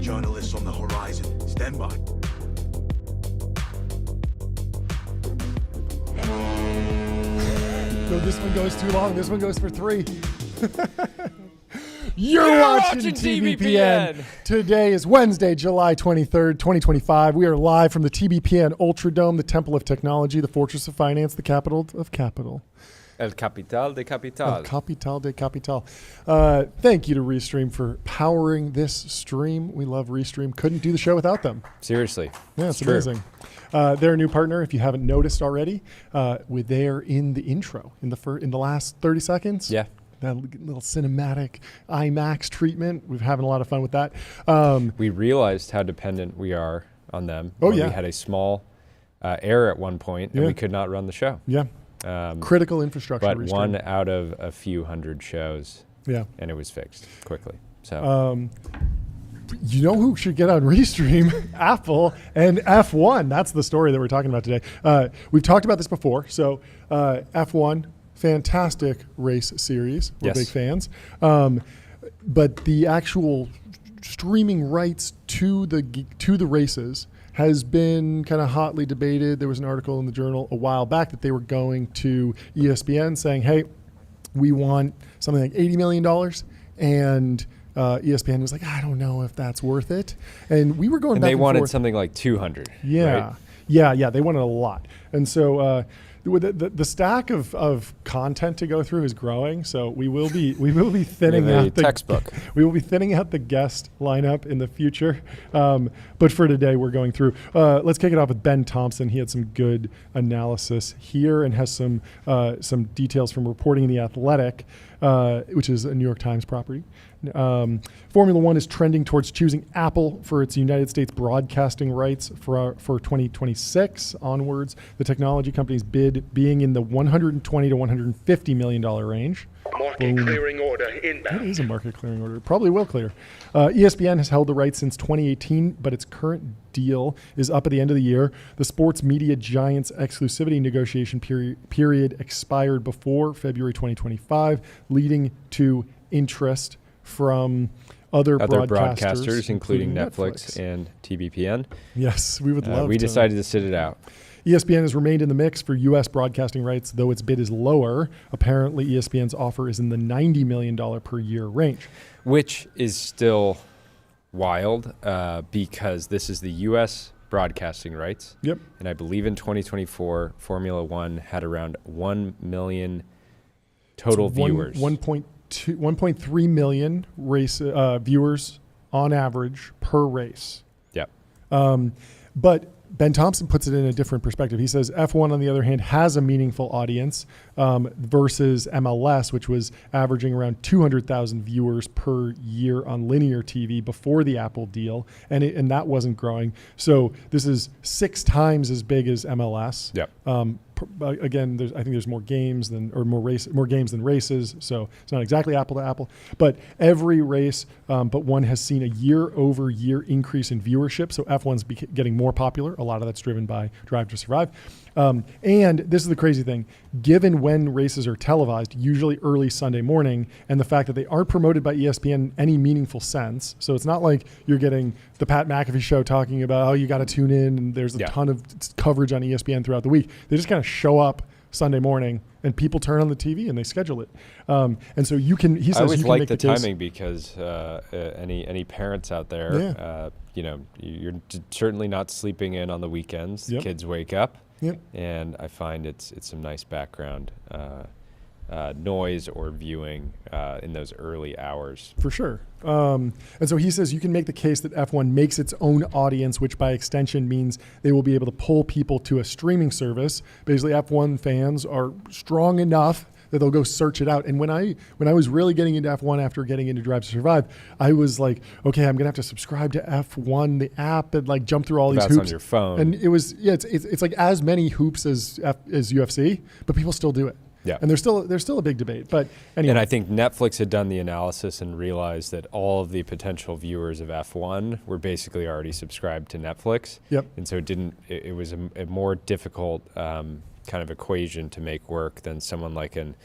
Journalists on the horizon. Stand by. No, this one goes too long. This one goes for 3. You're watching TBPN. Today is Wednesday, July 23rd, 2025. We are live from the TBPN Ultradome, the Temple of Technology, the Fortress of Finance, the capital of capital. El Capital de Capital. El Capital de Capital. Thank you to Restream for powering this stream. We love Restream. Couldn't do the show without them. Seriously. Yeah, it's amazing. They're a new partner, if you haven't noticed already. They're in the intro, in the last 30 seconds. Yeah. That little cinematic IMAX treatment. We're having a lot of fun with that. We realized how dependent we are on them. Oh, yeah. We had a small error at one point, and we could not run the show. Yeah. Critical infrastructure. But one out of a few hundred shows. Yeah. And it was fixed quickly. So. You know who should get on Restream? Apple and F1. That's the story that we're talking about today. We've talked about this before. So F1, fantastic race series. We're big fans. But the actual streaming rights to the races has been kind of hotly debated. There was an article in the Journal a while back that they were going to ESPN saying, hey, we want something like $80 million. And ESPN was like, I don't know if that's worth it. And we were going back and forth. They wanted something like 200. Yeah. Right? Yeah. They wanted a lot. And so the stack of content to go through is growing. So we will be thinning out the textbook. We will be thinning out the guest lineup in the future. But for today, we're going through. Let's kick it off with Ben Thompson. He had some good analysis here and has some details from reporting in The Athletic, which is a New York Times property. Formula One is trending towards choosing Apple for its United States broadcasting rights for 2026 onwards. The technology company's bid being in the $120 to $150 million range. Market clearing order inbound. That is a market clearing order. Probably will clear. ESPN has held the rights since 2018, but its current deal is up at the end of the year. The sports media giant's exclusivity negotiation period expired before February 2025, leading to interest from other broadcasters, including Netflix and TBPN. Yes, we would love We decided to sit it out. ESPN has remained in the mix for U.S. broadcasting rights, though its bid is lower. Apparently, ESPN's offer is in the $90 million per year range. Which is still wild because this is the U.S. broadcasting rights. Yep. And I believe in 2024, Formula One had around 1 million total viewers. 1.3 million race viewers on average per race. Yep. But Ben Thompson puts it in a different perspective. He says F1, on the other hand, has a meaningful audience versus MLS, which was averaging around 200,000 viewers per year on linear TV before the Apple deal, and that wasn't growing. So this is 6 times as big as MLS. Yep. again, I think there's more games than races, so it's not exactly apple to apple. But every race, but one has seen a year-over-year increase in viewership. So F1's getting more popular. A lot of that's driven by Drive to Survive. And this is the crazy thing: given when races are televised, usually early Sunday morning, and the fact that they aren't promoted by ESPN in any meaningful sense, so it's not like you're getting the Pat McAfee show talking about, oh, you got to tune in, and there's a ton of coverage on ESPN throughout the week. They just kind of show up Sunday morning, and people turn on the TV and they schedule it. And so you can. He says I always you can like make the case. timing because any parents out there, you're certainly not sleeping in on the weekends. Yep. Kids wake up. Yep. And I find it's some nice background noise or viewing in those early hours. For sure. And so he says you can make the case that F1 makes its own audience, which by extension means they will be able to pull people to a streaming service. Basically, F1 fans are strong enough that they'll go search it out. And when I was really getting into F1 after getting into Drive to Survive, I was like, okay, I'm gonna have to subscribe to F1, the app, and like jump through all these That's hoops on your phone. And it was it's like as many hoops as UFC, but people still do it. Yeah. And there's still a big debate. But anyway. And I think Netflix had done the analysis and realized that all of the potential viewers of F1 were basically already subscribed to Netflix. Yep. And so it was a more difficult kind of equation to make work than someone like an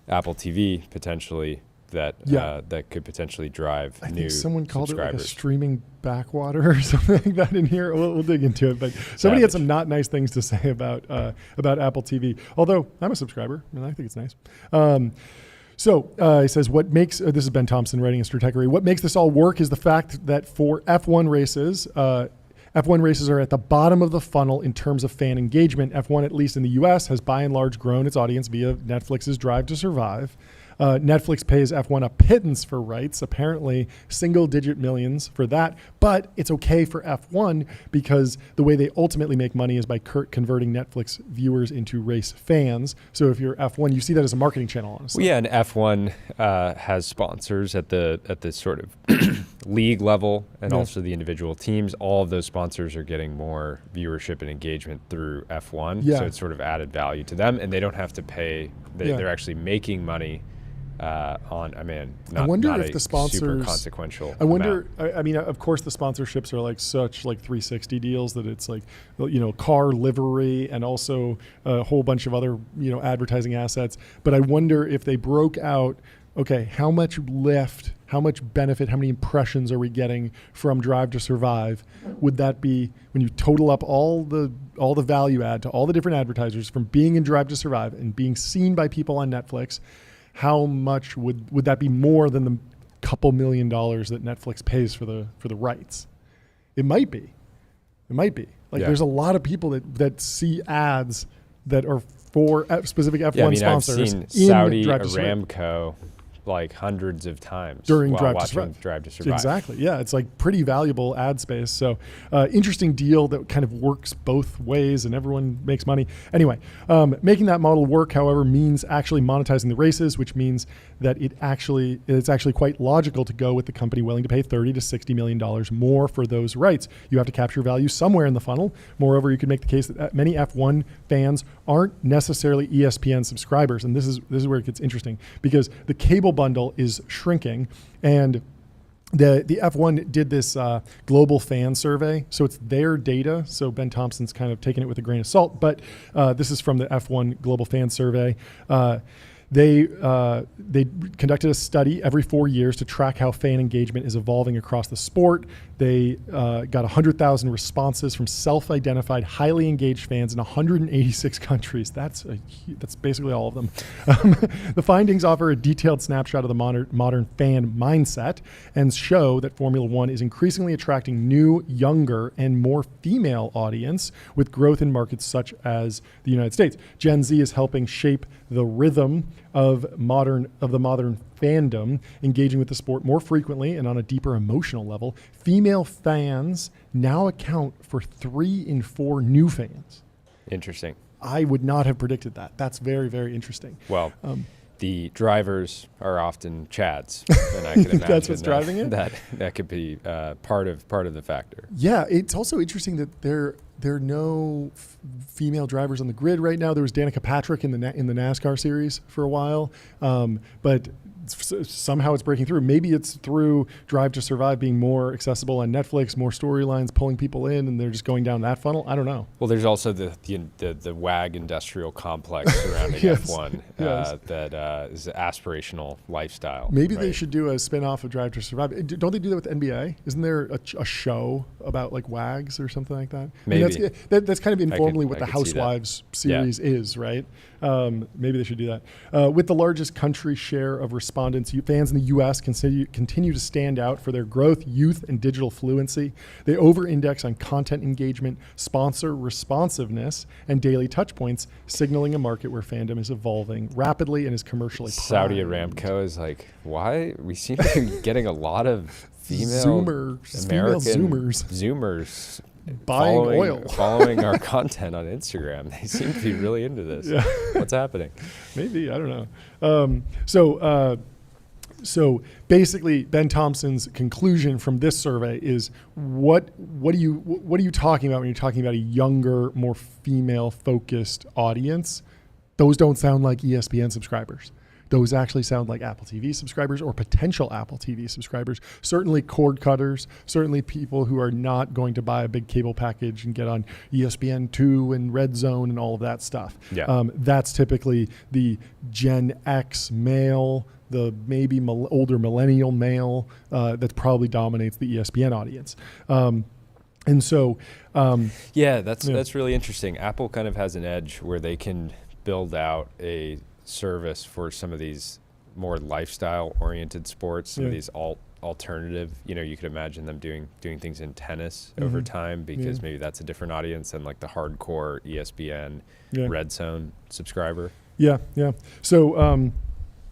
Apple TV potentially that could potentially drive I new think someone called it like a subscribers. streaming backwater or something like that in here. We'll dig into it. But somebody had some not nice things to say about Apple TV. Although I'm a subscriber and I think it's nice. So he says, what makes, this is Ben Thompson writing in Stratechery, what makes this all work is the fact that for F1 races are at the bottom of the funnel in terms of fan engagement. F1, at least in the US, has by and large grown its audience via Netflix's Drive to Survive. Netflix pays F1 a pittance for rights, apparently single-digit millions for that. But it's okay for F1 because the way they ultimately make money is by converting Netflix viewers into race fans. So if you're F1, you see that as a marketing channel, honestly. Well, yeah, and F1 has sponsors at the sort of league level and also the individual teams. All of those sponsors are getting more viewership and engagement through F1. Yeah. So it's sort of added value to them, and they don't have to pay. They're actually making money I wonder if the sponsors super consequential. I wonder. I mean, of course, the sponsorships are like such like 360 deals that it's like, car livery and also a whole bunch of other advertising assets. But I wonder if they broke out. Okay, how much lift, how much benefit, how many impressions are we getting from Drive to Survive? Would that be when you total up all the value add to all the different advertisers from being in Drive to Survive and being seen by people on Netflix? How much would that be more than the couple $1 million that Netflix pays for the rights? It might be. Like there's a lot of people that see ads that are for specific F1 sponsors. I've seen Saudi Aramco like hundreds of times during while Drive to Survive. Exactly. Yeah, it's like pretty valuable ad space. So interesting deal that kind of works both ways and everyone makes money. Anyway, making that model work, however, means actually monetizing the races, which means that it's actually quite logical to go with the company willing to pay $30 to $60 million more for those rights. You have to capture value somewhere in the funnel. Moreover, you could make the case that many F1 fans aren't necessarily ESPN subscribers. And this is where it gets interesting because the cable bundle is shrinking, and the F1 did this global fan survey, so it's their data. So Ben Thompson's kind of taking it with a grain of salt, but this is from the F1 global fan survey. They conducted a study every 4 years to track how fan engagement is evolving across the sport. They got 100,000 responses from self-identified, highly engaged fans in 186 countries. That's basically all of them. The findings offer a detailed snapshot of the modern fan mindset and show that Formula One is increasingly attracting new, younger, and more female audience with growth in markets such as the United States. Gen Z is helping shape the rhythm of the modern fandom, engaging with the sport more frequently and on a deeper emotional level. Female fans now account for 3 in 4 new fans. Interesting. I would not have predicted that. That's very, very interesting. Well, the drivers are often Chads, and I can imagine that's what's driving it. That could be part of the factor. Yeah, it's also interesting that there are no female drivers on the grid right now. There was Danica Patrick in the NASCAR series for a while, but somehow it's breaking through. Maybe it's through Drive to Survive being more accessible on Netflix, more storylines pulling people in, and they're just going down that funnel. I don't know. Well, there's also the WAG industrial complex surrounding Yes. F1 Yes. that is an aspirational lifestyle. Maybe they right? should do a spin-off of Drive to Survive. Don't they do that with NBA? Isn't there a show about like WAGs or something like that? Maybe. I mean, that's kind of informally what I the could see that. Housewives series is, right? Maybe they should do that. With the largest country share of respondents, fans in the U.S. continue to stand out for their growth, youth, and digital fluency. They over-index on content engagement, sponsor responsiveness, and daily touch points, signaling a market where fandom is evolving rapidly and is commercially Saudi primed. Aramco is like, why? We seem to be getting a lot of female female Zoomers buying oil. following our content on Instagram. They seem to be really into this. Yeah. What's happening? Maybe, I don't know. So basically, Ben Thompson's conclusion from this survey is what are you talking about when you're talking about a younger, more female focused audience? Those don't sound like ESPN subscribers. Those actually sound like Apple TV subscribers or potential Apple TV subscribers. Certainly cord cutters, certainly people who are not going to buy a big cable package and get on ESPN2 and Red Zone and all of that stuff. Yeah. That's typically the Gen X male, the maybe older millennial male that probably dominates the ESPN audience. That's really interesting. Apple kind of has an edge where they can build out a service for some of these more lifestyle oriented sports, some of these alternative, you could imagine them doing things in tennis over time, because maybe that's a different audience than like the hardcore ESPN Red Zone subscriber. Yeah. So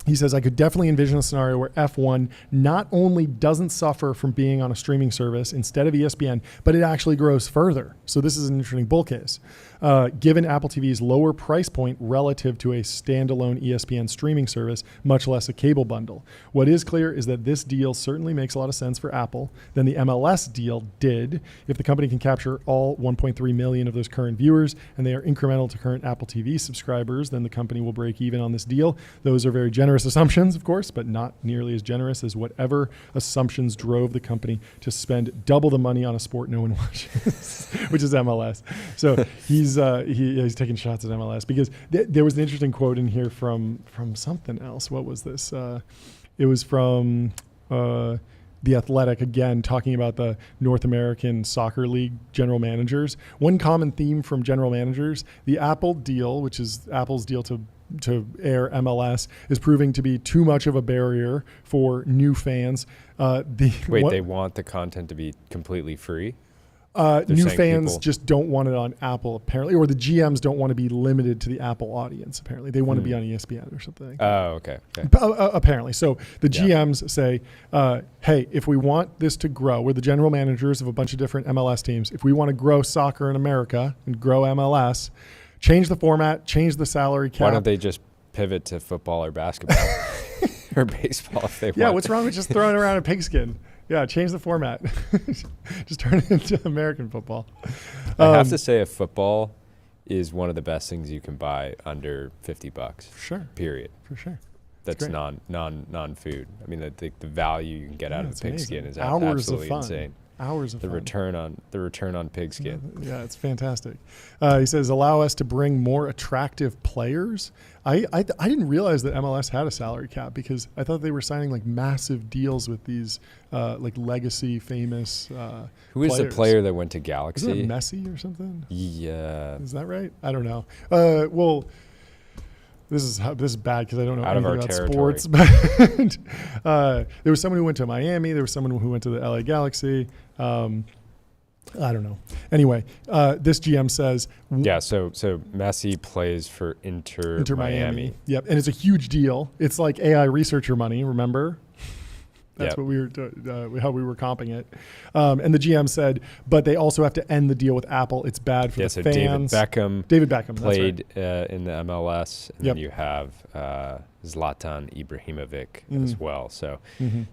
he says, I could definitely envision a scenario where F1 not only doesn't suffer from being on a streaming service instead of ESPN, but it actually grows further. So this is an interesting bull case. Given Apple TV's lower price point relative to a standalone ESPN streaming service, much less a cable bundle. What is clear is that this deal certainly makes a lot of sense for Apple than the MLS deal did. If the company can capture all 1.3 million of those current viewers and they are incremental to current Apple TV subscribers, then the company will break even on this deal. Those are very generous assumptions, of course, but not nearly as generous as whatever assumptions drove the company to spend double the money on a sport no one watches, which is MLS. So he's taking shots at MLS because there was an interesting quote in here from something else. What was this? It was from The Athletic, again, talking about the North American Soccer League general managers. One common theme from general managers, the Apple deal, which is Apple's deal to air MLS, is proving to be too much of a barrier for new fans. They want the content to be completely free? New fans just don't want it on Apple, apparently, or the GMs don't want to be limited to the Apple audience, apparently. They want to be on ESPN or something. Oh, okay. Apparently. So the GMs say, hey, if we want this to grow, we're the general managers of a bunch of different MLS teams. If we want to grow soccer in America and grow MLS, change the format, change the salary cap. Why don't they just pivot to football or basketball or baseball if they want? Yeah, what's wrong with just throwing around a pigskin? Yeah, change the format. Just turn it into American football. I have to say, a football is one of the best things you can buy under $50. Sure. Period. For sure. That's non-food. I mean, the value you can get out of a pigskin is hours absolutely of fun. insane. Hours of the fun. return on pigskin. Yeah, it's fantastic. He says, allow us to bring more attractive players. I didn't realize that MLS had a salary cap because I thought they were signing like massive deals with these like legacy famous Who is players. the player that went to Galaxy? Isn't it Messi or something? Yeah. Is that right? I don't know. Well, this is bad because I don't know Out of anything our about territory. sports. But there was someone who went to Miami. There was someone who went to the LA Galaxy. I don't know. Anyway, this GM says... Yeah, so Messi plays for Inter Miami. Yep, and it's a huge deal. It's like AI researcher money, remember? That's what we were how we were comping it. And the GM said, but they also have to end the deal with Apple. It's bad for the so fans. David Beckham played that's right. in the MLS, and then you have Zlatan Ibrahimovic as well. So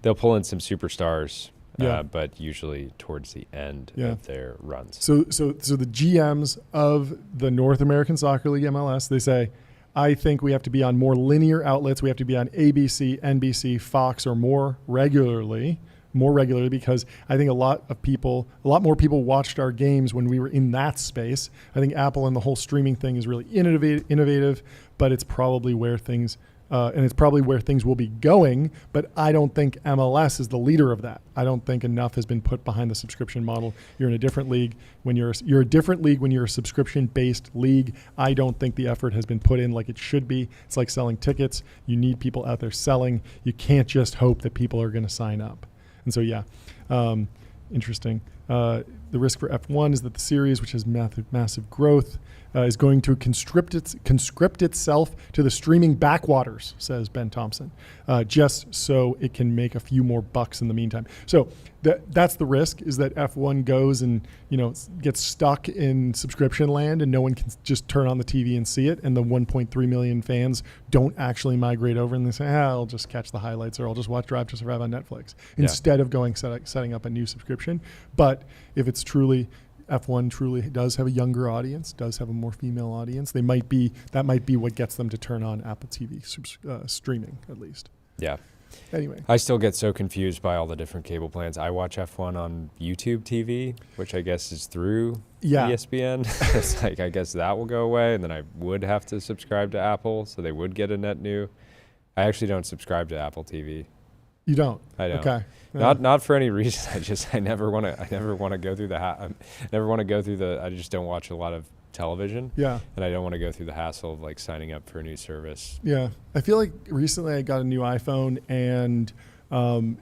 they'll pull in some superstars. but usually towards the end of their runs. So the GMs of the North American Soccer League MLS, they say, I think we have to be on more linear outlets. We have to be on ABC, NBC, Fox, or more regularly, because I think a lot more people watched our games when we were in that space. I think Apple and the whole streaming thing is really innovative, but it's probably where things will be going, but I don't think MLS is the leader of that. I don't think enough has been put behind the subscription model. You're in a different league. You're a different league when you're a subscription-based league. I don't think the effort has been put in like it should be. It's like selling tickets. You need people out there selling. You can't just hope that people are going to sign up. And so, interesting. The risk for F1 is that the series, which has massive growth, is going to conscript itself to the streaming backwaters, says Ben Thompson, just so it can make a few more bucks in the meantime. So that's the risk, is that F1 goes and gets stuck in subscription land and no one can just turn on the TV and see it, and the 1.3 million fans don't actually migrate over and they say, I'll just catch the highlights, or I'll just watch Drive to Survive on Netflix, instead of going setting up a new subscription. But if it's F1 truly does have a younger audience, does have a more female audience, that might be what gets them to turn on Apple TV streaming, at least. Yeah. Anyway, I still get so confused by all the different cable plans. I watch F1 on YouTube TV, which I guess is through ESPN. It's like, I guess that will go away, and then I would have to subscribe to Apple, so they would get a net new. I actually don't subscribe to Apple TV. You don't? I don't. Okay. Not for any reason. I never want to go through I just don't watch a lot of television. Yeah. And I don't want to go through the hassle of like signing up for a new service. Yeah. I feel like recently I got a new iPhone, and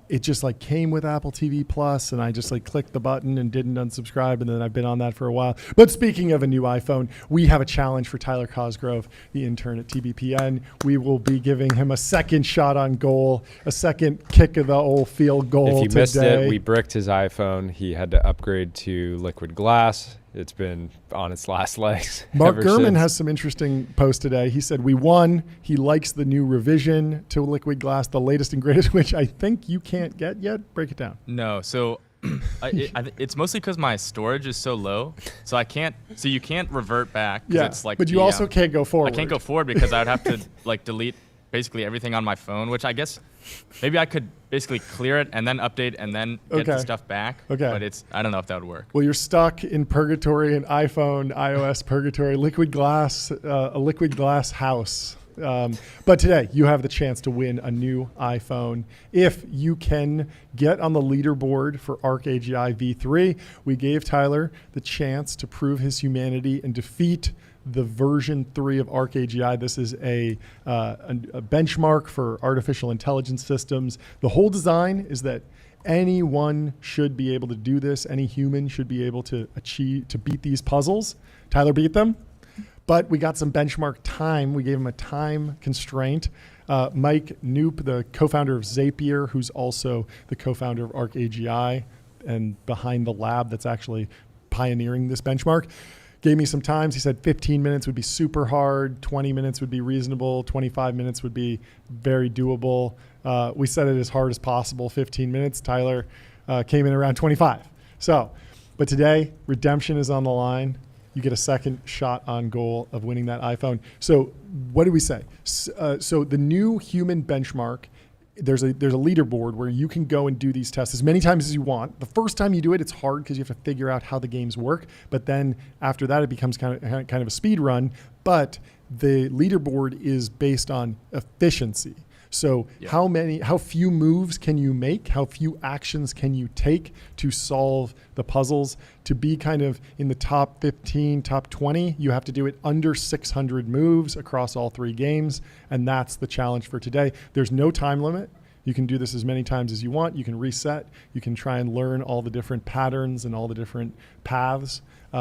it just like came with Apple TV Plus, and I just like clicked the button and didn't unsubscribe, and then I've been on that for a while. But speaking of a new iPhone, we have a challenge for Tyler Cosgrove, the intern at TBPN. We will be giving him a second shot on goal, a second kick of the old field goal. If you missed it, we bricked his iPhone. He had to upgrade to liquid glass. It's been on its last legs. Mark Gurman has some interesting posts today. He said, we won. He likes the new revision to liquid glass, the latest and greatest, which I think you can't get yet. Break it down. No. So it's mostly because my storage is so low. So you can't revert back. Yeah, it's like but you also can't go forward. I can't go forward because I would have to like delete basically everything on my phone, which I guess maybe I could basically clear it and then update and then get the stuff back. Okay. But I don't know if that would work. Well, you're stuck in purgatory, in iOS purgatory, liquid glass, a liquid glass house. But today you have the chance to win a new iPhone. If you can get on the leaderboard for ArcAGI V3, we gave Tyler the chance to prove his humanity and defeat the version 3 of ArcAGI. This is a benchmark for artificial intelligence systems. The whole design is that anyone should be able to do this. Any human should be able to beat these puzzles. Tyler beat them, but we got some benchmark time. We gave him a time constraint. Mike Knoop, the co-founder of Zapier, who's also the co-founder of ArcAGI and behind the lab that's actually pioneering this benchmark, gave me some times. He said 15 minutes would be super hard, 20 minutes would be reasonable, 25 minutes would be very doable. We set it as hard as possible, 15 minutes. Tyler came in around 25. But today, redemption is on the line. You get a second shot on goal of winning that iPhone. So what did we say? So the new human benchmark, there's a leaderboard where you can go and do these tests as many times as you want. The first time you do it, it's hard because you have to figure out how the games work. But then after that, it becomes kind of a speed run. But the leaderboard is based on efficiency. So how few moves can you make? How few actions can you take to solve the puzzles? To be kind of in the top 15, top 20, you have to do it under 600 moves across all 3 games. And that's the challenge for today. There's no time limit. You can do this as many times as you want. You can reset. You can try and learn all the different patterns and all the different paths. We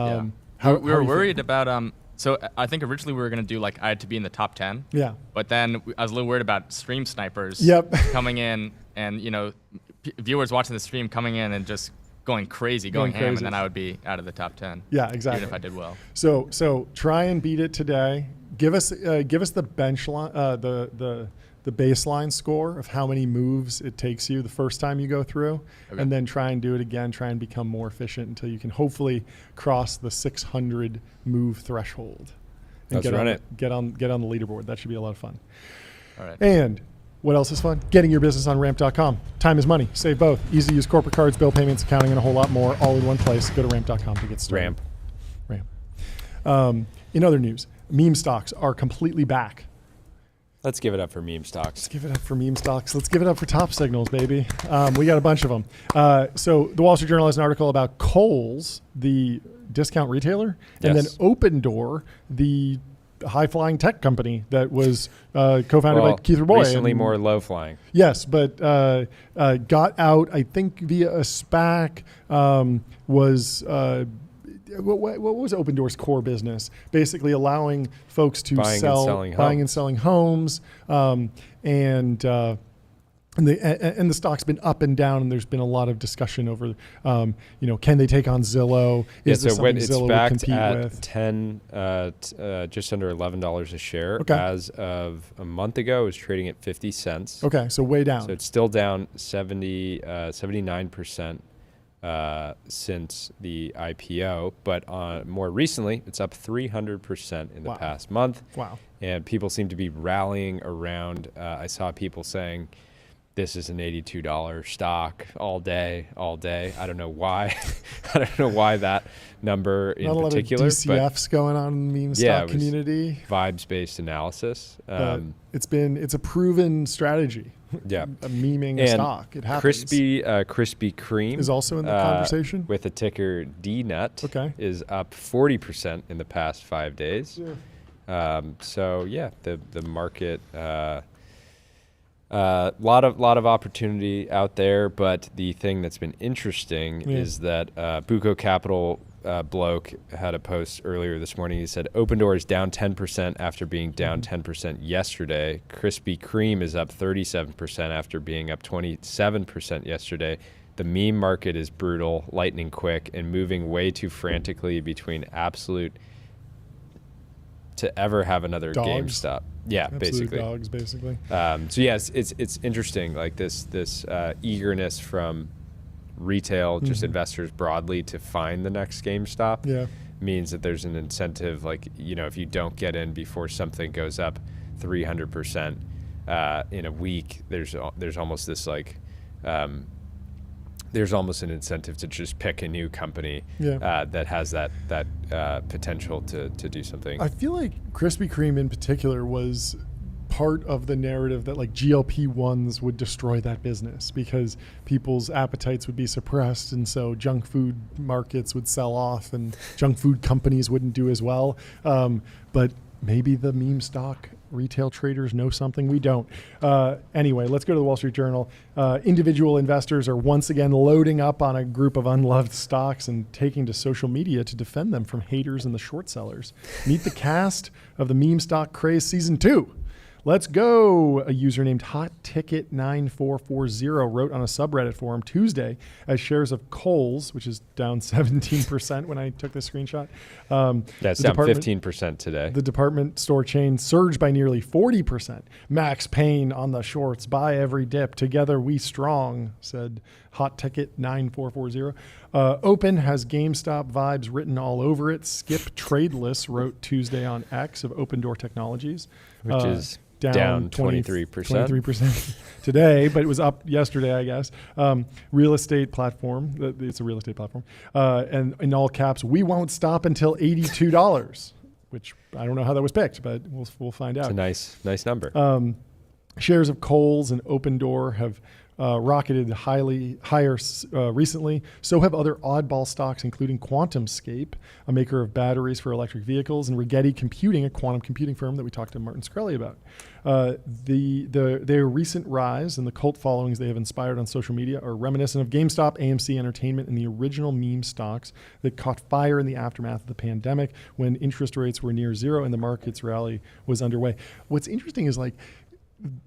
were worried about so I think originally we were going to do I had to be in the top 10. Yeah. But then I was a little worried about stream snipers coming in and, viewers watching the stream coming in and just going crazy, going ham, and then I would be out of the top 10. Yeah, exactly. Even if I did well. So try and beat it today. Give us the bench line, the baseline score of how many moves it takes you the first time you go through, and then try and do it again, try and become more efficient until you can hopefully cross the 600 move threshold. And get on the leaderboard. That should be a lot of fun. All right. And what else is fun? Getting your business on ramp.com. Time is money. Save both. Easy to use corporate cards, bill payments, accounting, and a whole lot more all in one place. Go to ramp.com to get started. Ramp. In other news, meme stocks are completely back. Let's give it up for meme stocks. Let's give it up for meme stocks. Let's give it up for top signals, baby. We got a bunch of them. So the Wall Street Journal has an article about Kohl's, the discount retailer, and then Open Door, the high-flying tech company that was co-founded by Keith Rabois. Recently more low-flying. Yes, but got out, I think, via a SPAC, what was Open Door's core business? Basically allowing folks to buying and selling homes, and the stock's been up and down, and there's been a lot of discussion over, can they take on Zillow? Is this something Zillow would compete with? 10, just under $11 a share. As of a month ago, it was trading at 50 cents. Okay, so way down. So it's still down 79%. Since the IPO, but more recently, it's up 300% in the past month. Wow. And people seem to be rallying around. I saw people saying, this is an $82 stock all day. I don't know why. I don't know why that number in particular. Not a lot of DCFs going on in the meme stock community. Vibes-based analysis. It's a proven strategy. Yeah, memeing a stock. It happens. Krispy Kreme is also in the conversation with the ticker DNUT. Is up 40% in the past 5 days. Yeah. The market. Lot of opportunity out there, but the thing that's been interesting is that Buco Capital bloke had a post earlier this morning. He said Open Door is down 10% after being down 10% yesterday. Krispy Kreme is up 37% after being up 27% yesterday. The meme market is brutal, lightning quick, and moving way too frantically between absolute to ever have another GameStop. Yeah, basically. Dogs, basically. It's interesting, like this eagerness from retail, just investors broadly, to find the next GameStop means that there's an incentive. Like, if you don't get in before something goes up 300% in a week, there's almost this there's almost an incentive to just pick a new company that has that potential to do something. I feel like Krispy Kreme in particular was part of the narrative that like GLP-1s would destroy that business because people's appetites would be suppressed, and so junk food markets would sell off and junk food companies wouldn't do as well. But maybe the meme stock retail traders know something we don't. Anyway, let's go to the Wall Street Journal. Individual investors are once again loading up on a group of unloved stocks and taking to social media to defend them from haters and the short sellers. Meet the cast of the meme stock craze season 2. Let's go. A user named HotTicket9440 wrote on a subreddit forum Tuesday as shares of Kohl's, which is down 17% when I took this screenshot. That's down 15% today. The department store chain surged by nearly 40%. Max Payne on the shorts. Buy every dip. Together we strong, said HotTicket9440. Open has GameStop vibes written all over it. Skip Tradeless wrote Tuesday on X of Open Door Technologies. Which is down 23% today, but it was up yesterday, I guess. Real estate platform. It's a real estate platform. And in all caps, we won't stop until $82, which I don't know how that was picked, but we'll find out. It's a nice number. Shares of Kohl's and Open Door have rocketed higher recently. So have other oddball stocks, including QuantumScape, a maker of batteries for electric vehicles, and Rigetti Computing, a quantum computing firm that we talked to Martin Shkreli about. Their recent rise and the cult followings they have inspired on social media are reminiscent of GameStop, AMC Entertainment, and the original meme stocks that caught fire in the aftermath of the pandemic when interest rates were near zero and the market's rally was underway. What's interesting is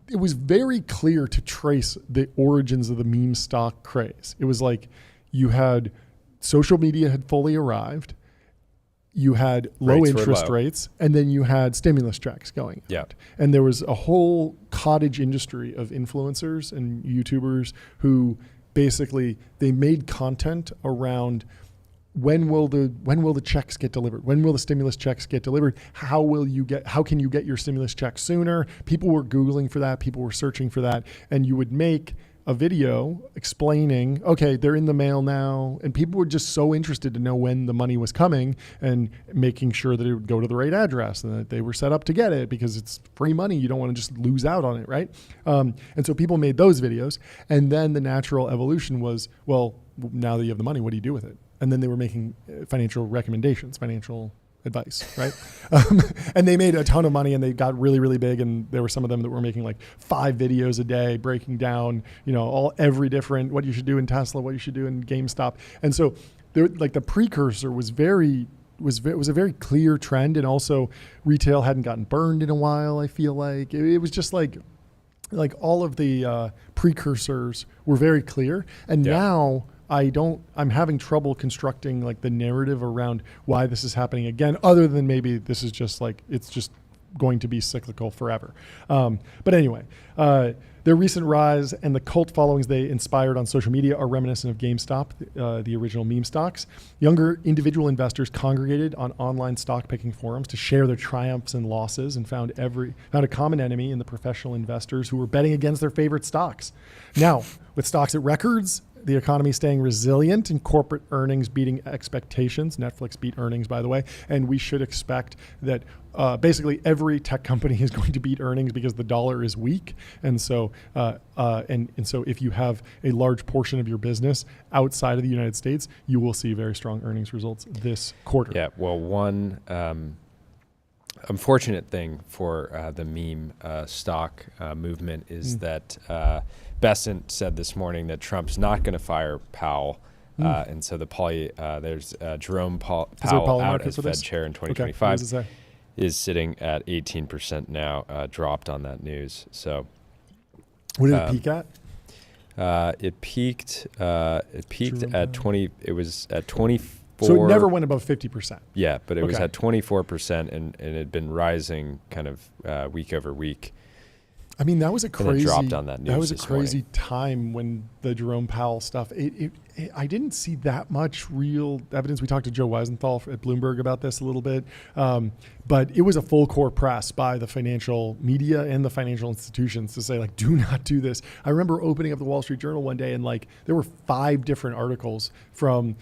it was very clear to trace the origins of the meme stock craze. It was like you had social media had fully arrived. you had low Rates were interest low. rates, and then you had stimulus checks going out. And there was a whole cottage industry of influencers and YouTubers who basically, they made content around when will the checks get delivered? When will the stimulus checks get delivered? How can you get your stimulus check sooner? People were Googling for that. People were searching for that. And you would make a video explaining, okay, they're in the mail now. And people were just so interested to know when the money was coming and making sure that it would go to the right address and that they were set up to get it, because it's free money. You don't want to just lose out on it, right? And so people made those videos. And then the natural evolution was, well, now that you have the money, what do you do with it? And then they were making financial recommendations, financial advice, right? And they made a ton of money, and they got really, really big. And there were some of them that were making like 5 videos a day, breaking down, every different, what you should do in Tesla, what you should do in GameStop. And so there, like, the precursor was a very clear trend. And also retail hadn't gotten burned in a while. I feel like it was just like all of the precursors were very clear. And now I'm having trouble constructing like the narrative around why this is happening again, other than maybe this is just like, it's just going to be cyclical forever. But anyway, their recent rise and the cult followings they inspired on social media are reminiscent of GameStop, the original meme stocks. Younger individual investors congregated on online stock picking forums to share their triumphs and losses, and found a common enemy in the professional investors who were betting against their favorite stocks. Now, with stocks at records, the economy staying resilient, and corporate earnings beating expectations. Netflix beat earnings, by the way. And we should expect that basically every tech company is going to beat earnings because the dollar is weak. And so so if you have a large portion of your business outside of the United States, you will see very strong earnings results this quarter. Yeah, well, one unfortunate thing for the meme stock movement is that Bessent said this morning that Trump's not going to fire Powell. And so there's Jerome Powell out as Fed chair in 2025 is sitting at 18% now, dropped on that news. So what did it peak at? It peaked at 20. It was at 24. So it never went above 50%. Yeah, but it was at 24%, and it had been rising kind of week over week. I mean, that was a crazy. And it dropped on that news. That was a this crazy morning. time when the Jerome Powell stuff. I didn't see that much real evidence. We talked to Joe Weisenthal at Bloomberg about this a little bit, but it was a full court press by the financial media and the financial institutions to say, like, do not do this. I remember opening up the Wall Street Journal one day, and like there were 5 different articles from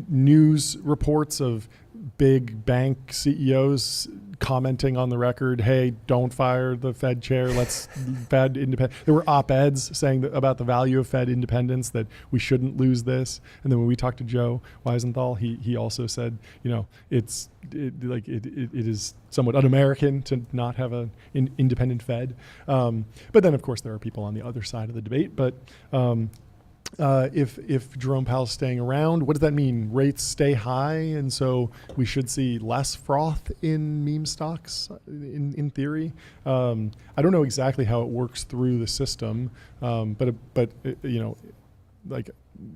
news reports of big bank CEOs commenting on the record, hey, don't fire the Fed chair, let's Fed independent. There were op-eds saying about the value of Fed independence, that we shouldn't lose this. And then when we talked to Joe Weisenthal, he also said, it is somewhat un-American to not have an independent Fed. But then of course there are people on the other side of the debate. But if Jerome Powell's staying around, what does that mean? Rates stay high, and so we should see less froth in meme stocks, in theory. I don't know exactly how it works through the system, but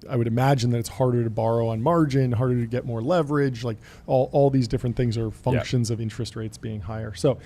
I would imagine that it's harder to borrow on margin, harder to get more leverage. Like all these different things are functions of interest rates being higher. So.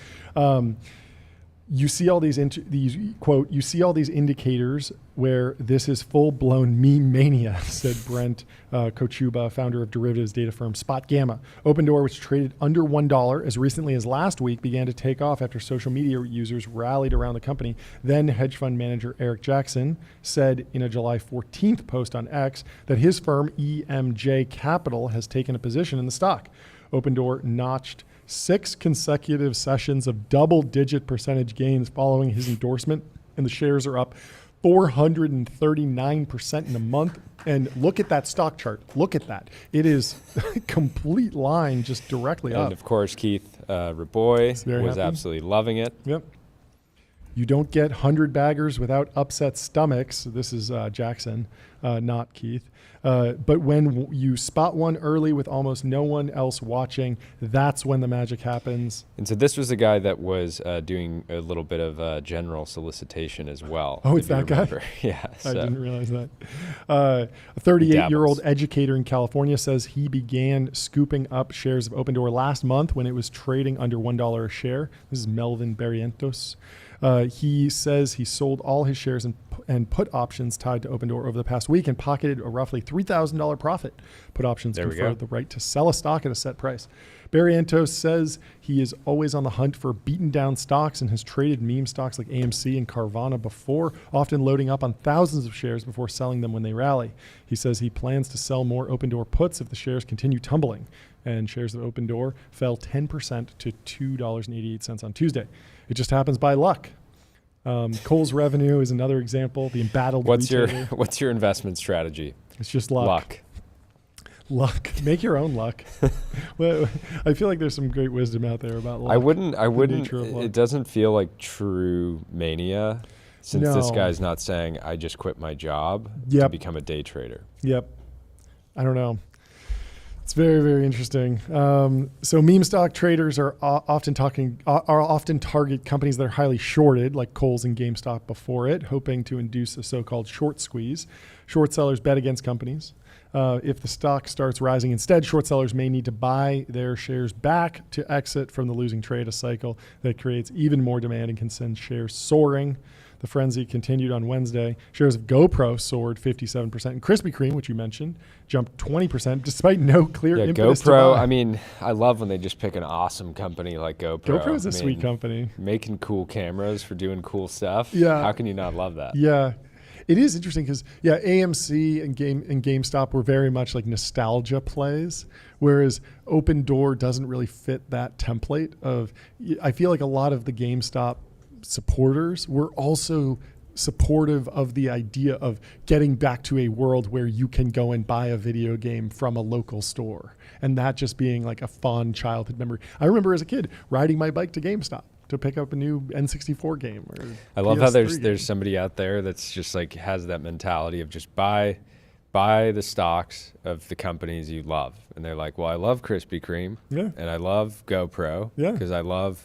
You see all these you see all these indicators where this is full-blown meme mania, said Brent Kochuba, founder of derivatives data firm Spot Gamma. Opendoor, which traded under $1 as recently as last week, began to take off after social media users rallied around the company. Then hedge fund manager Eric Jackson said in a July 14th post on X that his firm EMJ Capital has taken a position in the stock. Opendoor notched 6 consecutive sessions of double-digit percentage gains following his endorsement, and the shares are up 439% in a month. And look at that stock chart. Look at that. It is a complete line just directly up. And of course, Keith Raboy was absolutely loving it. Yep. You don't get 100 baggers without upset stomachs. This is Jackson, not Keith. But when you spot one early with almost no one else watching, that's when the magic happens. And so this was a guy that was doing a little bit of general solicitation as well. Oh, it's that guy? Yeah. I didn't realize that. A 38-year-old educator in California says he began scooping up shares of Opendoor last month when it was trading under $1 a share. This is Melvin Barrientos. He says he sold all his shares and put options tied to Opendoor over the past week and pocketed a roughly $3,000 profit. Put options confer the right to sell a stock at a set price. Barrientos says he is always on the hunt for beaten down stocks and has traded meme stocks like AMC and Carvana before, often loading up on thousands of shares before selling them when they rally. He says he plans to sell more Opendoor puts if the shares continue tumbling. And shares of Opendoor fell 10% to $2.88 on Tuesday. It just happens by luck. Kohl's revenue is another example. The embattled retailer. What's your investment strategy? It's just luck. Luck. Make your own luck. Well, I feel like there's some great wisdom out there about luck. I wouldn't. It doesn't feel like true mania, since this guy's not saying I just quit my job to become a day trader. Yep. I don't know. It's very, very interesting. So meme stock traders are often target companies that are highly shorted, like Kohl's and GameStop before it, hoping to induce a so-called short squeeze. Short sellers bet against companies. If the stock starts rising instead, short sellers may need to buy their shares back to exit from the losing trade, a cycle that creates even more demand and can send shares soaring. The frenzy continued on Wednesday. Shares of GoPro soared 57%. And Krispy Kreme, which you mentioned, jumped 20% despite no clear impetus GoPro, to buy. I mean, I love when they just pick an awesome company like GoPro. GoPro is a sweet company. Making cool cameras for doing cool stuff. Yeah. How can you not love that? Yeah. It is interesting because, AMC and GameStop were very much like nostalgia plays, whereas Opendoor doesn't really fit that template of, I feel like a lot of the GameStop supporters were also supportive of the idea of getting back to a world where you can go and buy a video game from a local store, and that just being like a fond childhood memory. I remember as a kid riding my bike to GameStop to pick up a new N64 game. Or I love how there's somebody out there that's just like has that mentality of just buy the stocks of the companies you love, and they're like, well, I love Krispy Kreme, and I love GoPro, because I love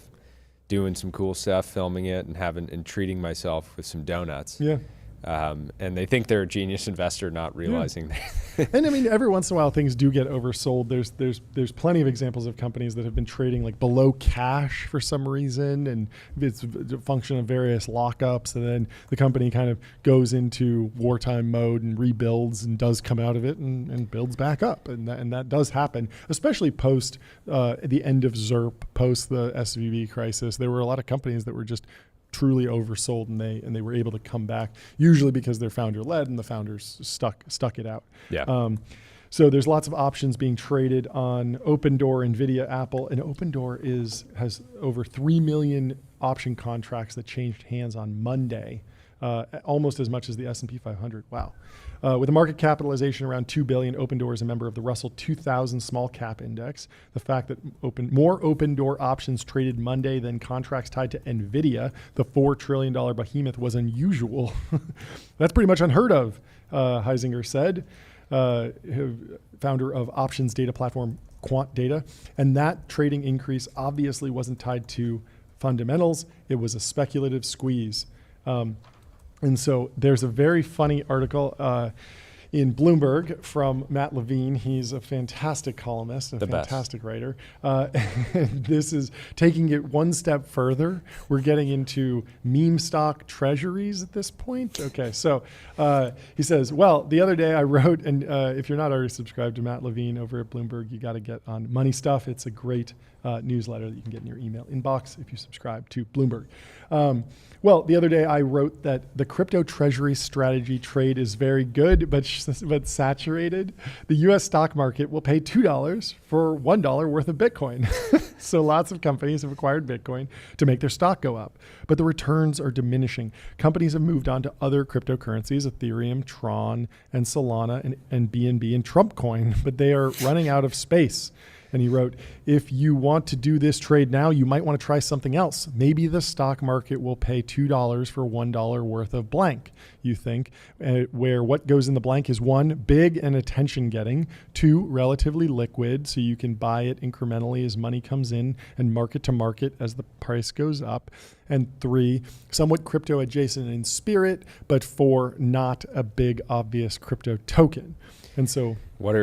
doing some cool stuff, filming it, and treating myself with some donuts. Yeah. And they think they're a genius investor, not realizing that. And I mean, every once in a while, things do get oversold. There's plenty of examples of companies that have been trading like below cash for some reason, and it's a function of various lockups. And then the company kind of goes into wartime mode and rebuilds and does come out of it and builds back up. And that does happen, especially post the end of ZERP, post the SVB crisis. There were a lot of companies that were just truly oversold, and they were able to come back, usually because they're founder led and the founders stuck it out. Yeah. So there's lots of options being traded on Opendoor, Nvidia, Apple, and Opendoor has over 3 million option contracts that changed hands on Monday, almost as much as the S&P 500. Wow. With a market capitalization around $2 billion, Opendoor is a member of the Russell 2000 Small Cap Index. The fact that more Opendoor options traded Monday than contracts tied to Nvidia, the $4 trillion behemoth, was unusual. That's pretty much unheard of, Heisinger said, founder of options data platform Quant Data. And that trading increase obviously wasn't tied to fundamentals. It was a speculative squeeze. And so there's a very funny article in Bloomberg from Matt Levine. He's a fantastic columnist and a fantastic writer. This is taking it one step further. We're getting into meme stock treasuries at this point. Okay, so he says, well, the other day I wrote, and if you're not already subscribed to Matt Levine over at Bloomberg, you got to get on Money Stuff. It's a great newsletter that you can get in your email inbox if you subscribe to Bloomberg. Well, the other day I wrote that the crypto treasury strategy trade is very good, but saturated. The U.S. stock market will pay $2 for $1 worth of Bitcoin. So lots of companies have acquired Bitcoin to make their stock go up, but the returns are diminishing. Companies have moved on to other cryptocurrencies, Ethereum, Tron, and Solana, and BNB and Trump coin, but they are running out of space. And he wrote, if you want to do this trade now, you might want to try something else. Maybe the stock market will pay $2 for $1 worth of blank, you think, where what goes in the blank is 1, big and attention getting, 2, relatively liquid, so you can buy it incrementally as money comes in and market to market as the price goes up, and 3, somewhat crypto adjacent in spirit, but 4, not a big obvious crypto token. And so what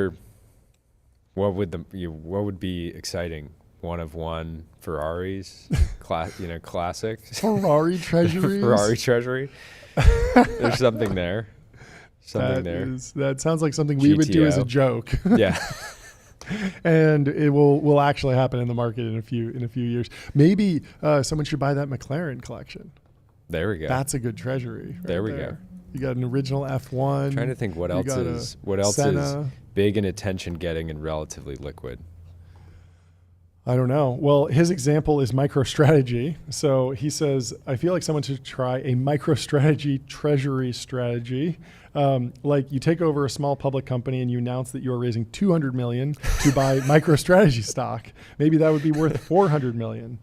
would be exciting? One of one Ferraris, classics. Ferrari treasuries. Ferrari treasury. There's something there. That sounds like something we would do as a joke. Yeah. And it will actually happen in the market in a few years. Maybe someone should buy that McLaren collection. There we go. That's a good treasury. There we go. You got an original F1. I'm trying to think what else is big and attention getting and relatively liquid. I don't know. Well, his example is MicroStrategy. So he says, I feel like someone should try a MicroStrategy treasury strategy. Like you take over a small public company and you announce that you're raising $200 million to buy MicroStrategy stock. Maybe that would be worth $400 million.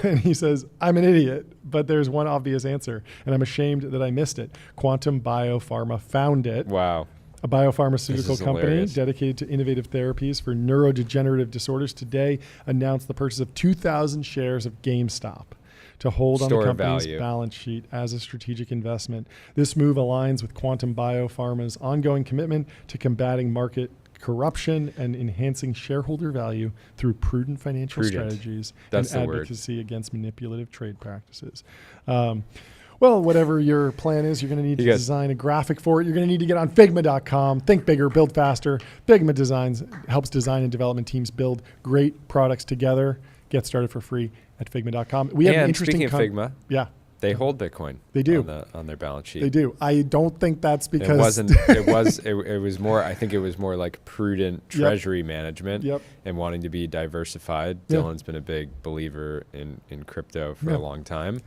And he says, I'm an idiot, but there's one obvious answer, and I'm ashamed that I missed it. Quantum Biopharma found it. Wow. A biopharmaceutical company hilarious. dedicated to innovative therapies for neurodegenerative disorders today announced the purchase of 2,000 shares of GameStop to hold on the company's balance sheet as a strategic investment. This move aligns with Quantum Biopharma's ongoing commitment to combating market corruption and enhancing shareholder value through prudent financial strategies and advocacy against manipulative trade practices. Well, whatever your plan is, you're going to need to design a graphic for it. You're going to need to get on Figma.com. Think bigger, build faster. Figma Designs helps design and development teams build great products together. Get started for free at Figma.com. We have an interesting speaking of Figma, yeah, they hold Bitcoin. They do on their balance sheet. They do. I don't think that's because it wasn't. It was more. I think it was more like prudent treasury management and wanting to be diversified. Dylan's been a big believer in crypto for a long time.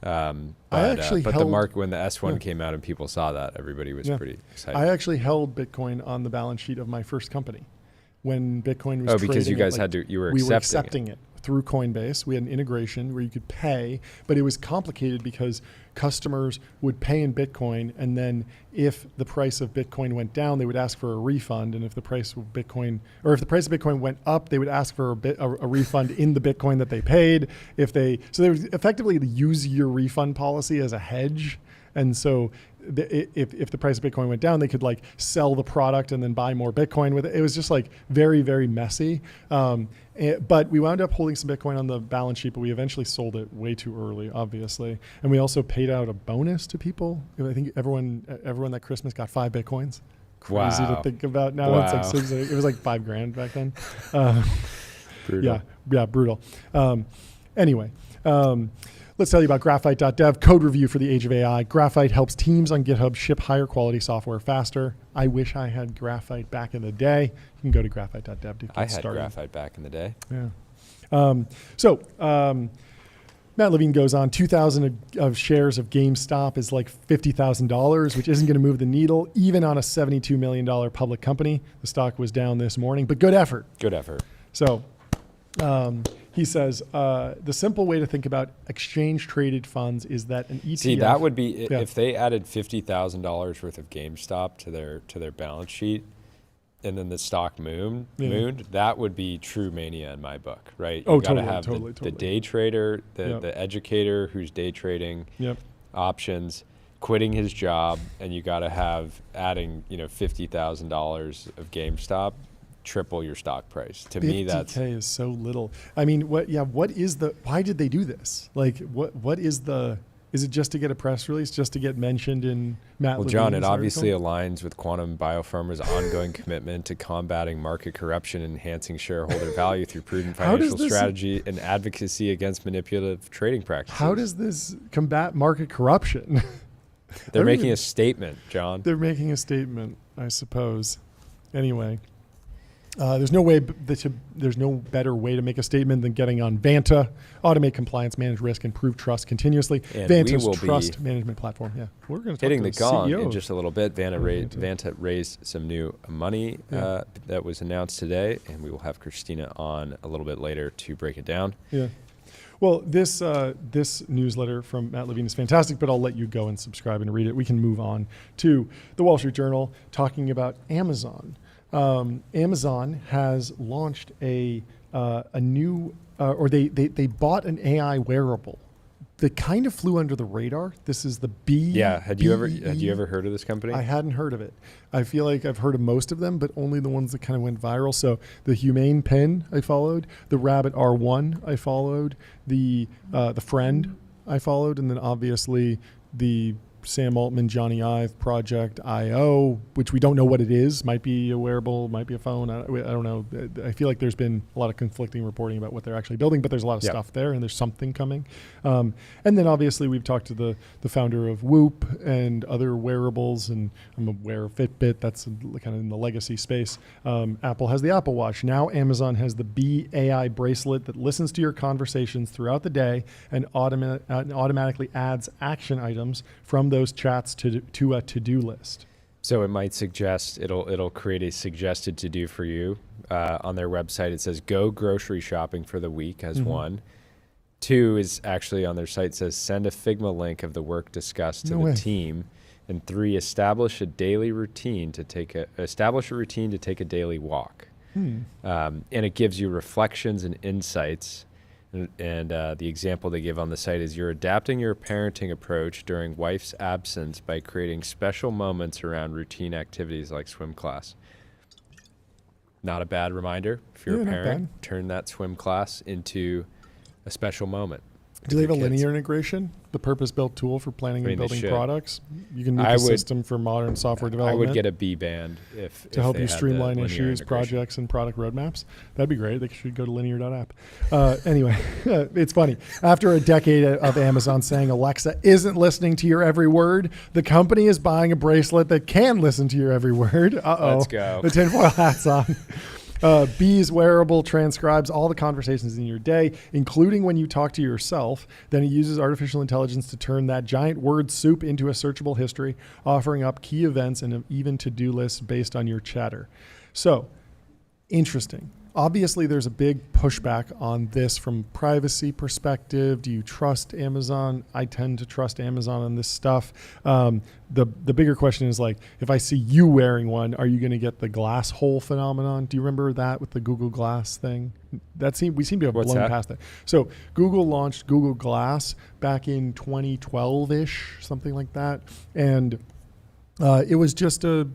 But the market, when the S1 came out and people saw that, everybody was pretty excited. I actually held Bitcoin on the balance sheet of my first company when Bitcoin was because you guys we were accepting it through Coinbase. We had an integration where you could pay, but it was complicated because customers would pay in Bitcoin, and then if the price of Bitcoin went down, they would ask for a refund, and if the price of Bitcoin went up, they would ask for a refund in the Bitcoin that they paid. So they would effectively use your refund policy as a hedge. And so if the price of Bitcoin went down, they could like sell the product and then buy more Bitcoin with it. It was just like very, very messy. But we wound up holding some Bitcoin on the balance sheet, but we eventually sold it way too early, obviously. And we also paid out a bonus to people. I think everyone that Christmas got 5 Bitcoins. Crazy to think about now. Wow. It's like it was like $5,000 back then. Brutal. Yeah, brutal. Anyway. Let's tell you about Graphite.dev, code review for the age of AI. Graphite helps teams on GitHub ship higher quality software faster. I wish I had Graphite back in the day. You can go to Graphite.dev to get started. I had Graphite back in the day. Yeah. Matt Levine goes on, 2,000 of shares of GameStop is like $50,000, which isn't going to move the needle, even on a $72 million public company. The stock was down this morning, but good effort. Good effort. So he says, the simple way to think about exchange-traded funds is that an ETF... See, that would be, if they added $50,000 worth of GameStop to their balance sheet, and then the stock mooned, that would be true mania in my book, right? You got to have the day trader, the educator who's day trading options, quitting his job, and you got to have adding $50,000 of GameStop, triple your stock price. To me, that's 50K is so little. I mean, why did they do this? Like, what is it just to get a press release, just to get mentioned in Matt Levine's John, it obviously article? aligns with Quantum Biopharma's ongoing commitment to combating market corruption and enhancing shareholder value through prudent financial strategy and advocacy against manipulative trading practices. How does this combat market corruption? They're making a statement, John. They're making a statement, I suppose. Anyway. There's no better way to make a statement than getting on Vanta, automate compliance, manage risk, improve trust continuously. And Vanta's we will trust management platform. Yeah, we're going to hitting talk the to gong CEO in just a little bit. Vanta raised some new money Yeah. that was announced today, and we will have Christina on a little bit later to break it down. Yeah. Well, this newsletter from Matt Levine is fantastic, but I'll let you go and subscribe and read it. We can move on to the Wall Street Journal talking about Amazon. Amazon has launched a new, or they bought an AI wearable that kind of flew under the radar. This is the B. Yeah. Had you ever heard of this company? I hadn't heard of it. I feel like I've heard of most of them, but only the ones that kind of went viral. So the Humane Pen I followed, the Rabbit R1 I followed, the Friend I followed, and then obviously the Sam Altman, Johnny Ive Project IO, which we don't know what it is. Might be a wearable, might be a phone. I don't know. I feel like there's been a lot of conflicting reporting about what they're actually building, but there's a lot of stuff there, and there's something coming. And then obviously we've talked to the founder of Whoop and other wearables, and I'm aware of Fitbit. That's kind of in the legacy space. Apple has the Apple Watch. Now Amazon has the B AI bracelet that listens to your conversations throughout the day and automatically adds action items from those chats to a to-do list. So it might suggest it'll create a suggested to-do for you. On their website, it says go grocery shopping for the week as one. 2 is actually on their site, says send a Figma link of the work discussed to the team. And 3, establish a routine to take a daily walk. And it gives you reflections and insights. And the example they give on the site is you're adapting your parenting approach during wife's absence by creating special moments around routine activities like swim class. Not a bad reminder. If you're a parent, turn that swim class into a special moment. Do they have a linear integration? The purpose-built tool for planning and building products? You can make a system for modern software development. I would get a B band to help you streamline issues, projects, and product roadmaps. That'd be great. They should go to linear.app. Anyway, it's funny. After a decade of Amazon saying Alexa isn't listening to your every word, the company is buying a bracelet that can listen to your every word. Let's go. The tinfoil hat's on. Bees Wearable transcribes all the conversations in your day, including when you talk to yourself. Then it uses artificial intelligence to turn that giant word soup into a searchable history, offering up key events and even to-do lists based on your chatter. So, interesting. Obviously, there's a big pushback on this from privacy perspective. Do you trust Amazon? I tend to trust Amazon on this stuff. The bigger question is like, if I see you wearing one, are you going to get the glass hole phenomenon? Do you remember that with the Google Glass thing? We seem to have blown past that. So Google launched Google Glass back in 2012-ish, something like that, and it was just a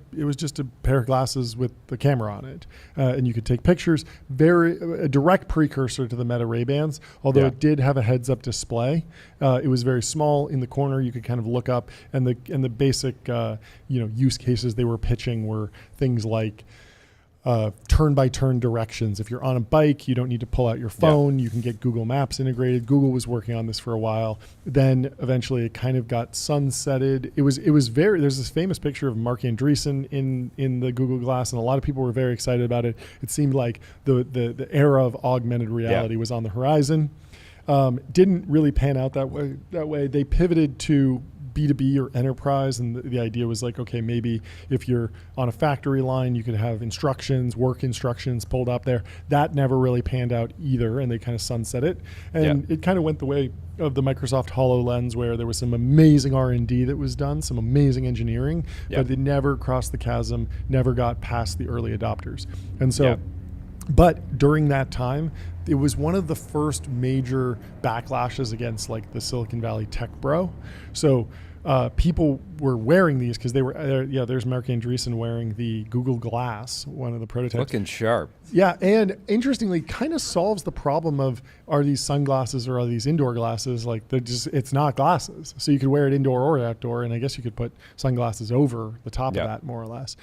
pair of glasses with the camera on it, and you could take pictures. A direct precursor to the Meta Ray-Bans, although it did have a heads-up display. It was very small in the corner. You could kind of look up, and the basic use cases they were pitching were things like turn-by-turn directions. If you're on a bike, you don't need to pull out your phone. You can get Google Maps integrated. Google was working on this for a while. Then eventually it kind of got sunsetted. There's this famous picture of Mark Andreessen in the Google Glass, and a lot of people were very excited about it. It seemed like the era of augmented reality was on the horizon. Didn't really pan out that way. They pivoted to B2B or enterprise, and the idea was like, okay, maybe if you're on a factory line, you could have work instructions pulled up there. That never really panned out either, and they kind of sunset it. And it kind of went the way of the Microsoft HoloLens, where there was some amazing R&D that was done, some amazing engineering, but they never crossed the chasm, never got past the early adopters. And so, but during that time, it was one of the first major backlashes against like the Silicon Valley tech bro. So people were wearing these because they were, there's Mark Andreessen wearing the Google Glass, one of the prototypes. Looking sharp. Yeah, and interestingly, kind of solves the problem of, are these sunglasses or are these indoor glasses? Like, it's not glasses. So you could wear it indoor or outdoor, and I guess you could put sunglasses over the top of that, more or less.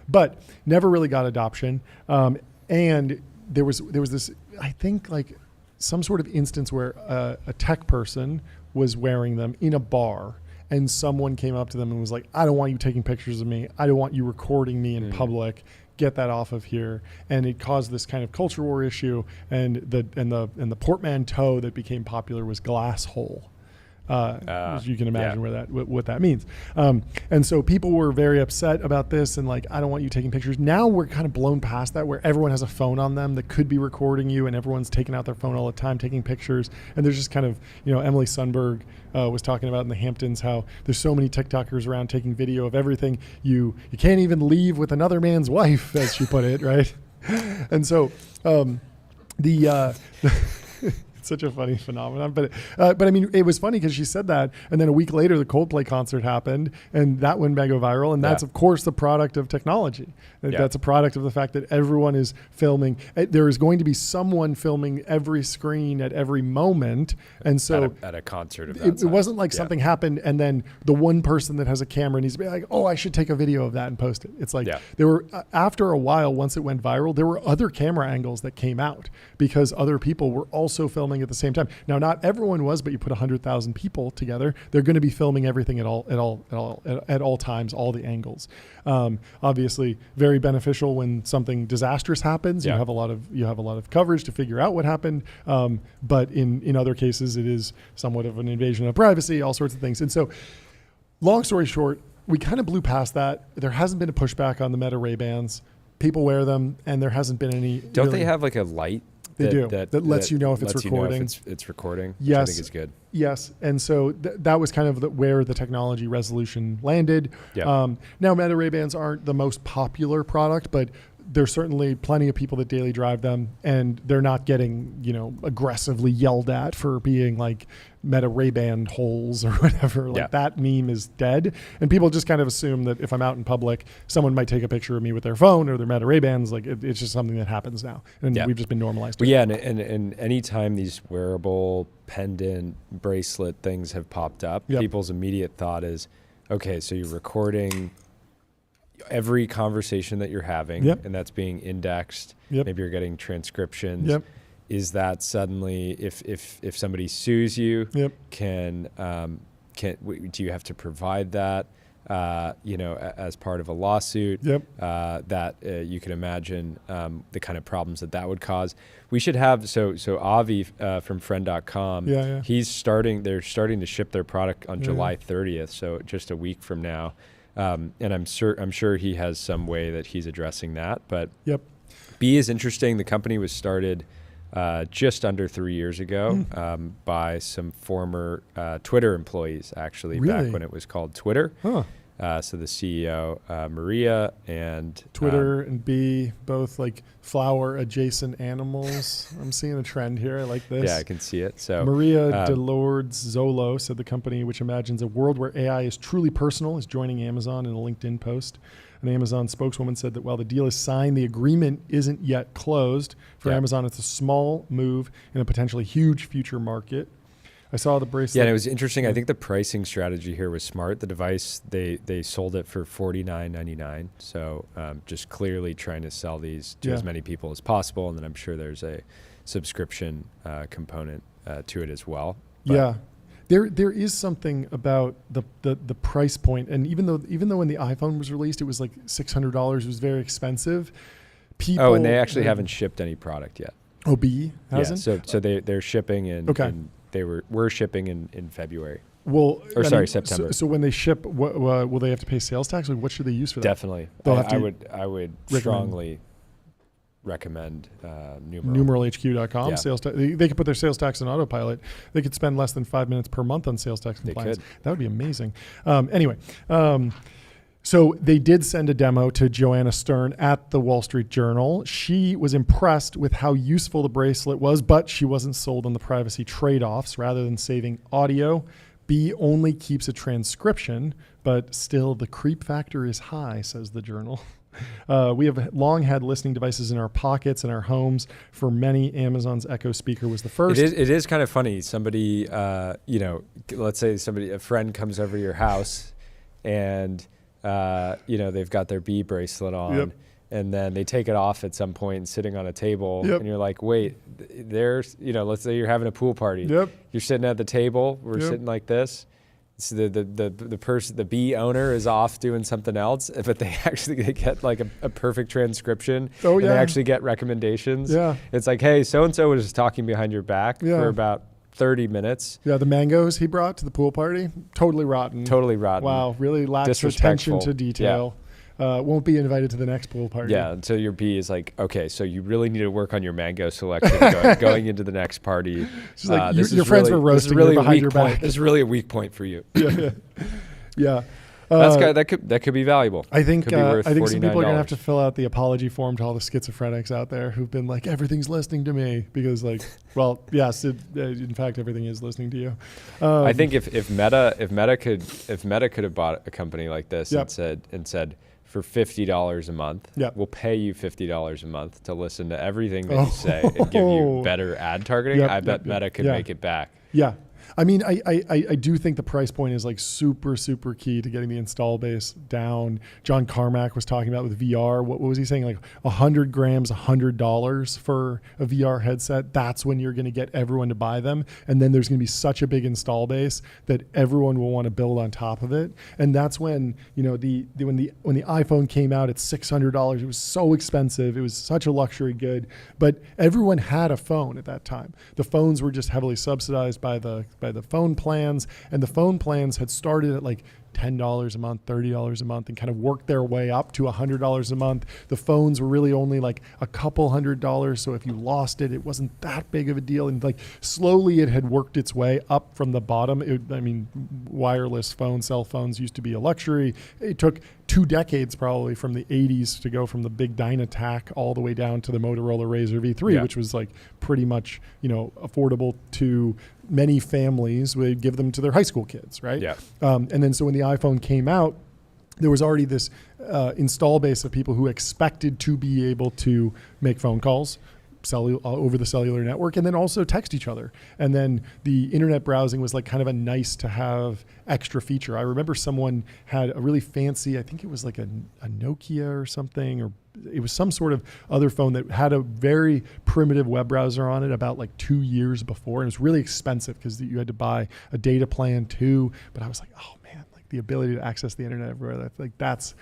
But never really got adoption. And there was this, I think, like some sort of instance where a tech person was wearing them in a bar, and someone came up to them and was like, I don't want you taking pictures of me. I don't want you recording me in public. Get that off of here. And it caused this kind of culture war issue. And the portmanteau that became popular was glass hole. As you can imagine what that means. And so people were very upset about this and like, I don't want you taking pictures. Now we're kind of blown past that, where everyone has a phone on them that could be recording you, and everyone's taking out their phone all the time, taking pictures. And there's just kind of, Emily Sundberg was talking about in the Hamptons how there's so many TikTokers around taking video of everything. You can't even leave with another man's wife, as she put it, right? And so it's such a funny phenomenon, but I mean, it was funny because she said that, and then a week later, the Coldplay concert happened, and that went mega viral, and that's of course the product of technology. That's a product of the fact that everyone is filming. There is going to be someone filming every screen at every moment, and so at a concert of that it wasn't like something happened, and then the one person that has a camera needs to be like, oh, I should take a video of that and post it. It's like there were after a while, once it went viral, there were other camera angles that came out because other people were also filming at the same time. Now, not everyone was, but you put 100,000 people together, they're going to be filming everything at all times, all the angles. Obviously, very beneficial when something disastrous happens. You have a lot of coverage to figure out what happened. But in other cases, it is somewhat of an invasion of privacy, all sorts of things. And so, long story short, we kind of blew past that. There hasn't been a pushback on the Meta Ray-Bans. People wear them, and there hasn't been any. Don't they have like a light? They do. That lets you know if it's recording. It's recording. Yes. Which I think is good. Yes. And so that was kind of where the technology resolution landed. Yeah. Now, Meta Ray-Bans aren't the most popular product, but there's certainly plenty of people that daily drive them, and they're not getting, aggressively yelled at for being like Meta Ray-Ban holes or whatever. Like that meme is dead. And people just kind of assume that if I'm out in public, someone might take a picture of me with their phone or their Meta Ray-Bans. Like it's just something that happens now. And we've just been normalized. But and anytime these wearable pendant bracelet things have popped up, people's immediate thought is, okay, so you're recording every conversation that you're having, and that's being indexed. Maybe you're getting transcriptions. Is that suddenly, if somebody sues you, do you have to provide that, as part of a lawsuit? That you can imagine the kind of problems that would cause. We should have so Avi from friend.com. They're starting to ship their product on July 30th, so just a week from now. And I'm sure he has some way that he's addressing that. But B is interesting. The company was started just under 3 years ago by some former Twitter employees, actually, back when it was called Twitter. So the CEO, Maria, and Twitter and B, both like flower adjacent animals. I'm seeing a trend here. I like this. Yeah, I can see it. So Maria Delordes-Zolo said the company, which imagines a world where AI is truly personal, is joining Amazon in a LinkedIn post. An Amazon spokeswoman said that while the deal is signed, the agreement isn't yet closed. For Amazon, it's a small move in a potentially huge future market. I saw the bracelet. Yeah, and it was interesting. I think the pricing strategy here was smart. The device, they sold it for $49.99. So just clearly trying to sell these to as many people as possible. And then I'm sure there's a subscription component to it as well. But There is something about the price point. And even though when the iPhone was released, it was like $600, it was very expensive. And they actually haven't shipped any product yet. Oh, B hasn't? Yeah, so they're shipping in we're shipping in February. September. So when they ship, will they have to pay sales tax? Or what should they use for that? Definitely. I would strongly recommend numeralhq.com. Yeah. Sales tax. They could put their sales tax on autopilot. They could spend less than 5 minutes per month on sales tax compliance. They could. That would be amazing. So they did send a demo to Joanna Stern at the Wall Street Journal. She was impressed with how useful the bracelet was, but she wasn't sold on the privacy trade-offs. Rather than saving audio, B only keeps a transcription, but still the creep factor is high, says the Journal. We have long had listening devices in our pockets and our homes. For many, Amazon's Echo speaker was the first. It is kind of funny. Somebody, let's say a friend comes over to your house and they've got their B bracelet on, and then they take it off at some point and sitting on a table, and you're like, wait, there's, let's say you're having a pool party. You're sitting at the table, we're sitting like this. so the person, the bee owner is off doing something else, but they get like a perfect transcription. Oh, and yeah. they actually get recommendations. Yeah. It's like, hey, so-and-so was talking behind your back for about 30 minutes. Yeah, the mangoes he brought to the pool party, totally rotten. Totally rotten. Wow, really lacks attention to detail. Won't be invited to the next pool party. Yeah, until your bee is like, okay, so you really need to work on your mango selection going into the next party. She's like, your friends were roasting you behind your back. This is really a weak point for you. Yeah. That could be valuable. I think some people are gonna have to fill out the apology form to all the schizophrenics out there who've been like, everything's listening to me, because like, well, yes, in fact, everything is listening to you. I think if Meta could have bought a company like this and said for $50 a month, we'll pay you $50 a month to listen to everything that you say and give you better ad targeting. I bet Meta could make it back. Yeah. I mean, I do think the price point is like super, super key to getting the install base down. John Carmack was talking about with VR. What was he saying? Like 100 grams, $100 for a VR headset. That's when you're going to get everyone to buy them. And then there's going to be such a big install base that everyone will want to build on top of it. And that's when, when the iPhone came out at $600, it was so expensive. It was such a luxury good, but everyone had a phone at that time. The phones were just heavily subsidized by the phone plans, and the phone plans had started at like $10 a month, $30 a month, and kind of worked their way up to $100 a month. The phones were really only like a couple $100, so if you lost it, it wasn't that big of a deal. And like slowly it had worked its way up from the bottom. Wireless phones, cell phones used to be a luxury. It took 2 decades probably from the 80s to go from the big Dynatac all the way down to the Motorola Razr V3, which was like pretty much, affordable to many families. Would give them to their high school kids, right? Yeah. And then so when the iPhone came out, there was already this install base of people who expected to be able to make phone calls over the cellular network, and then also text each other. And then the internet browsing was like kind of a nice to have extra feature. I remember someone had a really fancy, I think it was like a Nokia or something, or it was some sort of other phone that had a very primitive web browser on it about like 2 years before. And it was really expensive because you had to buy a data plan too. But I was like, oh man, like the ability to access the internet everywhere, that's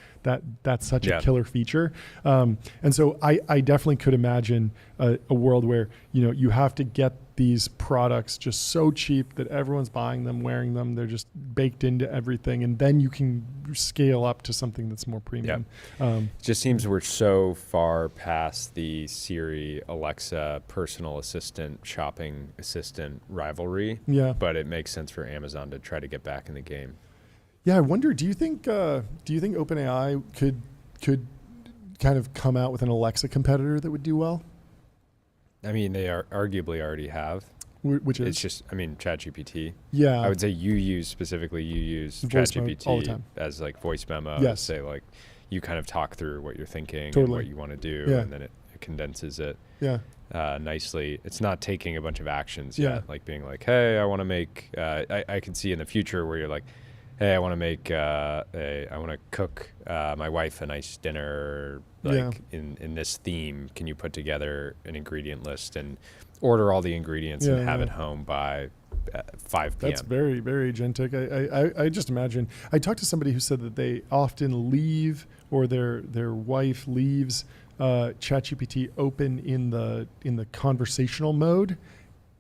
such a killer feature. And so I definitely could imagine a world where, you have to get these products just so cheap that everyone's buying them, wearing them. They're just baked into everything. And then you can scale up to something that's more premium. It just seems we're so far past the Siri, Alexa, personal assistant, shopping assistant rivalry. Yeah. But it makes sense for Amazon to try to get back in the game. Yeah, I wonder, do you think OpenAI could kind of come out with anAlexa competitor that would do well? I mean, they arguably already have. Which is? It's just, ChatGPT. Yeah. I would say you use ChatGPT all the time as like voice memo. Yes. Say like, you kind of talk through what you're thinking and what you want to do, and then it condenses it nicely. It's not taking a bunch of actions yet, like being like, hey, I want to make, I can see in the future where you're like, hey, I want to cook my wife a nice dinner, in this theme. Can you put together an ingredient list and order all the ingredients and have it home by 5 p.m.? That's very, very agentic. I just imagine. I talked to somebody who said that they often leave, or their wife leaves ChatGPT open in the conversational mode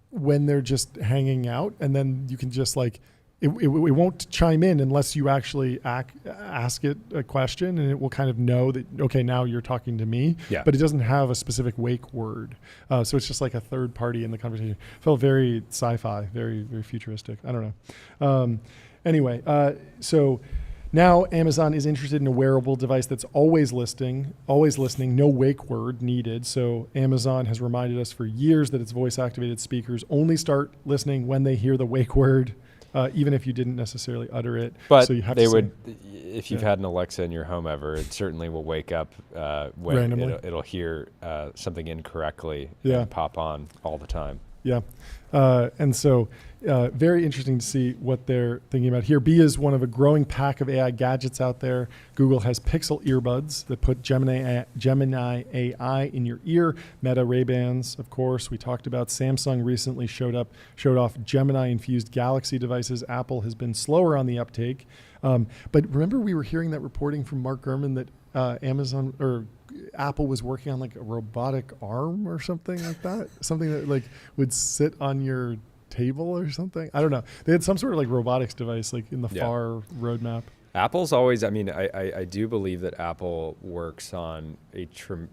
when they're just hanging out, and then you can just like. It won't chime in unless you actually ask it a question, and it will kind of know that, okay, now you're talking to me, but it doesn't have a specific wake word. So it's just like a third party in the conversation. Felt very sci-fi, very, very futuristic. I don't know. Anyway, so now Amazon is interested in a wearable device that's always listening, no wake word needed. So Amazon has reminded us for years that its voice-activated speakers only start listening when they hear the wake word. Even if you didn't necessarily utter it. But so you have if you've had an Alexa in your home ever, it certainly will wake up when randomly. It'll hear something incorrectly and pop on all the time. Yeah. And so very interesting to see what they're thinking about here. B is one of a growing pack of AI gadgets out there. Google has Pixel earbuds that put Gemini AI in your ear. Meta Ray-Bans, of course, we talked about. Samsung recently showed off Gemini-infused Galaxy devices. Apple has been slower on the uptake. But remember we were hearing that reporting from Mark Gurman that Amazon or Apple was working on like a robotic arm or something like that? Something that like would sit on your table or something? I don't know. They had some sort of like robotics device like in the far roadmap. Apple's always, I mean, I do believe that Apple works on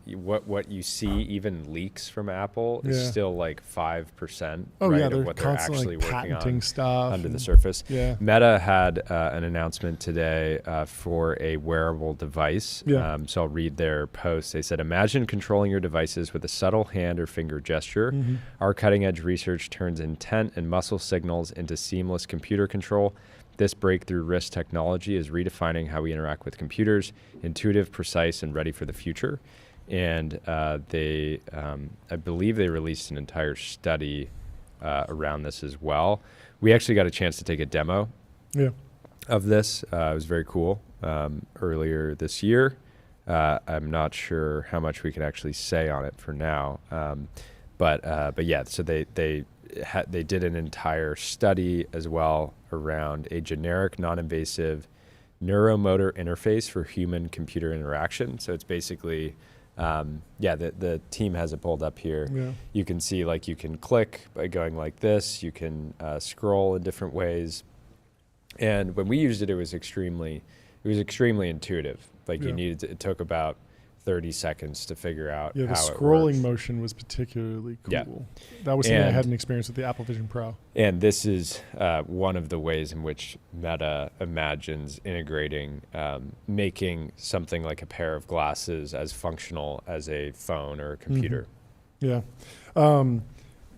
what you see even leaks from Apple is still like 5% of what they're actually working on stuff under the surface. Yeah. Meta had an announcement today for a wearable device. Yeah. So I'll read their post. They said, imagine controlling your devices with a subtle hand or finger gesture. Mm-hmm. Our cutting edge research turns intent and muscle signals into seamless computer control. This breakthrough wrist technology is redefining how we interact with computers, intuitive, precise, and ready for the future. And I believe they released an entire study around this as well. We actually got a chance to take a demo of this. It was very cool earlier this year. I'm not sure how much we can actually say on it for now. But yeah, so they did an entire study as well around a generic, non-invasive neuromotor interface for human-computer interaction. So it's basically, the team has it pulled up here. Yeah. You can see, like, you can click by going like this. You can scroll in different ways. And when we used it, it was extremely intuitive. Like it took about 30 seconds to figure out how it works. The scrolling motion was particularly cool. Yeah. That was something I had an experience with the Apple Vision Pro. And this is one of the ways in which Meta imagines integrating, making something like a pair of glasses as functional as a phone or a computer. Mm-hmm. Yeah.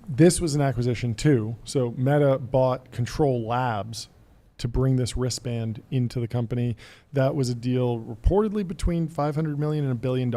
This was an acquisition too. So Meta bought Control Labs to bring this wristband into the company. That was a deal reportedly between $500 million and $1 billion.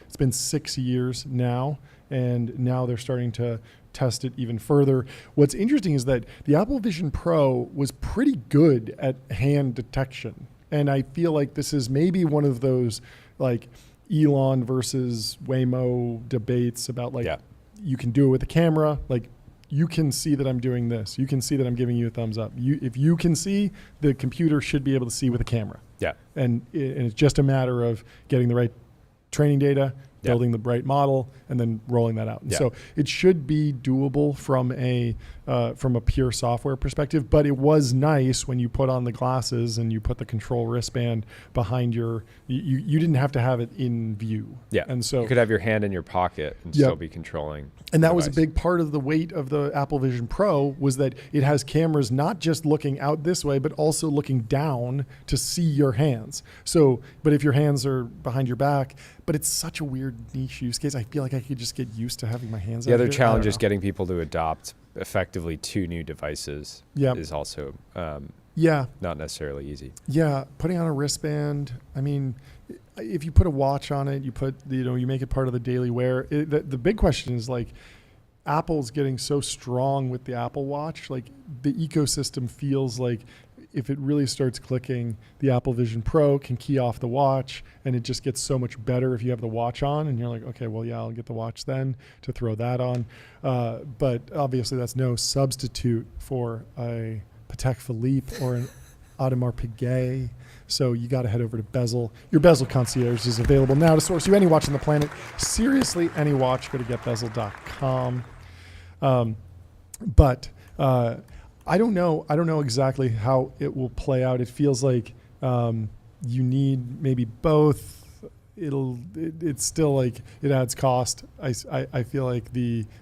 It's been 6 years now, and now they're starting to test it even further. What's interesting is that the Apple Vision Pro was pretty good at hand detection. And I feel like this is maybe one of those like Elon versus Waymo debates about like, you can do it with the camera, like you can see that I'm doing this. You can see that I'm giving you a thumbs up. If you can see, the computer should be able to see with a camera. Yeah. And it's just a matter of getting the right training data, building the right model, and then rolling that out. And so it should be doable from a pure software perspective, but it was nice when you put on the glasses and you put the control wristband behind you didn't have to have it in view. Yeah. And so you could have your hand in your pocket and still be controlling. And that was a big part of the weight of the Apple Vision Pro was that it has cameras not just looking out this way, but also looking down to see your hands. So, but if your hands are behind your back, but it's such a weird niche use case. I feel like I could just get used to having my hands out. The other challenge is getting people to adopt effectively 2 new devices is also not necessarily easy. Yeah, putting on a wristband, I mean, if you put a watch on it, you make it part of the daily wear. The big question is like, Apple's getting so strong with the Apple Watch, like the ecosystem feels like if it really starts clicking, the Apple Vision Pro can key off the watch, and it just gets so much better if you have the watch on, and you're like, okay, well, I'll get the watch then to throw that on. But obviously that's no substitute for a Patek Philippe or an Audemars Piguet. So you got to head over to Bezel. Your Bezel concierge is available now to source you any watch on the planet. Seriously, any watch. Go to getbezel.com. But I don't know exactly how it will play out. It feels like you need maybe both. It's still like it adds cost. I feel like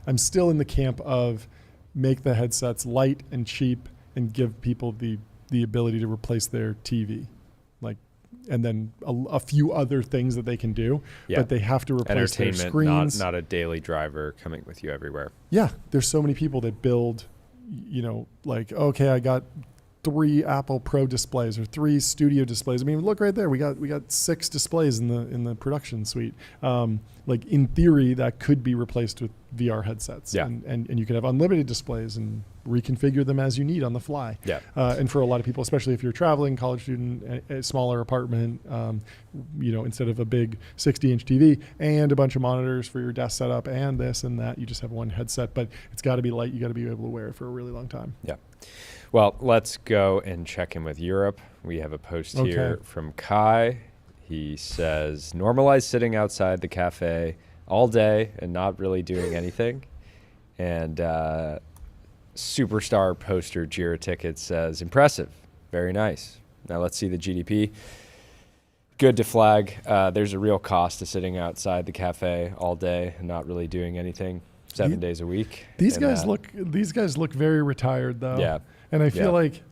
I'm still in the camp of make the headsets light and cheap and give people the ability to replace their TV, and then a few other things that they can do, but they have to replace their screens. Not a daily driver coming with you everywhere. Yeah, there's so many people that build, okay, I got 3 Apple Pro displays or 3 Studio displays. I mean, look right there. We got 6 displays in the production suite. Like in theory, that could be replaced with VR headsets. Yeah. And you could have unlimited displays and reconfigure them as you need on the fly. Yeah. And for a lot of people, especially if you're traveling, college student, a smaller apartment, instead of a big 60-inch TV and a bunch of monitors for your desk setup and this and that, you just have one headset. But it's got to be light. You got to be able to wear it for a really long time. Yeah. Well, let's go and check in with Europe. We have a post here from Kai. He says, normalize sitting outside the cafe all day and not really doing anything. And Superstar poster Jira Ticket says, impressive. Very nice. Now let's see the GDP. Good to flag. There's a real cost to sitting outside the cafe all day and not really doing anything 7 days a week. These guys look very retired though. Yeah. And I feel like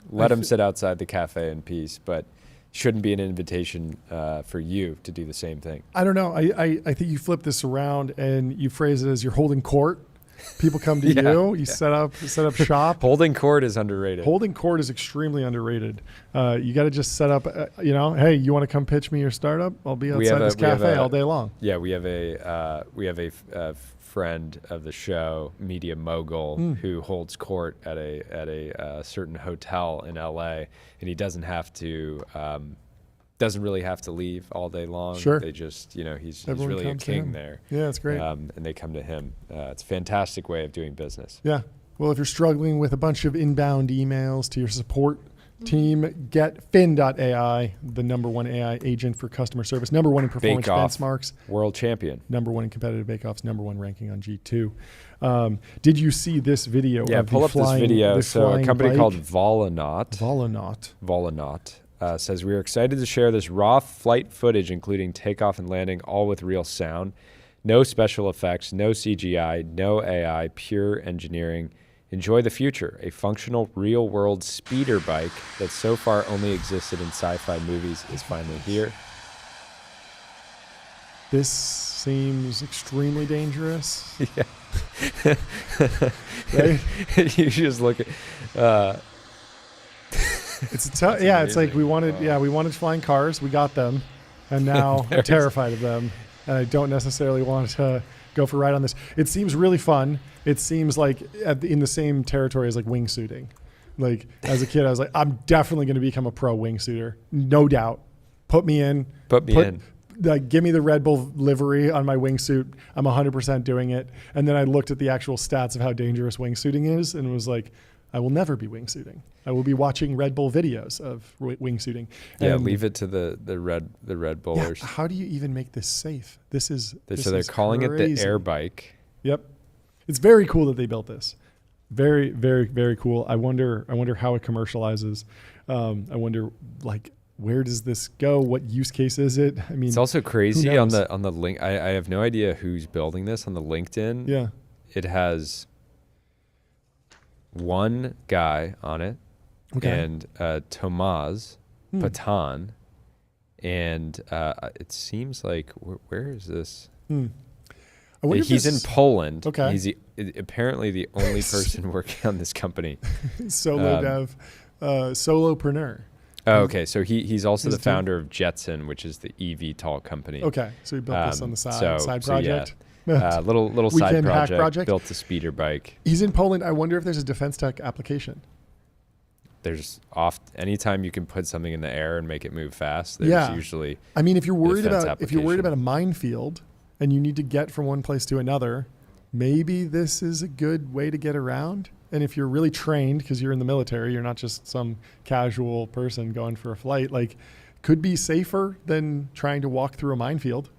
let them sit outside the cafe in peace, but shouldn't be an invitation for you to do the same thing. I don't know. I think you flip this around and you phrase it as you're holding court. People come to you. You set up shop. Holding court is underrated. Holding court is extremely underrated. You got to just set up. Hey, you want to come pitch me your startup? I'll be outside this cafe all day long. Yeah, we have a friend of the show, media mogul, who holds court at a certain hotel in LA, and he doesn't really have to leave all day long. Sure. They just, he's really a king there. Yeah, it's great. And they come to him. It's a fantastic way of doing business. Yeah. Well, if you're struggling with a bunch of inbound emails to your support team, get fin.ai, the #1 AI agent for customer service, #1 in performance benchmarks. World champion. #1 in competitive bake-offs, #1 ranking on G2. Did you see this video? Yeah, pull up this video. So a company called Volanaut says, we are excited to share this raw flight footage, including takeoff and landing, all with real sound. No special effects, no CGI, no AI, pure engineering. Enjoy the future. A functional, real-world speeder bike that so far only existed in sci-fi movies is finally here. This seems extremely dangerous. Yeah. Right? You just look at... It's like we wanted flying cars, we got them, and now I'm terrified of them, and I don't necessarily want to go for a ride on this. It seems really fun. It seems like in the same territory as like wingsuiting. Like as a kid, I was like, I'm definitely going to become a pro wingsuiter, no doubt. Put me in. Give me the Red Bull livery on my wingsuit. I'm 100% doing it. And then I looked at the actual stats of how dangerous wingsuiting is, and was like, I will never be wingsuiting. I will be watching Red Bull videos of wingsuiting. Yeah, leave it to the Red Bullers. Yeah, how do you even make this safe? So they're calling crazy. it the Air Bike. Yep, it's very cool that they built this. Very, very, very cool. I wonder how it commercializes. I wonder where does this go? What use case is it? I mean, it's also crazy on the link. I have no idea who's building this on the LinkedIn. Yeah, it has one guy on it, and Tomas Patan, and it seems like where is this? He's in Poland. Okay, he's apparently the only person working on this company. Solo dev, solopreneur. Oh, okay. So he's also the founder of Jetson, which is the eVTOL company. Okay, so he built this on the side project. Yeah. Little side project, built a speeder bike. He's in Poland. I wonder if there's a defense tech application. There's anytime you can put something in the air and make it move fast, there's usually. I mean, if you're worried about a minefield and you need to get from one place to another, maybe this is a good way to get around. And if you're really trained, because you're in the military, you're not just some casual person going for a flight, could be safer than trying to walk through a minefield.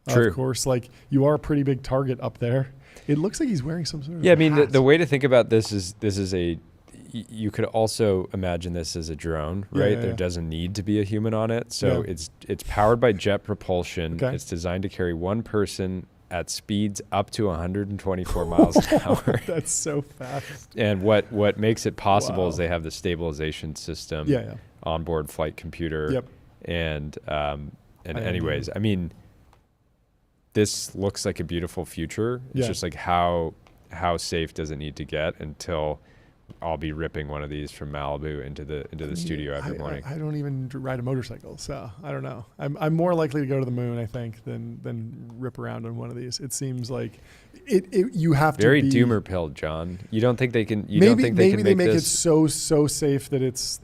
True. Of course, you are a pretty big target up there. It looks like he's wearing some sort of I mean, hat. the way to think about this is you could also imagine this as a drone, right? Yeah. There doesn't need to be a human on it. So it's powered by jet propulsion. Okay. It's designed to carry one person at speeds up to 124 miles an hour. That's so fast. And what makes it possible is they have the stabilization system, Yeah. onboard flight computer. Yep. And anyways, I mean, this looks like a beautiful future. It's just how safe does it need to get until I'll be ripping one of these from Malibu into the studio every morning. I don't even ride a motorcycle, so I don't know. I'm more likely to go to the moon, I think, than rip around on one of these. It seems like you have to very be doomer pilled, John. You don't think they can? Maybe they make this it so safe that it's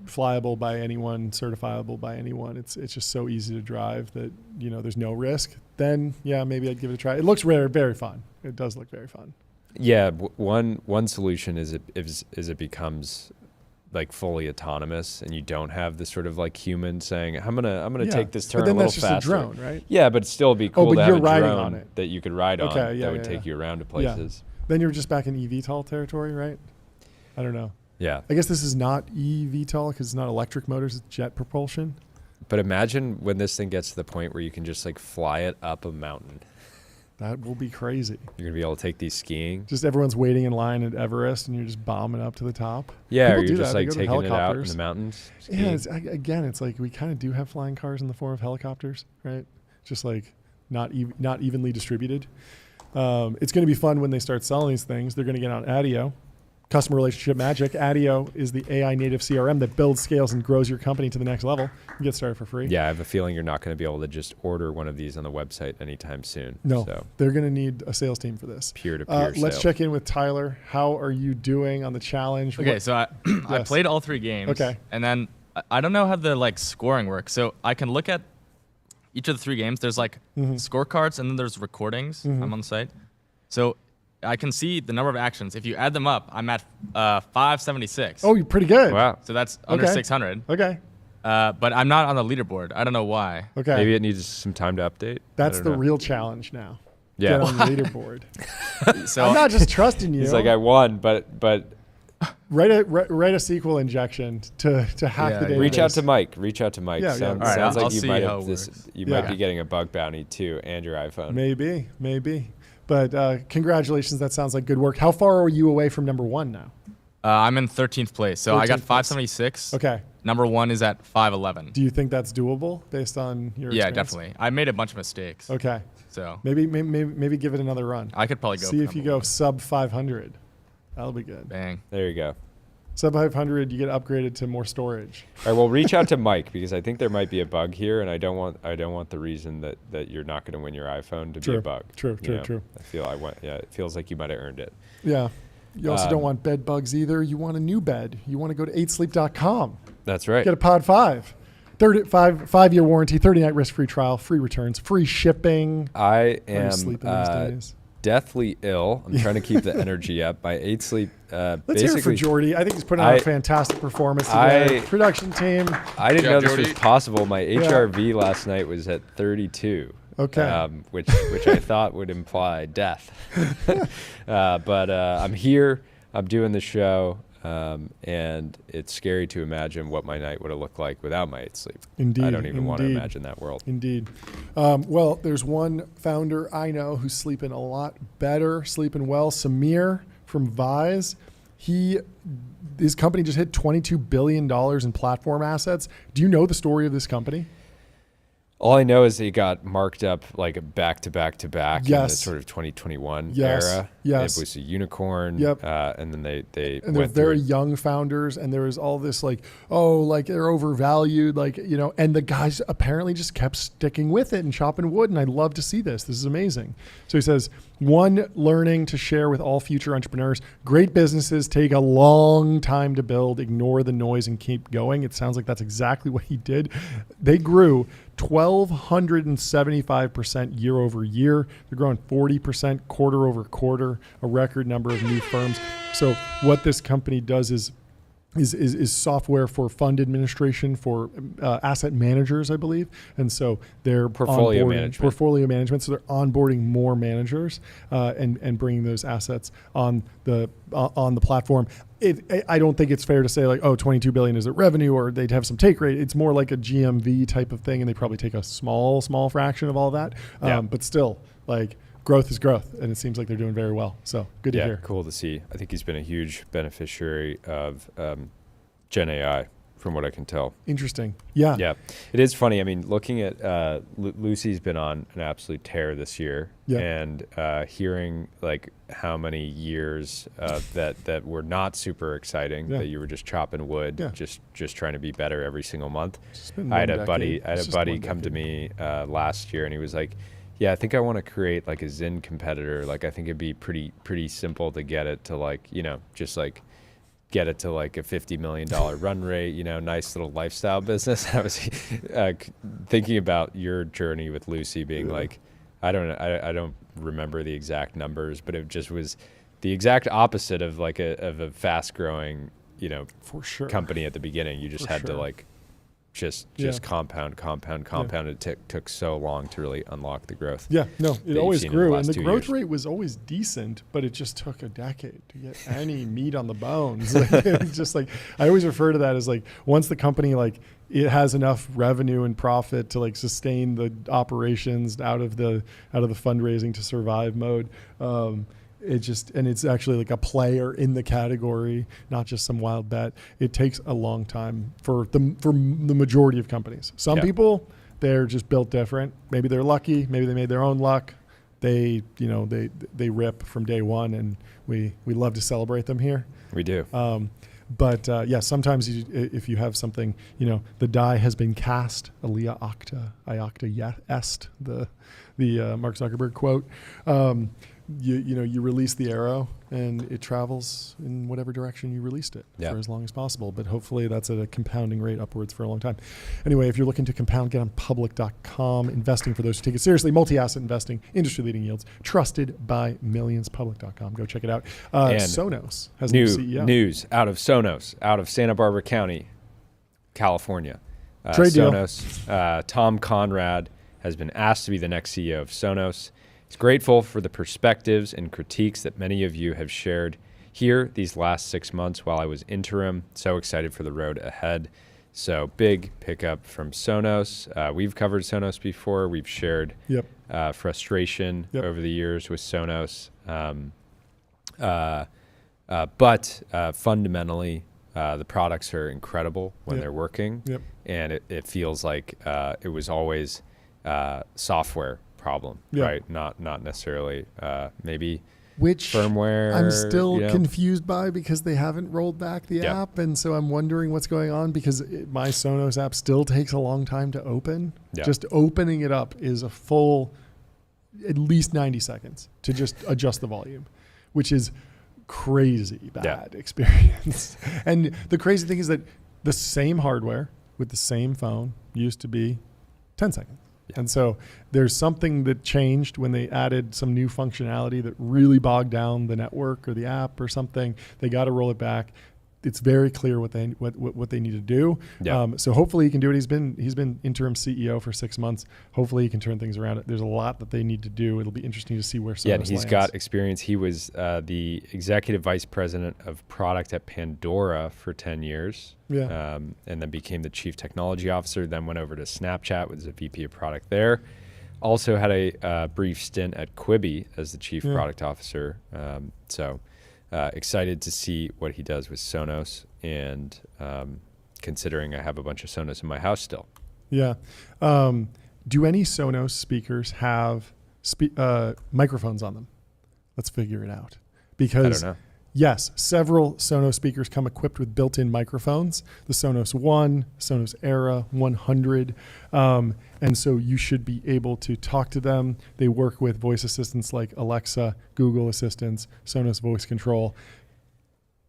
flyable by anyone, certifiable by anyone. It's just so easy to drive that there's no risk. Then maybe I'd give it a try. It looks very fun. It does look very fun. Yeah, one solution is it becomes like fully autonomous, and you don't have this sort of like human saying, "I'm gonna take this turn a little faster." But then that's just a drone, right? Yeah, but it'd still be cool to have a drone that you could ride on that would take you around to places. Yeah. Then you're just back in eVTOL territory, right? I don't know. Yeah. I guess this is not eVTOL because it's not electric motors; it's jet propulsion. But imagine when this thing gets to the point where you can just like fly it up a mountain. That will be crazy. You're going to be able to take these skiing. Just everyone's waiting in line at Everest and you're just bombing up to the top. Yeah, or you're just like taking it out in the mountains. Skiing. Yeah, it's like we kind of do have flying cars in the form of helicopters, right? Just like not evenly distributed. It's going to be fun when they start selling these things. They're going to get on ADIO. Customer Relationship Magic. ADIO is the AI native CRM that builds, scales, and grows your company to the next level. You get started for free. Yeah, I have a feeling you're not going to be able to just order one of these on the website anytime soon. No, they're going to need a sales team for this. Peer-to-peer Let's check in with Tyler. How are you doing on the challenge? Okay, so I played all 3 games. Okay. And then I don't know how the scoring works. So I can look at each of the 3 games. There's scorecards and then there's recordings. I'm on the site. So I can see the number of actions. If you add them up, I'm at 576. Oh, you're pretty good. Wow. So that's under 600. Okay. But I'm not on the leaderboard. I don't know why. Okay. Maybe it needs some time to update. That's the real challenge now. Yeah. Get on the leaderboard. So I'm not just trusting you. He's like, I won, but write a SQL injection to hack the database. Reach out to Mike. Yeah, All right, sounds I'll like you might have might be Yeah. getting a bug bounty too, and your iPhone. Maybe. But congratulations. That sounds like good work. How far are you away from number 1 now? I'm in 13th place. So I got 13th place. 576. Okay. Number 1 is at 511. Do you think that's doable based on your Yeah, experience? definitely. I made a bunch of mistakes. Okay. So Maybe give it another run. I could probably go. See if you go sub 500. That'll be good. Bang. There you go. Sub 500, you get upgraded to more storage. All right, well, reach out to Mike because I think there might be a bug here, and I don't want the reason that you're not going to win your iPhone to be a bug. True. It feels like you might have earned it. Yeah. You also don't want bed bugs either. You want a new bed. You want to go to 8sleep.com. That's right. Get a Pod 5. 5-year warranty, 30-night risk-free trial, free returns, free shipping. I How are you sleeping these days? Deathly ill. I'm trying to keep the energy up. My 8sleep. Let's hear it for Jordy. I think he's putting on a fantastic performance today. Production team. I didn't know this was Jordy. possible. My HRV last night was at 32. Okay. Which I thought would imply death. But I'm here. I'm doing the show. And it's scary to imagine what my night would have looked like without my 8sleep. Indeed. I don't even want to imagine that world. Indeed. Well, there's one founder I know who's sleeping a lot better, sleeping well. Samir from Vise. His company just hit $22 billion in platform assets. Do you know the story of this company? All I know is they got marked up like back to back in the sort of 2021 era. Yes. It was a unicorn. Yep. And then they and they're very young founders, and there was all this they're overvalued, and the guys apparently just kept sticking with it and chopping wood. And I love to see this. This is amazing. So he says, one learning to share with all future entrepreneurs: great businesses take a long time to build. Ignore the noise and keep going. It sounds like that's exactly what he did. They grew 1,275% year over year. They're growing 40% quarter over quarter, a record number of new firms. So what this company does is software for fund administration for asset managers, I believe. And so they're portfolio management. So they're onboarding more managers and bringing those assets on the platform. I don't think it's fair to say $22 billion is it revenue, or they'd have some take rate. It's more like a GMV type of thing, and they probably take a small fraction of all that. But still, growth is growth, and it seems like they're doing very well. So good to hear. Cool to see. I think he's been a huge beneficiary of Gen AI from what I can tell. Interesting. Yeah. Yeah, it is funny. I mean, looking at Lucy's been on an absolute tear this year, and hearing like how many years that were not super exciting, that you were just chopping wood, just trying to be better every single month. I had a buddy come to me last year, and he was like, "Yeah, I think I want to create like a Zyn competitor. Like, I think it'd be pretty simple to get it to like, just like." Get it to like a $50 million run rate, nice little lifestyle business. I was thinking about your journey with Lucy being like, I don't remember the exact numbers, but it just was the exact opposite of like a fast growing, for sure, company at the beginning. You just had to like, just compound. It took so long to really unlock the growth. Yeah, no, it always grew, and the growth rate was always decent, but it just took a decade to get any meat on the bones. It's just like, I always refer to that as like, once the company like it has enough revenue and profit to like sustain the operations out of the fundraising to survive mode. And it's actually like a player in the category, not just some wild bet. It takes a long time for the majority of companies. Some people, they're just built different. Maybe they're lucky. Maybe they made their own luck. They rip from day one, and we love to celebrate them here. We do. But sometimes if you have something, the die has been cast. Alia acta, iacta est, the Mark Zuckerberg quote. You release the arrow and it travels in whatever direction you released it for as long as possible. But hopefully that's at a compounding rate upwards for a long time. Anyway, if you're looking to compound, get on public.com. Investing for those who take it seriously. Multi-asset investing, industry-leading yields, trusted by millions. Public.com. Go check it out. Sonos has a new CEO. News out of Sonos, out of Santa Barbara County, California. Trade Sonos, deal. Tom Conrad has been asked to be the next CEO of Sonos. He's grateful for the perspectives and critiques that many of you have shared here these last 6 months while I was interim. So excited for the road ahead. So big pickup from Sonos. We've covered Sonos before. We've shared frustration over the years with Sonos. But fundamentally, the products are incredible when they're working. And it feels like it was always software problem, right? Not necessarily maybe which firmware. I'm still confused by because they haven't rolled back the app, and so I'm wondering what's going on because my Sonos app still takes a long time to open. Just opening it up is a full at least 90 seconds to just adjust the volume, which is crazy bad experience. And the crazy thing is that the same hardware with the same phone used to be 10 seconds. And so there's something that changed when they added some new functionality that really bogged down the network or the app or something. They got to roll it back. It's very clear what they need to do. So hopefully he can do it. He's been interim CEO for 6 months. Hopefully he can turn things around. There's a lot that they need to do. It'll be interesting to see where Sonos and he's got experience. He was the executive vice president of product at Pandora for 10 years. And then became the chief technology officer, then went over to Snapchat, was a VP of product there. Also had a brief stint at Quibi as the chief product officer. Excited to see what he does with Sonos, and considering I have a bunch of Sonos in my house still. Do any Sonos speakers have microphones on them? Let's figure it out. Because I don't know. Yes, several Sonos speakers come equipped with built-in microphones. The Sonos One, Sonos Era, 100. And so you should be able to talk to them. They work with voice assistants like Alexa, Google Assistants, Sonos Voice Control.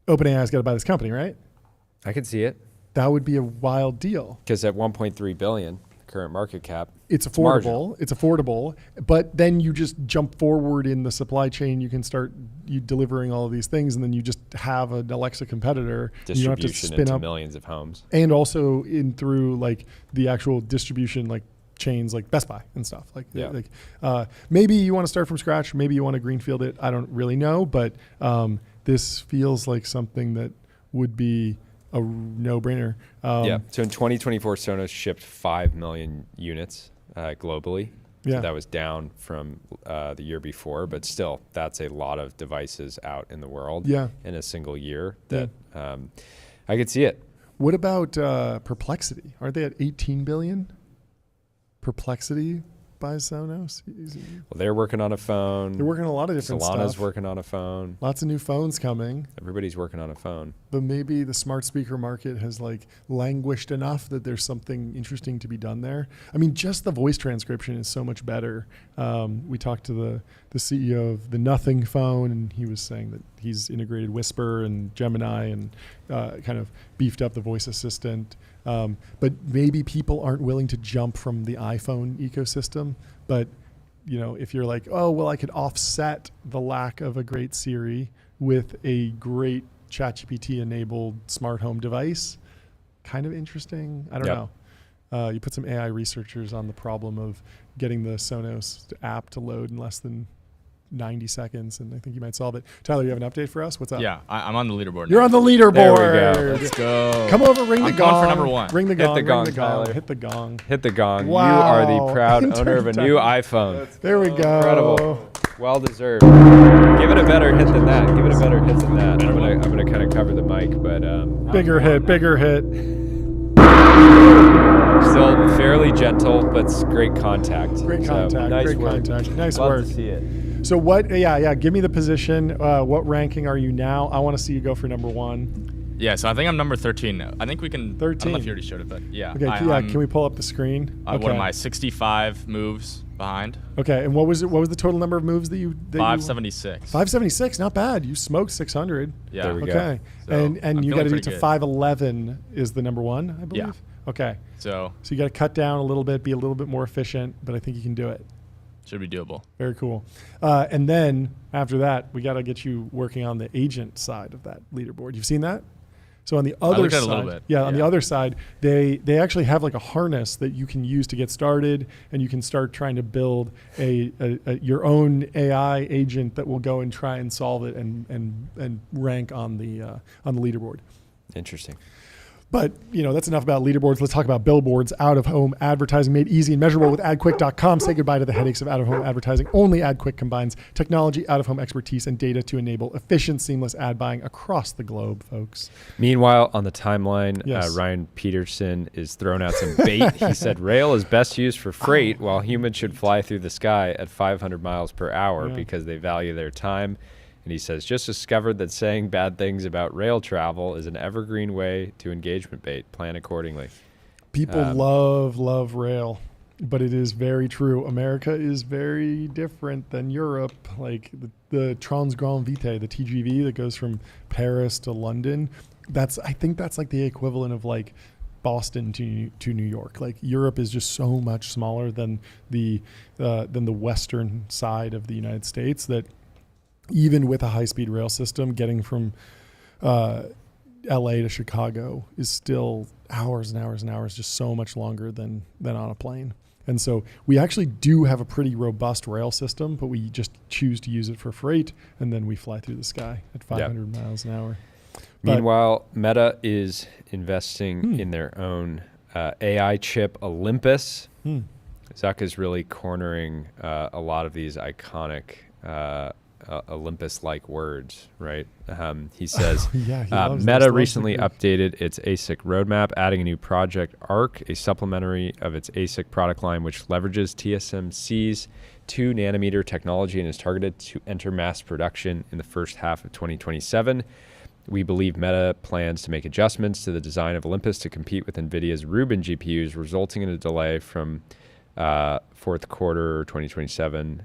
OpenAI's got to buy this company, right? I can see it. That would be a wild deal. Because at 1.3 billion, current market cap, it's affordable. It's affordable, but then you just jump forward in the supply chain. You can start delivering all of these things, and then you just have an Alexa competitor. Distribution you don't have to spin into up millions of homes, and also in through like the actual distribution, like chains like Best Buy and stuff. Maybe you want to start from scratch. Maybe you want to greenfield it. I don't really know, but this feels like something that would be a no-brainer. So in 2024, Sonos shipped 5 million units globally. So that was down from the year before, but still, that's a lot of devices out in the world in a single year. That I could see it. What about Perplexity? Aren't they at 18 billion? Perplexity buys Sonos. Well, they're working on a phone. They're working on a lot of different Solana's stuff. working on a phone. Lots of new phones coming. Everybody's working on a phone. But maybe the smart speaker market has like languished enough that there's something interesting to be done there. I mean, just the voice transcription is so much better. We talked to the CEO of the Nothing phone, and he was saying that he's integrated Whisper and Gemini and kind of beefed up the voice assistant. But maybe people aren't willing to jump from the iPhone ecosystem. But if you're like, oh, well, I could offset the lack of a great Siri with a great ChatGPT enabled smart home device, kind of interesting. I don't know. You put some AI researchers on the problem of getting the Sonos app to load in less than 90 seconds, and I think you might solve it. Tyler, you have an update for us? What's up? Yeah, I'm on the leaderboard. You're on the leaderboard. There we go. Let's go. Come over, ring the I'm gong. going for number one. Ring the gong. Hit the gong, ring the gong. Tyler. Hit the gong. Hit the gong. Wow. You are the proud owner of a new iPhone. There we go. Incredible. Well deserved. Give it a better hit than that. Give it a better hit than that. I'm gonna kind of cover the mic, but Bigger hit. still fairly gentle, but great contact. Great contact. Nice Great work. contact. Nice Love work. to see it. So what? Yeah. Give me the position. What ranking are you now? I want to see you go for number one. Yeah, so I think I'm number 13 now. I think we can. 13. I don't know if you already showed it, but yeah. Okay. Can we pull up the screen? What am I? 65 moves behind. Okay. And what was it? What was the total number of moves that you? 576. 576. Not bad. You smoked 600. Yeah. There we go. Okay. So, and I'm you got to feeling do to pretty good. 511 is the number one, I believe. Yeah. Okay. So So you got to cut down a little bit, be a little bit more efficient, but I think you can do it. should be doable. Very cool. And then after that, we got to get you working on the agent side of that leaderboard. You've seen that? So on the other looked at it side, a little bit. on the other side, they actually have like a harness that you can use to get started, and you can start trying to build your own AI agent that will go and try and solve it and rank on the leaderboard. Interesting. But, that's enough about leaderboards. Let's talk about billboards. Out-of-home advertising made easy and measurable with AdQuick.com. Say goodbye to the headaches of out-of-home advertising. Only AdQuick combines technology, out-of-home expertise, and data to enable efficient, seamless ad buying across the globe, folks. Meanwhile, on the timeline, Yes. Ryan Peterson is throwing out some bait. He said rail is best used for freight, while humans should fly through the sky at 500 miles per hour because they value their time. And he says, just discovered that saying bad things about rail travel is an evergreen way to engagement bait. Plan accordingly. People love rail, but it is very true. America is very different than Europe. Like the Transgrand Vitae, the TGV that goes from Paris to London, I think that's like the equivalent of like Boston to New York. Like Europe is just so much smaller than the western side of the United States that even with a high-speed rail system, getting from LA to Chicago is still hours and hours and hours, just so much longer than on a plane. And so we actually do have a pretty robust rail system, but we just choose to use it for freight, and then we fly through the sky at 500 miles an hour. Meanwhile, Meta is investing in their own AI chip, Olympus. Zuck is really cornering a lot of these iconic Olympus-like words, right? He says, Meta recently updated its ASIC roadmap, adding a new project, Arc, a supplementary of its ASIC product line, which leverages TSMC's 2-nanometer technology and is targeted to enter mass production in the first half of 2027. We believe Meta plans to make adjustments to the design of Olympus to compete with NVIDIA's Rubin GPUs, resulting in a delay from fourth quarter 2027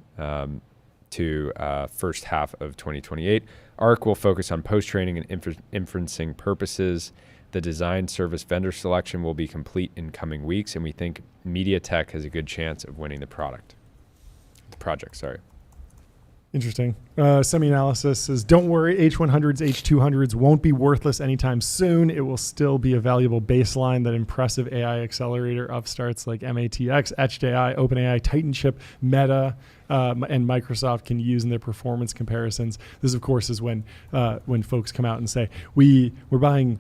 to first half of 2028. Arc will focus on post-training and inferencing purposes. The design service vendor selection will be complete in coming weeks, and we think MediaTek has a good chance of winning the project. Interesting. Semi-analysis says, don't worry, H100s, H200s won't be worthless anytime soon. It will still be a valuable baseline that impressive AI accelerator upstarts like MATX, Etched AI, OpenAI, Titan Chip, Meta, and Microsoft can use in their performance comparisons. This, of course, is when folks come out and say, we're buying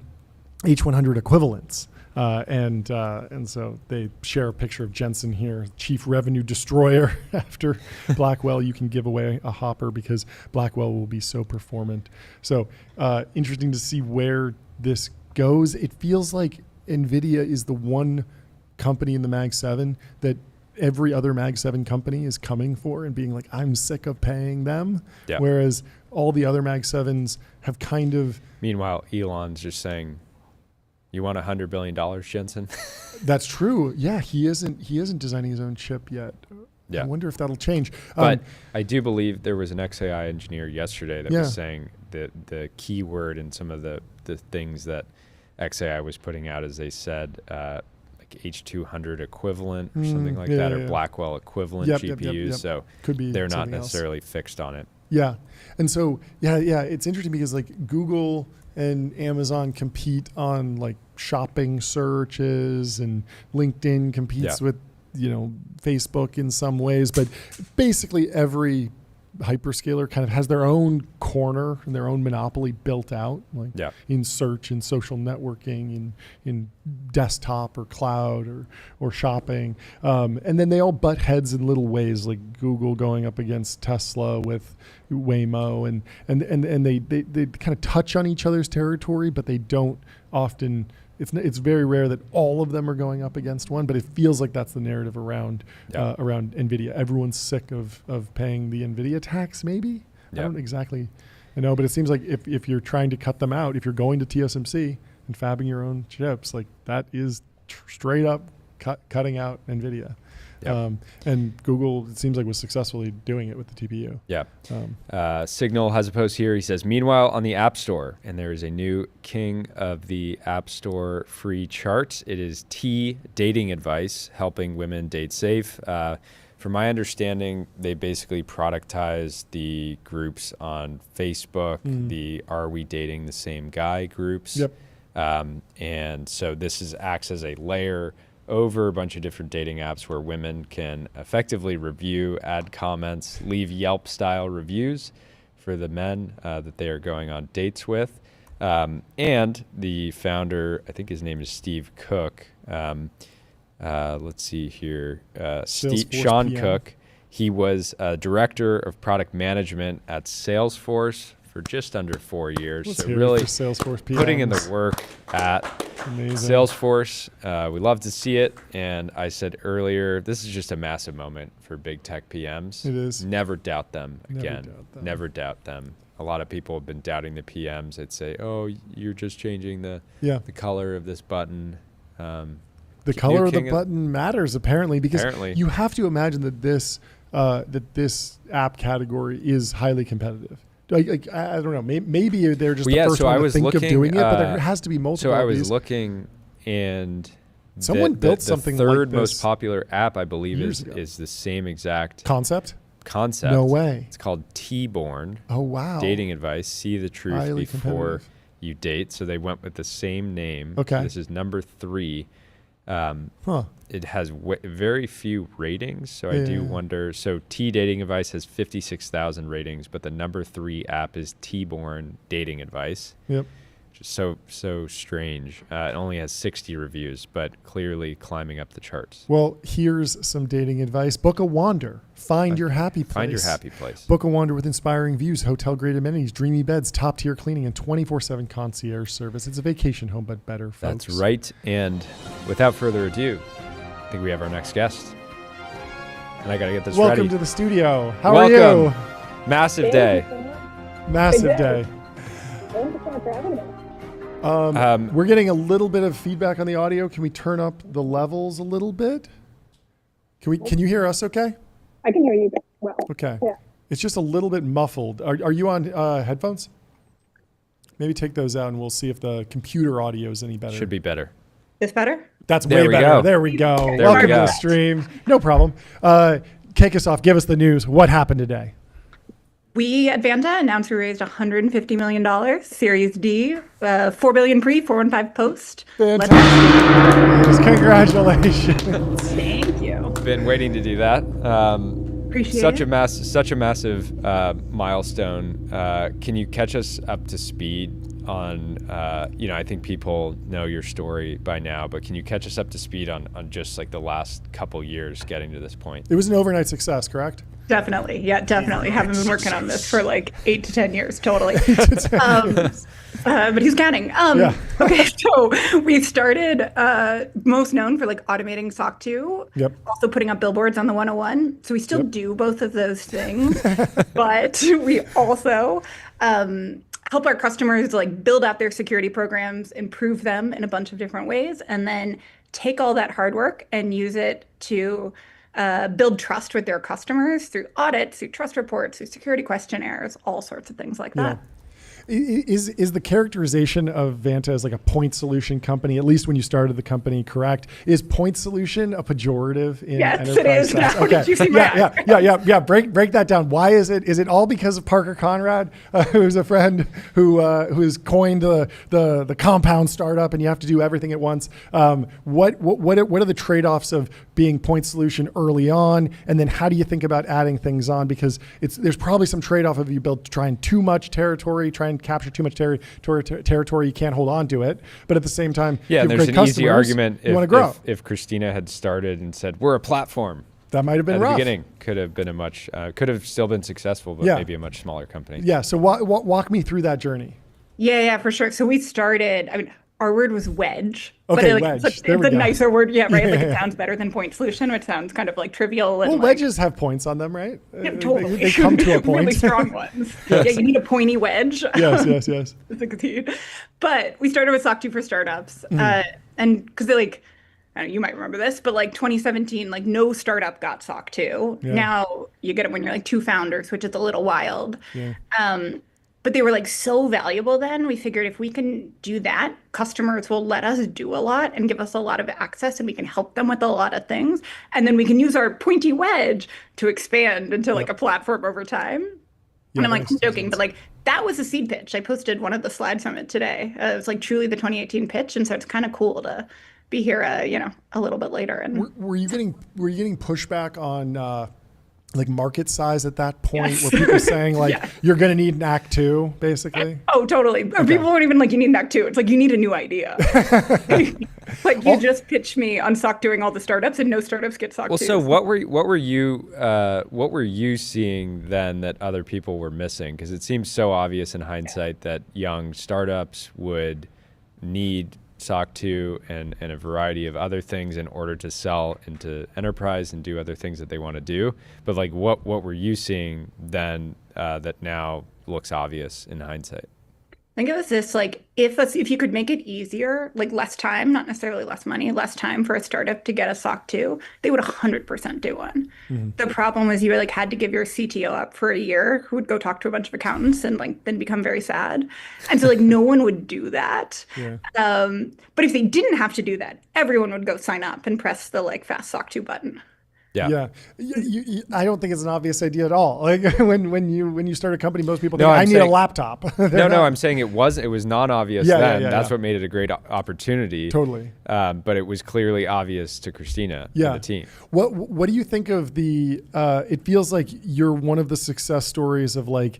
H100 equivalents. And so they share a picture of Jensen here, chief revenue destroyer. After Blackwell, you can give away a Hopper because Blackwell will be so performant. So interesting to see where this goes, it feels like NVIDIA is the one company in the Mag 7 that every other Mag 7 company is coming for and being like, I'm sick of paying them. Yeah. Whereas all the other Mag 7s have kind of... Meanwhile, Elon's just saying, you want $100 billion, Jensen? That's true. Yeah, he isn't designing his own chip yet. Yeah. I wonder if that'll change. But I do believe there was an XAI engineer yesterday that was saying that the key word in some of the things that XAI was putting out is they said like H200 equivalent or something like that, or Blackwell equivalent GPUs. Yep. So could be they're not something necessarily fixed on it. Yeah. And so, it's interesting because like Google and Amazon compete on like shopping searches, and LinkedIn competes with, Facebook in some ways, but basically every hyperscaler kind of has their own corner and their own monopoly built out, like in search and social networking, in desktop or cloud or shopping. And then they all butt heads in little ways, like Google going up against Tesla with Waymo, and they kind of touch on each other's territory, but they don't often. It's very rare that all of them are going up against one, but it feels like that's the narrative around NVIDIA. Everyone's sick of paying the NVIDIA tax, maybe? I don't exactly know, but it seems like if you're trying to cut them out, if you're going to TSMC and fabbing your own chips, like that is straight up cutting out NVIDIA. And Google, it seems like, was successfully doing it with the TPU. Signal has a post here. He says, meanwhile, on the App Store, and there is a new king of the App Store free chart. It is T Dating Advice, helping women date safe. From my understanding, they basically productize the groups on Facebook, the Are We Dating the Same Guy groups. And so this acts as a layer over a bunch of different dating apps where women can effectively review, add comments, leave Yelp-style reviews for the men that they are going on dates with. And the founder, I think his name is Steve Cook. Let's see here. Sean PM. Cook. He was director of product management at Salesforce for just under 4 years. Let's so hear it really for Salesforce PMs. putting in the work at Salesforce. We love to see it. And I said earlier, this is just a massive moment for big tech PMs. It is. Never doubt them again. Never doubt them. A lot of people have been doubting the PMs. They'd say, oh, you're just changing the color of this button. The color of the button matters, apparently, because you have to imagine that this app category is highly competitive. I don't know. Maybe they're just the first one to think of doing it, but there has to be multiple. So I was looking, and someone built something like this. The third like most popular app, I believe, is the same exact concept. No way. It's called T-Born. Oh, wow. Dating advice. See the truth highly before you date. So they went with the same name. Okay. This is number 3. It has very few ratings, so I do wonder. So T Dating Advice has 56,000 ratings, but the number 3 app is T-Born Dating Advice. Yep. Just so strange. It only has 60 reviews, but clearly climbing up the charts. Well, here's some dating advice. Book a wander. Find your happy place. Find your happy place. Book a wander with inspiring views, hotel-grade amenities, dreamy beds, top-tier cleaning, and 24/7 concierge service. It's a vacation home, but better, folks. That's right. And without further ado, I think we have our next guest. And I got to get this ready. Welcome to the studio. How are you? Massive day. Massive day. Thank you so much for having me. We're getting a little bit of feedback on the audio. Can we turn up the levels a little bit? Can you hear us okay? I can hear you well. Okay. Yeah. It's just a little bit muffled. Are you on headphones? Maybe take those out and we'll see if the computer audio is any better. Should be better. This better? That's way better. Go. There we go. There Welcome we go. to the stream. No problem. Kick us off. Give us the news. What happened today? We at Vanta announced we raised $150 million, Series D, $4 billion pre, 415 post. Fantastic. Congratulations. Thank you. Been waiting to do that. Appreciate such it. Such a massive milestone. Can you catch us up to speed on, I think people know your story by now, but can you catch us up to speed on just like the last couple years getting to this point? It was an overnight success, correct? Definitely. Yeah, definitely. Haven't been working on this for like 8 to 10 years. Totally. but he's counting. Okay, so we started most known for like automating SOC 2, also putting up billboards on the 101. So we still do both of those things, but we also help our customers like build out their security programs, improve them in a bunch of different ways, and then take all that hard work and use it to build trust with their customers through audits, through trust reports, through security questionnaires, all sorts of things like that. Is the characterization of Vanta as like a point solution company, at least when you started the company, correct? Is point solution a pejorative in enterprise? Yes, it is. Now, okay. did you see Yeah. Break that down. Why is it? Is it all because of Parker Conrad, who's a friend who's coined the compound startup, and you have to do everything at once? What are the trade-offs of being point solution early on, and then how do you think about adding things on? Because there's probably some trade-off of you trying too much territory, trying to capture too much territory, you can't hold on to it. But at the same time, there's an easy argument if Christina had started and said, we're a platform. That might have been rough. At the beginning, could have been could have still been successful, but maybe a much smaller company. Yeah, so walk me through that journey. Yeah, for sure. So we started, our word was wedge. Okay, but wedge. It's a nicer word, right? Like it sounds better than point solution, which sounds kind of like trivial. And wedges have points on them, right? Yeah, totally. They come to a point. Really strong ones. Yeah, you need a pointy wedge. Yes. But we started with SOC 2 for startups. And because you might remember this, but like 2017, like no startup got SOC 2. Yeah. Now you get it when you're like two founders, which is a little wild. Yeah. But they were like so valuable then. We figured if we can do that, customers will let us do a lot and give us a lot of access, and we can help them with a lot of things. And then we can use our pointy wedge to expand into like a platform over time. Yeah, and I'm like joking, but like that was a seed pitch. I posted one of the slides from it today. It was like truly the 2018 pitch. And so it's kind of cool to be here, a little bit later. And were you getting pushback on like market size at that point? Were people saying like you're going to need an act 2 basically? Oh, totally. Okay. People weren't even like, you need an act 2. It's like, you need a new idea. Like you just pitched me on SOC doing all the startups, and no startups get SOC 2. Well, so what were you seeing then that other people were missing? Because it seems so obvious in hindsight that young startups would need SOC 2 and a variety of other things in order to sell into enterprise and do other things that they want to do. But like, what were you seeing then that now looks obvious in hindsight? I think it was this, like, if you could make it easier, like less time, not necessarily less money, less time for a startup to get a SOC 2, they would 100% do one. Mm-hmm. The problem was you like had to give your CTO up for a year, who would go talk to a bunch of accountants and like then become very sad. And so like no one would do that. Yeah. But if they didn't have to do that, everyone would go sign up and press the like fast SOC 2 button. Yeah. I don't think it's an obvious idea at all. Like when you start a company, most people think, I need a laptop. I'm saying it was non-obvious then. That's what made it a great opportunity. Totally. But it was clearly obvious to Christina and the team. What do you think of the, it feels like you're one of the success stories of like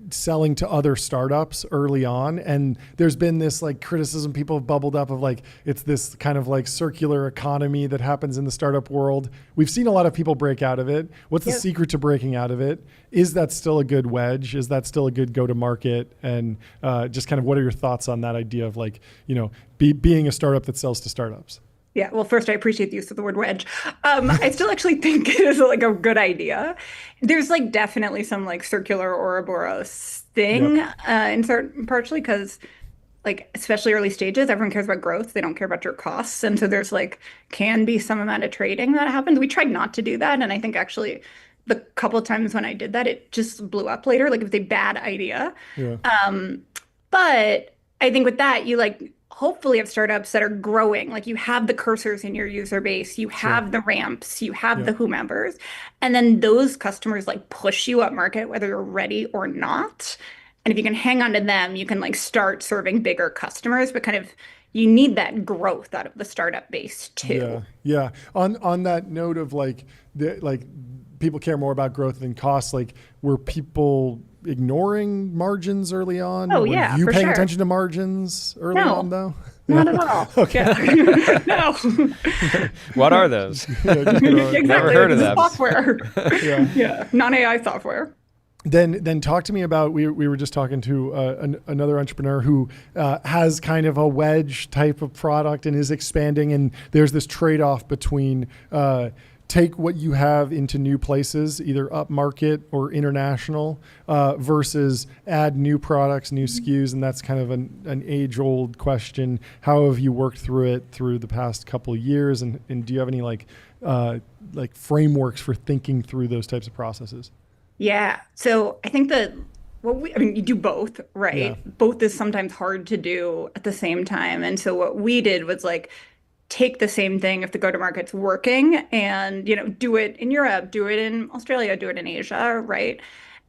selling to other startups early on. And there's been this like criticism people have bubbled up of like, it's this kind of like circular economy that happens in the startup world. We've seen a lot of people break out of it. What's the secret to breaking out of it? Is that still a good wedge? Is that still a good go-to-market? And just kind of what are your thoughts on that idea of like, being a startup that sells to startups? Yeah, well, first, I appreciate the use of the word wedge. I still actually think it is like a good idea. There's like definitely some like circular Ouroboros thing in certain partially because like especially early stages, everyone cares about growth. They don't care about your costs. And so there's like can be some amount of trading that happens. We tried not to do that. And I think actually the couple of times when I did that, it just blew up later. Like it was a bad idea. Yeah. But I think with that, you like hopefully have startups that are growing. Like you have the cursors in your user base, you have the ramps, you have the whomevers. And then those customers like push you up market, whether you're ready or not. And if you can hang on to them, you can like start serving bigger customers, but kind of you need that growth out of the startup base too. Yeah. On that note of like people care more about growth than costs. Like were people ignoring margins early on? Oh, were you paying sure. attention to margins early on though? Not at all. Okay. No. What are those? Exactly. Never heard of them. Software. Non-AI software. Then talk to me about, we were just talking to another entrepreneur who has kind of a wedge type of product and is expanding, and there's this trade-off between take what you have into new places, either upmarket or international, versus add new products, new SKUs, and that's kind of an age-old question. How have you worked through it through the past couple of years, and do you have any like frameworks for thinking through those types of processes? Yeah. So I think that you do both, right? Yeah. Both is sometimes hard to do at the same time. And so what we did was like take the same thing if the go-to-market's working and, do it in Europe, do it in Australia, do it in Asia, right?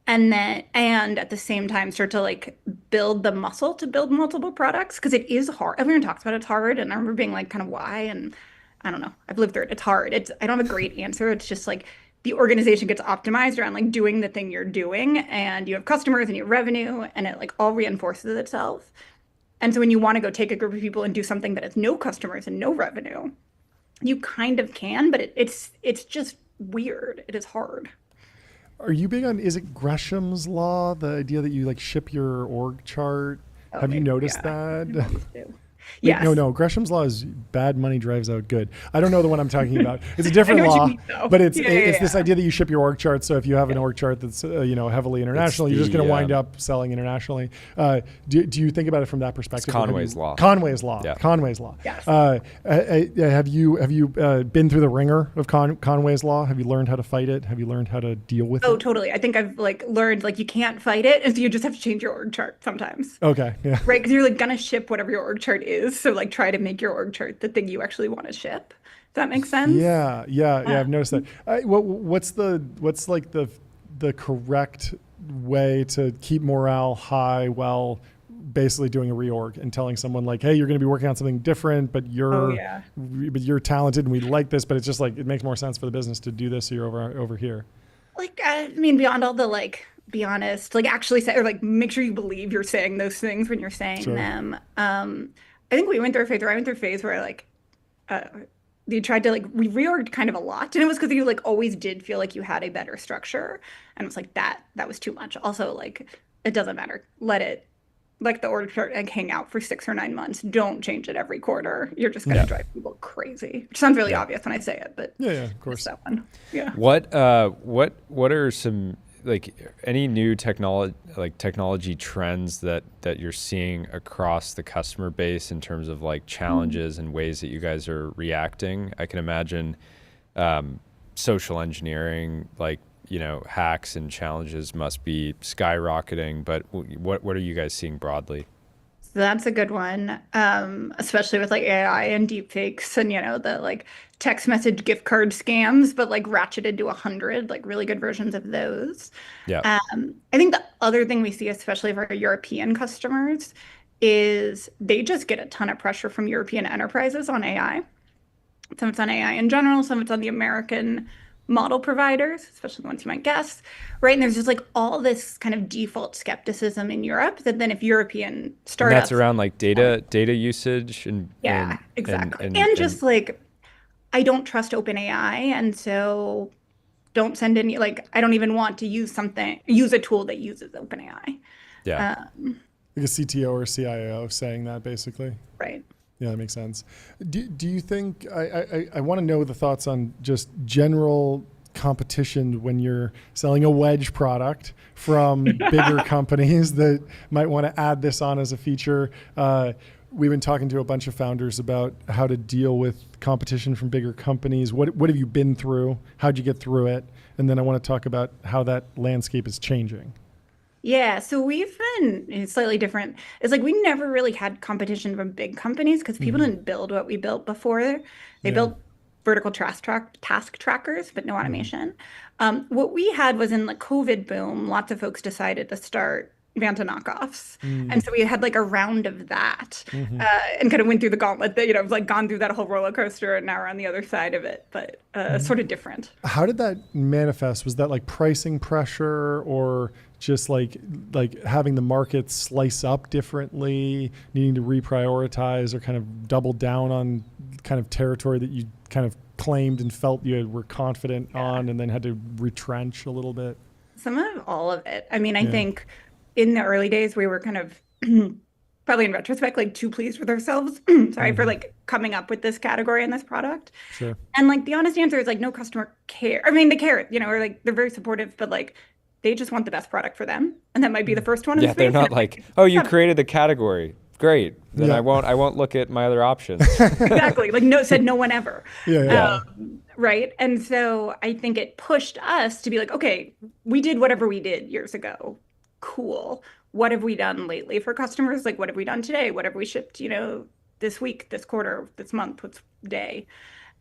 And at the same time start to like build the muscle to build multiple products, because it is hard. Everyone talks about it's hard. And I remember being like, kind of why? And I don't know. I've lived through it. It's hard. I don't have a great answer. It's just like, the organization gets optimized around like doing the thing you're doing, and you have customers and you have revenue, and it like all reinforces itself. And so when you want to go take a group of people and do something that has no customers and no revenue, you kind of can, but it's just weird. It is hard. Are you big on, is it Gresham's law, the idea that you like ship your org chart? Have you noticed that? Yes. No. Gresham's law is bad money drives out good. I don't know the one I'm talking about. It's a different law, but it's this idea that you ship your org chart. So if you have an org chart that's heavily international, you're just going to wind up selling internationally. Do you think about it from that perspective? It's Conway's law. Conway's law. Yeah. Conway's law. Yes. Have you been through the ringer of Conway's law? Have you learned how to fight it? Have you learned how to deal with it? Oh, totally. I think I've like learned like you can't fight it, and so you just have to change your org chart sometimes. Okay. Yeah. Right, because you're like gonna ship whatever your org chart is. So like try to make your org chart the thing you actually want to ship. Does that make sense? Yeah. I've noticed that. What's like the correct way to keep morale high while basically doing a reorg and telling someone like, hey, you're going to be working on something different, but you're talented and we like this, but it's just like, it makes more sense for the business to do this. So you're over here. Like, I mean, beyond all the like, be honest, like actually say, or like make sure you believe you're saying those things when you're saying them. I think we went through a phase, or I went through a phase where like, you tried to like, we reorged kind of a lot. And it was because you like always did feel like you had a better structure. And it was like, that was too much. Also, like, it doesn't matter. Let the org chart like hang out for 6 or 9 months. Don't change it every quarter. You're just going to drive people crazy. Which sounds really obvious when I say it, but yeah, of course. That one. Yeah. What are some like any new technology trends that you're seeing across the customer base in terms of like challenges and ways that you guys are reacting? I can imagine social engineering, like, hacks and challenges must be skyrocketing, but what are you guys seeing broadly? So that's a good one, especially with like AI and deepfakes and, the like text message gift card scams, but like ratcheted to 100, like really good versions of those. Yeah. I think the other thing we see, especially for our European customers, is they just get a ton of pressure from European enterprises on AI. Some it's on AI in general, some it's on the American model providers, especially the ones you might guess, right? And there's just like all this kind of default skepticism in Europe that then if European startups... And that's around like data usage and... Yeah, exactly. And just like, I don't trust OpenAI, and so don't send any, like, I don't even want to use a tool that uses OpenAI. Yeah. Like a CTO or CIO saying that basically. Right. Yeah, that makes sense. Do you think, I want to know the thoughts on just general competition when you're selling a wedge product from bigger companies that might want to add this on as a feature. We've been talking to a bunch of founders about how to deal with competition from bigger companies. What have you been through? How'd you get through it? And then I want to talk about how that landscape is changing. Yeah, so we've been slightly different. It's like we never really had competition from big companies because people didn't build what we built before. They built vertical task trackers, but no automation. What we had was in the COVID boom, lots of folks decided to start Vanta knockoffs. And so we had like a round of that and kind of went through the gauntlet that, like gone through that whole roller coaster, and now we're on the other side of it, but sort of different. How did that manifest? Was that like pricing pressure or just like having the market slice up differently, needing to reprioritize or kind of double down on kind of territory that you kind of claimed and felt you were confident on and then had to retrench a little bit? Some of all of it. I mean, I think in the early days, we were kind of probably in retrospect, like too pleased with ourselves. Sorry for like coming up with this category and this product. Sure. And like the honest answer is like no customer care. I mean, they care, you know, or like they're very supportive, but like they just want the best product for them. And that might be the first one in the Yeah, space. they're not like, oh, you created the category. Great. Then I won't look at my other options. Exactly. Like said no one ever. Yeah. Right. And so I think it pushed us to be like, okay, we did whatever we did years ago. Cool. What have we done lately for customers? Like, what have we done today? What have we shipped, you know, this week, this quarter, this month, what's day?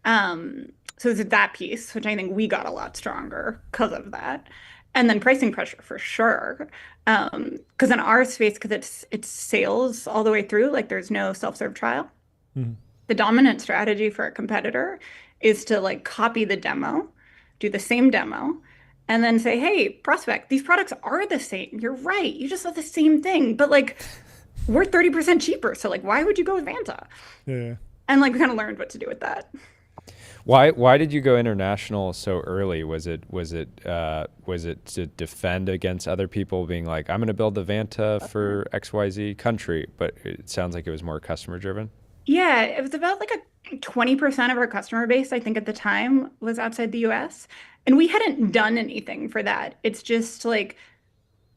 So it's that piece, which I think we got a lot stronger because of that. And then pricing pressure for sure. Because in our space, because it's sales all the way through, like there's no self-serve trial. The dominant strategy for a competitor is to like copy the demo, do the same demo, and then say, hey, prospect, these products are the same. You're right. You just saw the same thing, but like we're 30% cheaper. So like, why would you go with Vanta? Yeah. And like we kind of learned what to do with that. Why did you go international so early? Was it to defend against other people being like, I'm going to build the Vanta for XYZ country, but it sounds like it was more customer driven? Yeah, it was about like a 20% of our customer base, I think at the time, was outside the US. And we hadn't done anything for that. It's just like,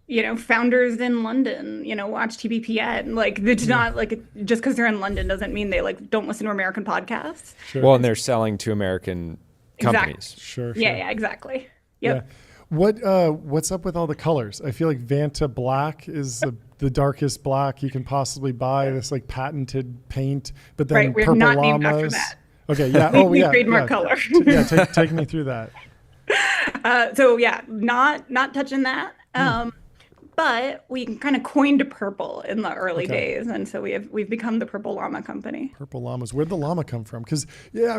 you know, founders in London, you know, watch TBPN. Like, it's not like just because they're in London doesn't mean they like don't listen to American podcasts. Sure. Well, and they're selling to American companies. Sure. Yeah, exactly. Yep. Yeah. What's up with all the colors? I feel like Vanta black is the darkest black you can possibly buy. This like patented paint, but then We're purple not llamas. named after that. Okay, yeah. We trademark color. Take me through that. So yeah, not touching that. But we kind of coined purple in the early days, and so we've become the Purple Llama company. Purple llamas. Where'd the llama come from? Because yeah.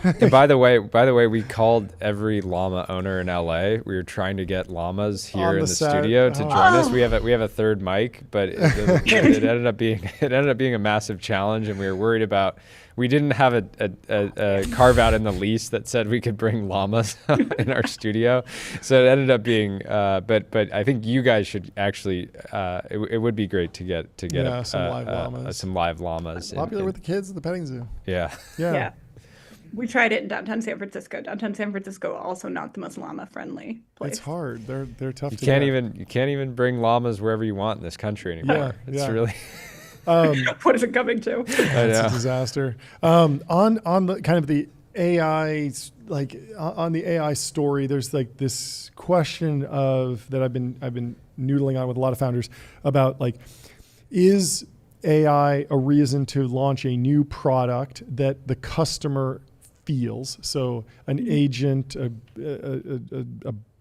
And by the way, we called every llama owner in LA. We were trying to get llamas here in the studio to join us. We have a third mic, but it ended up being a massive challenge, and we were worried about. We didn't have a carve out in the lease that said we could bring llamas in our studio, so it ended up being. But I think you guys should actually. It would be great to get some live llamas. Some live llamas. Popular with the kids at the petting zoo. Yeah. We tried it in downtown San Francisco. Downtown San Francisco also not the most llama friendly place. It's hard. They're tough. You can't even bring llamas wherever you want in this country anymore. It's really. What is it coming to? It's a disaster. On the kind of the AI, like on the AI story, there's like this question of that I've been noodling on with a lot of founders about like, is AI a reason to launch a new product that the customer feels? So an agent, a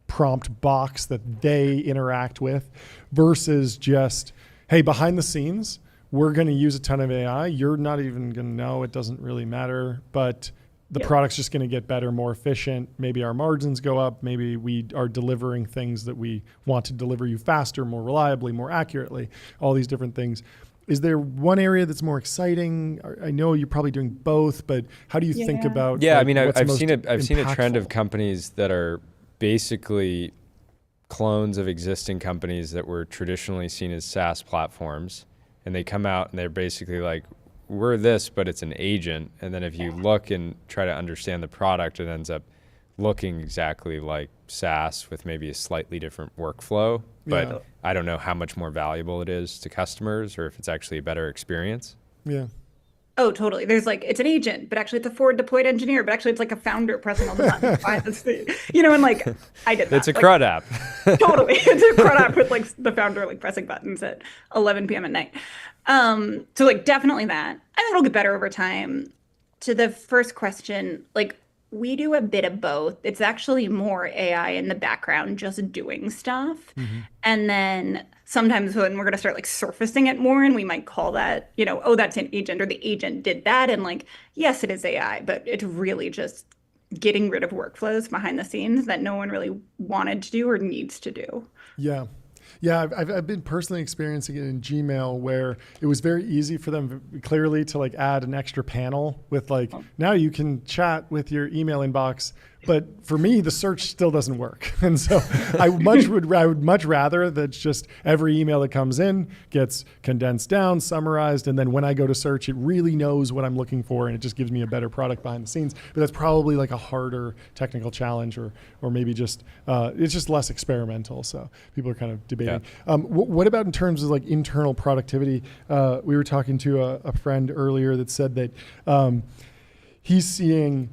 prompt box that they interact with, versus just, hey, behind the scenes, we're going to use a ton of AI. You're not even going to know. It doesn't really matter. But the product's just going to get better, more efficient. Maybe our margins go up. Maybe we are delivering things that we want to deliver you faster, more reliably, more accurately, all these different things. Is there one area that's more exciting? I know you're probably doing both, but how do you think about? Yeah, like, I mean, I've seen a trend of impactful? companies that are basically clones of existing companies that were traditionally seen as SaaS platforms. And they come out and they're basically like, we're this, but it's an agent. And then if you look and try to understand the product, it ends up looking exactly like SaaS with maybe a slightly different workflow. But I don't know how much more valuable it is to customers or if it's actually a better experience. Yeah. Oh, totally. There's like, it's an agent, but actually it's a forward deployed engineer, but actually it's like a founder pressing all the buttons. You know, and like, I did that. It's a CRUD app. Totally. It's a CRUD app with like the founder like pressing buttons at 11 p.m. at night. So like definitely that. I think it'll get better over time. To the first question, like we do a bit of both. It's actually more AI in the background, just doing stuff. And then sometimes when we're going to start like surfacing it more, and we might call that, you know, oh, that's an agent, or the agent did that. And like, yes, it is AI, but it's really just getting rid of workflows behind the scenes that no one really wanted to do or needs to do. Yeah. Yeah, I've been personally experiencing it in Gmail where it was very easy for them clearly to like add an extra panel with like, now you can chat with your email inbox But for me, the search still doesn't work. And so I would much rather that just every email that comes in gets condensed down, summarized, and then when I go to search, it really knows what I'm looking for, and it just gives me a better product behind the scenes. But that's probably like a harder technical challenge, or maybe just it's just less experimental. So people are kind of debating. Yeah. What about in terms of like internal productivity? We were talking to a friend earlier that said that he's seeing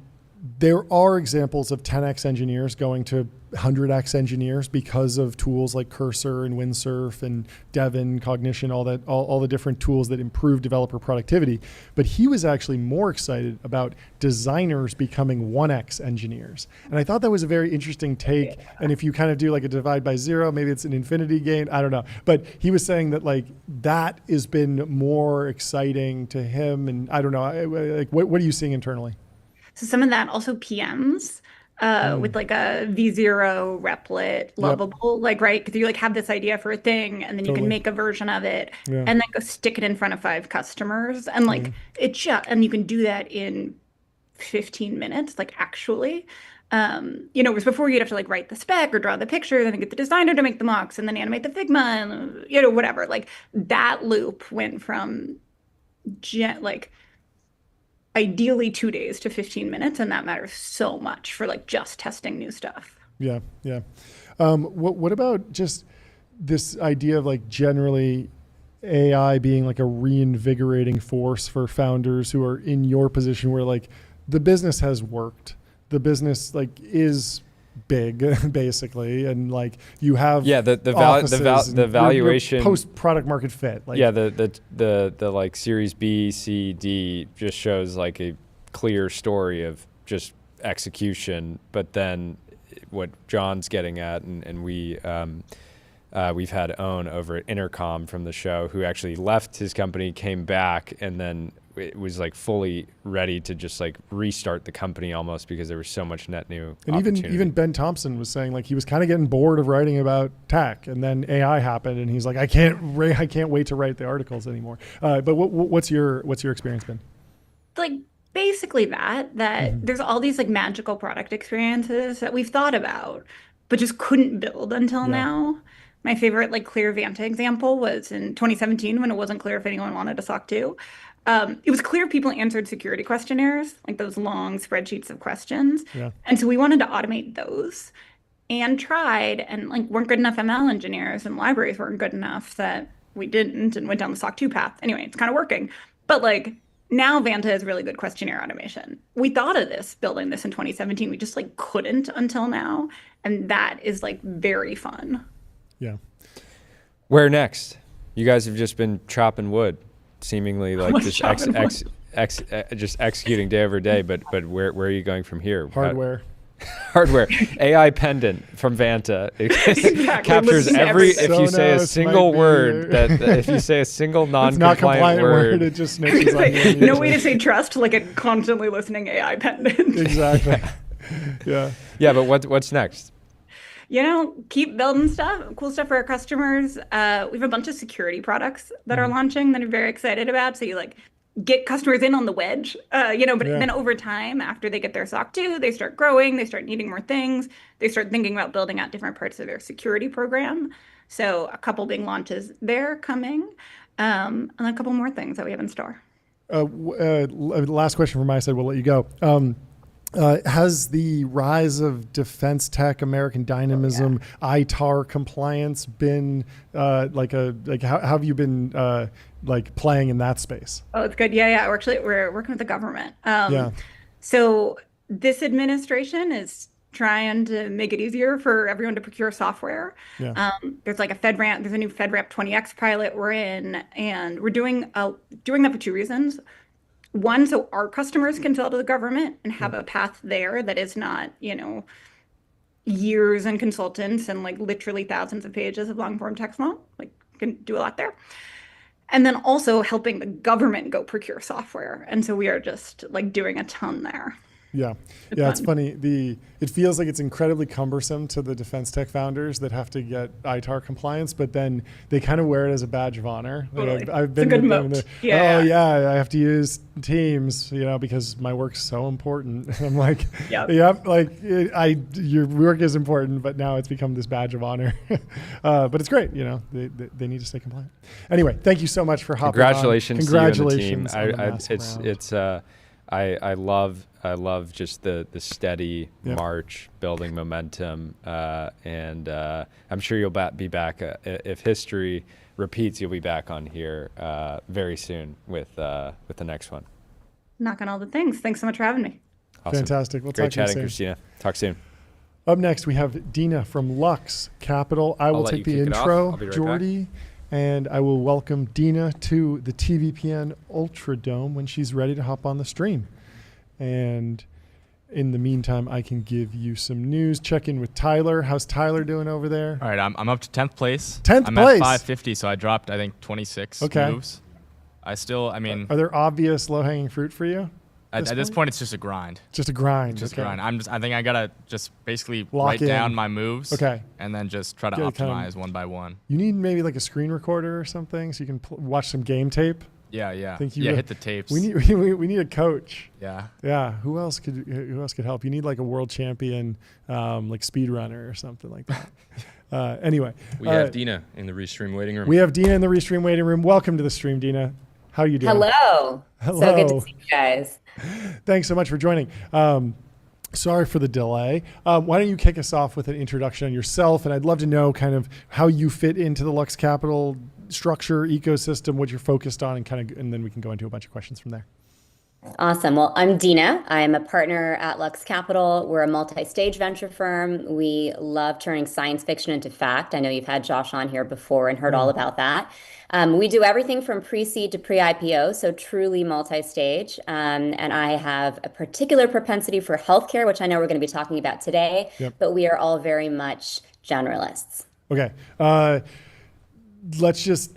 there are examples of 10x engineers going to 100x engineers because of tools like Cursor and Windsurf and Devon, Cognition, all the different tools that improve developer productivity. But he was actually more excited about designers becoming 1x engineers. And I thought that was a very interesting take. Yeah. And if you kind of do like a divide by zero, maybe it's an infinity gain, I don't know. But he was saying that like that has been more exciting to him. And I don't know, like what are you seeing internally? So some of that also PMs with like a V0 replit, lovable, like, right? Because you like have this idea for a thing and then you can make a version of it and then go stick it in front of 5 customers. And like and you can do that in 15 minutes, like actually. Whereas before you'd have to like write the spec or draw the picture, then get the designer to make the mocks and then animate the Figma and, whatever. Like that loop went from ideally 2 days to 15 minutes, and that matters so much for like just testing new stuff. Yeah. What about just this idea of like generally AI being like a reinvigorating force for founders who are in your position where like the business has worked, the business like is big basically, and like you have the valuation post product market fit, like the like series B, C, D just shows like a clear story of just execution. But then what John's getting at, and we've had Owen over at Intercom from the show who actually left his company, came back, and then it was like fully ready to just like restart the company almost because there was so much net new opportunity. Even Ben Thompson was saying like he was kind of getting bored of writing about tech, and then AI happened, and he's like, I can't wait to write the articles anymore. But what's your experience been? Like basically that there's all these like magical product experiences that we've thought about, but just couldn't build until now. My favorite like clear Vanta example was in 2017 when it wasn't clear if anyone wanted a SOC 2. It was clear people answered security questionnaires, like those long spreadsheets of questions. Yeah. And so we wanted to automate those and tried, and like weren't good enough ML engineers and libraries weren't good enough that we didn't and went down the SOC 2 path. Anyway, it's kind of working. But like now Vanta is really good questionnaire automation. We thought of building this in 2017. We just like couldn't until now. And that is like very fun. Yeah. Where next? You guys have just been chopping wood, seemingly like just executing day over day. But where are you going from here? Hardware. Hardware. AI pendant from Vanta. It captures every. If you say a single word if you say a single non-compliant word, it just snitches on you. No way to say trust like a constantly listening AI pendant. Exactly. Yeah, but what's next? Keep building stuff, cool stuff for our customers. We have a bunch of security products that are launching that I'm very excited about. So you like get customers in on the wedge, then over time, after they get their SOC 2, they start growing, they start needing more things. They start thinking about building out different parts of their security program. So a couple big launches there coming, and a couple more things that we have in store. Last question from my side, we'll let you go. Has the rise of defense tech, American dynamism, ITAR compliance been how have you been playing in that space? Oh, it's good. Yeah. We're working with the government. So this administration is trying to make it easier for everyone to procure software. There's like there's a new FedRAMP 20X pilot we're in, and we're doing that for 2 reasons. One, so our customers can sell to the government and have a path there that is not, years and consultants and like literally thousands of pages of long form text law. Like can do a lot there. And then also helping the government go procure software. And so we are just like doing a ton there. Yeah, yeah, it's funny. It feels like it's incredibly cumbersome to the defense tech founders that have to get ITAR compliance, but then they kind of wear it as a badge of honor. Totally. I've been it's a good with them moat. and Yeah. oh yeah, I have to use Teams, because my work's so important. And I'm like, Yep. like your work is important, but now it's become this badge of honor. But it's great, they need to stay compliant. Anyway, thank you so much for hopping Congratulations on. Congratulations to you and the team. I love just the steady march, building momentum, and I'm sure you'll be back if history repeats. You'll be back on here very soon with the next one. Knock on all the things. Thanks so much for having me. Awesome. Fantastic. We'll Great talk to you chatting, soon. Christina. Talk soon. Up next, we have Deena from Lux Capital. I will take the intro, Jordy, and I will welcome Deena to the TBPN Ultra Dome when she's ready to hop on the stream. And in the meantime, I can give you some news. Check in with Tyler. How's Tyler doing over there? All right, I'm up to 10th place. 10th I'm place? at 550, so I dropped, I think, 26 moves. Are there obvious low-hanging fruit for you? At this point, it's just a grind. Just a grind. Just a grind. I think I gotta just basically Lock write in. down my moves. Okay. And then just try to optimize one by one. You need maybe like a screen recorder or something so you can watch some game tape. Yeah. Yeah, hit the tapes. We need a coach. Yeah. Yeah. Who else could help? You need like a world champion, like speed runner or something like that. Anyway, we have Deena in the Restream waiting room. We have Deena in the Restream waiting room. Welcome to the stream, Deena. How are you doing? Hello. Hello. So good to see you guys. Thanks so much for joining. Sorry for the delay. Why don't you kick us off with an introduction on yourself? And I'd love to know kind of how you fit into the Lux Capital structure, ecosystem, what you're focused on, and then we can go into a bunch of questions from there. Awesome. Well, I'm Deena. I am a partner at Lux Capital. We're a multi-stage venture firm. We love turning science fiction into fact. I know you've had Josh on here before and heard all about that. We do everything from pre-seed to pre-IPO, so truly multi-stage. And I have a particular propensity for healthcare, which I know we're going to be talking about today, but we are all very much generalists. Okay.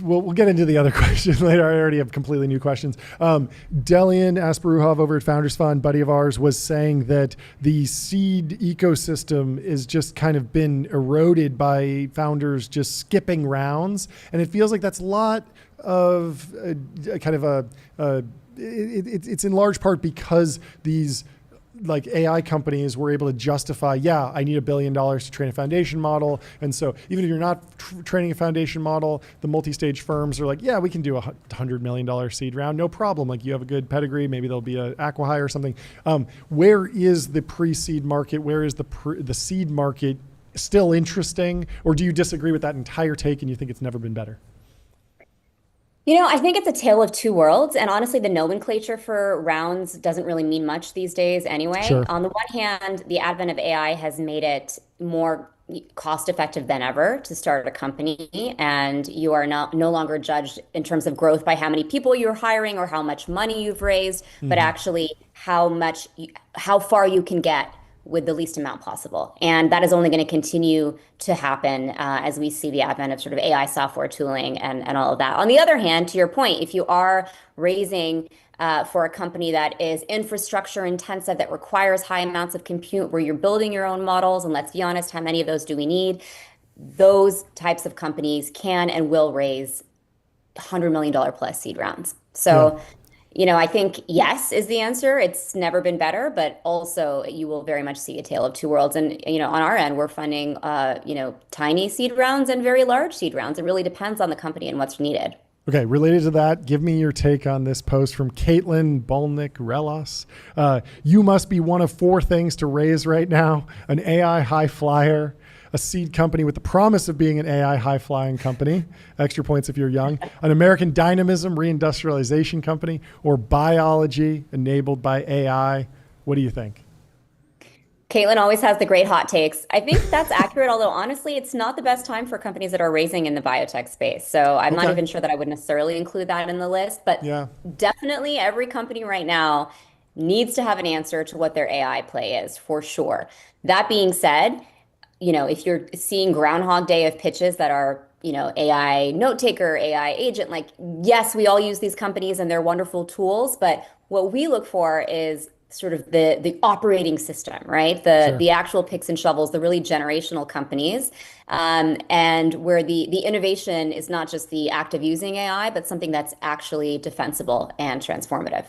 We'll get into the other question later. I already have completely new questions. Delian Asparuhov over at Founders Fund, buddy of ours, was saying that the seed ecosystem is just kind of been eroded by founders just skipping rounds. And it feels like that's a lot of it's in large part because these like AI companies were able to justify, I need $1 billion to train a foundation model. And so even if you're not training a foundation model, the multi-stage firms are like, we can do $100 million seed round, no problem. Like you have a good pedigree, maybe there'll be a acqui-hire or something. Where is the pre-seed market? Where is the seed market still interesting? Or do you disagree with that entire take and you think it's never been better? I think it's a tale of two worlds. And honestly, the nomenclature for rounds doesn't really mean much these days anyway. Sure. On the one hand, the advent of AI has made it more cost effective than ever to start a company. And you are no longer judged in terms of growth by how many people you're hiring or how much money you've raised, but actually how far you can get with the least amount possible. And that is only going to continue to happen as we see the advent of sort of AI software tooling and all of that. On the other hand, to your point, if you are raising for a company that is infrastructure intensive, that requires high amounts of compute, where you're building your own models, and let's be honest, how many of those do we need? Those types of companies can and will raise $100 million plus seed rounds. So I think yes is the answer. It's never been better, but also you will very much see a tale of two worlds. And, on our end, we're funding, tiny seed rounds and very large seed rounds. It really depends on the company and what's needed. Okay, related to that, give me your take on this post from Caitlin Bolnick-Relos. You must be one of 4 things to raise right now: an AI high flyer, a seed company with the promise of being an AI high-flying company, extra points if you're young, an American dynamism reindustrialization company, or biology enabled by AI. What do you think? Caitlin always has the great hot takes. I think that's accurate, although honestly, it's not the best time for companies that are raising in the biotech space. So I'm not even sure that I would necessarily include that in the list, but definitely every company right now needs to have an answer to what their AI play is, for sure. That being said, if you're seeing Groundhog Day of pitches that are, AI note taker, AI agent, like, yes, we all use these companies and they're wonderful tools, but what we look for is sort of the operating system, right? The actual picks and shovels, the really generational companies, and where the innovation is not just the act of using AI, but something that's actually defensible and transformative.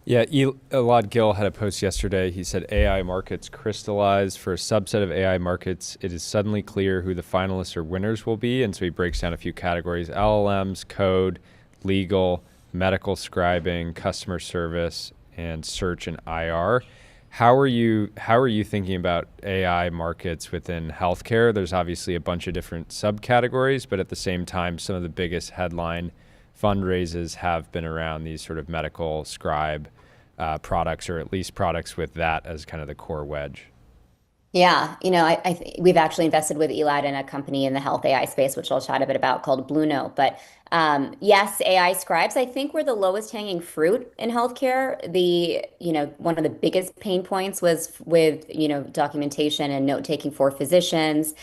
Yeah, Elad Gil had a post yesterday. He said AI markets crystallize. For a subset of AI markets, it is suddenly clear who the finalists or winners will be. And so he breaks down a few categories: LLMs, code, legal, medical scribing, customer service, and search and IR. How are you thinking about AI markets within healthcare? There's obviously a bunch of different subcategories, but at the same time, some of the biggest headline fundraisers have been around these sort of medical scribe products, or at least products with that as kind of the core wedge. Yeah, we've actually invested with Elad in a company in the health AI space, which I'll chat a bit about, called Blue Note. But yes, AI scribes, I think, were the lowest hanging fruit in healthcare. One of the biggest pain points was with, documentation and note taking for physicians.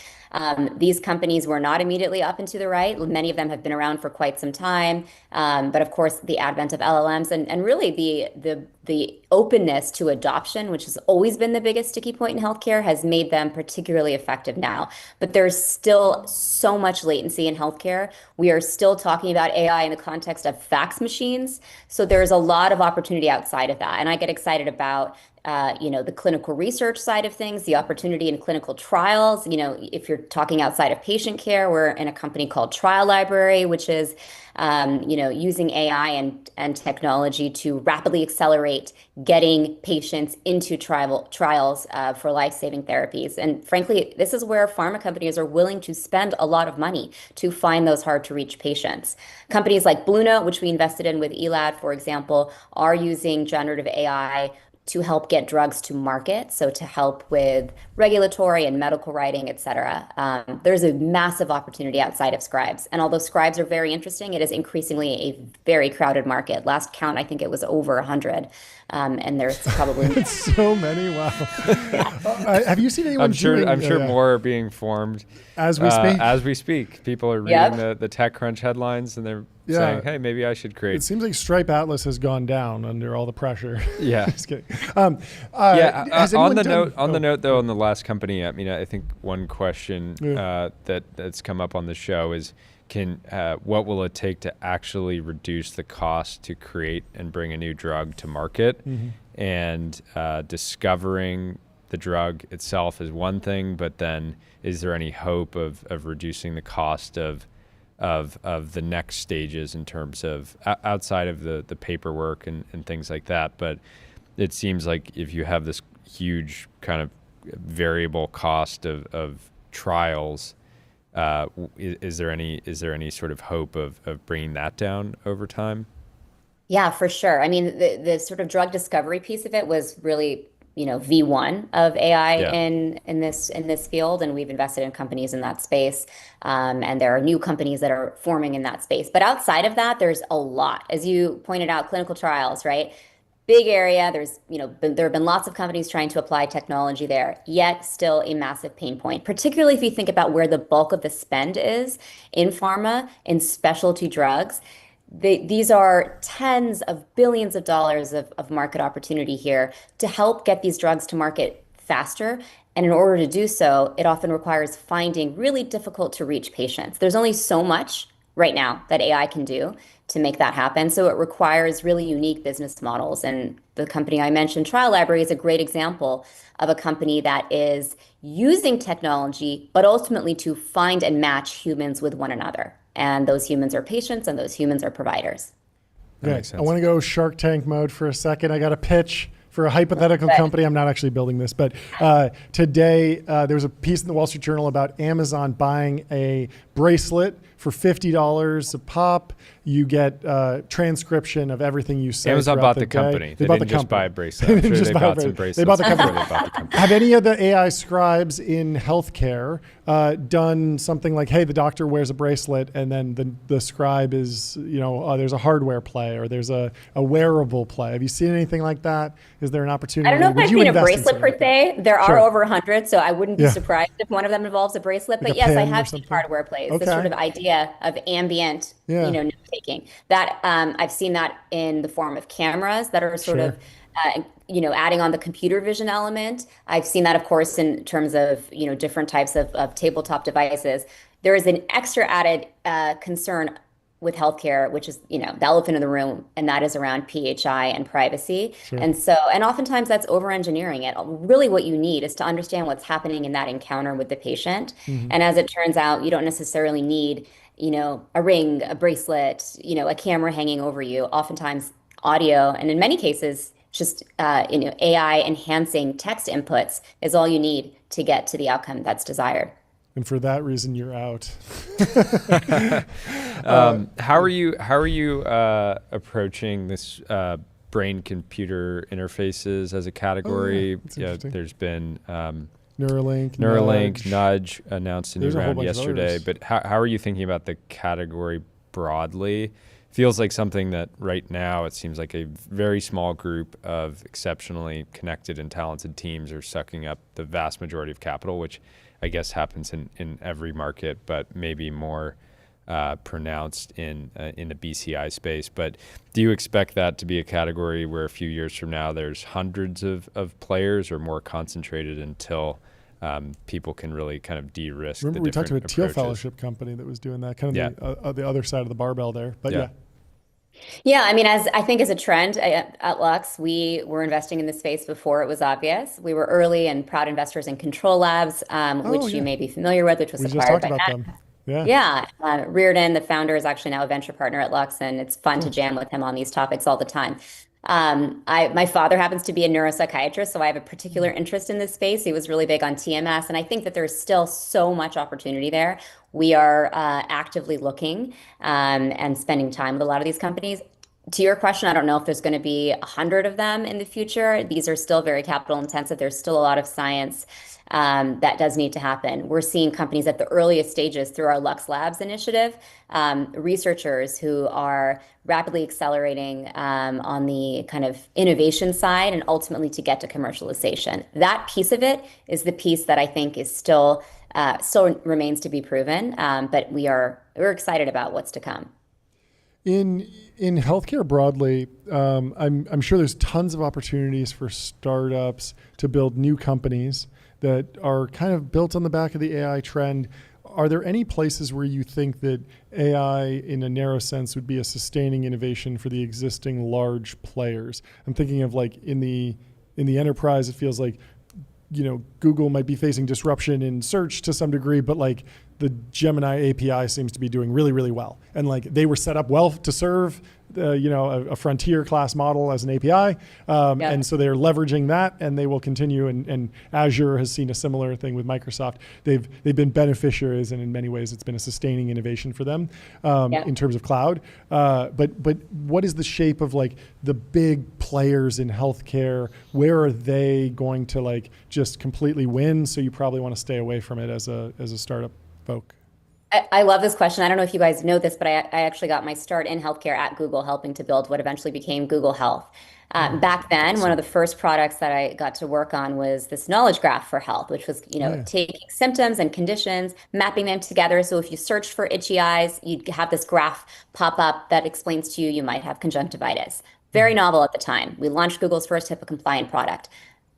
These companies were not immediately up and to the right. Many of them have been around for quite some time. But of course, the advent of LLMs and really the openness to adoption, which has always been the biggest sticky point in healthcare, has made them particularly effective now. But there's still so much latency in healthcare. We are still talking about AI in the context of fax machines. So there's a lot of opportunity outside of that. And I get excited about the clinical research side of things, the opportunity in clinical trials. If you're talking outside of patient care, we're in a company called Trial Library, which is, using AI and technology to rapidly accelerate getting patients into trials for life-saving therapies. And frankly, this is where pharma companies are willing to spend a lot of money to find those hard-to-reach patients. Companies like Blue Note, which we invested in with Elad, for example, are using generative AI to help get drugs to market, so to help with regulatory and medical writing, et cetera. There's a massive opportunity outside of scribes. And although scribes are very interesting, it is increasingly a very crowded market. Last count, I think it was over 100. And there's probably so many. Wow. Have you seen anyone? I'm sure more are being formed as we speak. As we speak, people are reading the TechCrunch headlines, and they're saying, "Hey, maybe I should create." It seems like Stripe Atlas has gone down under all the pressure. Yeah. Just kidding. On the note, though, on the last company, I think one question that's come up on the show is, what will it take to actually reduce the cost to create and bring a new drug to market? Mm-hmm. And discovering the drug itself is one thing, but then is there any hope of reducing the cost of the next stages in terms of outside of the paperwork and things like that? But it seems like if you have this huge kind of variable cost of trials, is there any sort of hope of bringing that down over time? Yeah, for sure. I mean, the sort of drug discovery piece of it was really, V1 of AI in this field, and we've invested in companies in that space. And there are new companies that are forming in that space. But outside of that, there's a lot. As you pointed out, clinical trials, right? Big area. There's, there have been lots of companies trying to apply technology there, yet still a massive pain point, particularly if you think about where the bulk of the spend is in pharma, in specialty drugs. These are tens of billions of dollars of market opportunity here to help get these drugs to market faster. And in order to do so, it often requires finding really difficult to reach patients. There's only so much right now that AI can do to make that happen. So it requires really unique business models. And the company I mentioned, Trial Library, is a great example of a company that is using technology, but ultimately to find and match humans with one another. And those humans are patients and those humans are providers. Okay, I want to go Shark Tank mode for a second. I got a pitch for a hypothetical company. I'm not actually building this, but today there was a piece in the Wall Street Journal about Amazon buying a bracelet for $50 a pop. You get transcription of everything you say. Amazon bought the day. company. They bought didn't the just company. buy a bracelet. I'm sure they bought some bracelets. They bought the company. They bought the company. Have any of the AI scribes in healthcare done something like, hey, the doctor wears a bracelet, and then the scribe is, there's a hardware play or there's a wearable play? Have you seen anything like that? Is there an opportunity? I don't know if I've seen a bracelet per se. There are over 100, so I wouldn't be surprised if one of them involves a bracelet. But yes, I have seen hardware plays. Okay. This sort of idea of ambient, note taking. That I've seen that in the form of cameras that are sort of Adding on the computer vision element. I've seen that, of course, in terms of, different types of tabletop devices. There is an extra added concern with healthcare, which is, the elephant in the room, and that is around PHI and privacy. Sure. And oftentimes that's over-engineering it. Really what you need is to understand what's happening in that encounter with the patient. And as it turns out, you don't necessarily need, a ring, a bracelet, a camera hanging over you. Oftentimes audio, and in many cases, just, AI enhancing text inputs is all you need to get to the outcome that's desired. And for that reason, you're out. How are you approaching this brain-computer interfaces as a category? There's been Neuralink, Nudge announced a new round yesterday. others. But how are you thinking about the category broadly? Feels like something that right now it seems like a very small group of exceptionally connected and talented teams are sucking up the vast majority of capital, which I guess happens in every market, but maybe more pronounced in the BCI space. But do you expect that to be a category where a few years from now there's hundreds of players, or more concentrated until people can really kind of de-risk? Remember, the we talked to a different Teal approaches? Fellowship company that was doing that, kind of the other side of the barbell there. But yeah. Yeah, I mean, as a trend at Lux, we were investing in this space before it was obvious. We were early and proud investors in Control Labs, which you may be familiar with, which was We just acquired talked by about them. Yeah. Yeah, Reardon, the founder, is actually now a venture partner at Lux, and it's fun to jam with him on these topics all the time. My father happens to be a neuropsychiatrist, so I have a particular interest in this space. He was really big on TMS, and I think that there's still so much opportunity there. We are actively looking and spending time with a lot of these companies. To your question, I don't know if there's going to be 100 of them in the future. These are still very capital intensive. There's still a lot of science that does need to happen. We're seeing companies at the earliest stages through our Lux Labs initiative, researchers who are rapidly accelerating on the kind of innovation side and ultimately to get to commercialization. That piece of it is the piece that I think is still remains to be proven, but we're excited about what's to come. In healthcare broadly, I'm sure there's tons of opportunities for startups to build new companies that are kind of built on the back of the AI trend. Are there any places where you think that AI, in a narrow sense, would be a sustaining innovation for the existing large players? I'm thinking of like in the enterprise, it feels like, Google might be facing disruption in search to some degree, but like the Gemini API seems to be doing really, really well. And like they were set up well to serve a frontier class model as an API. And so they're leveraging that, and they will continue. And Azure has seen a similar thing with Microsoft. They've been beneficiaries, and in many ways it's been a sustaining innovation for them in terms of cloud. But what is the shape of like the big players in healthcare? Where are they going to like just completely win? So you probably want to stay away from it as a startup folk. I love this question. I don't know if you guys know this, but I actually got my start in healthcare at Google, helping to build what eventually became Google Health. Back then, one of the first products that I got to work on was this knowledge graph for health, which was, taking symptoms and conditions, mapping them together. So if you searched for itchy eyes, you'd have this graph pop up that explains to you you might have conjunctivitis. Very novel at the time. We launched Google's first HIPAA compliant product.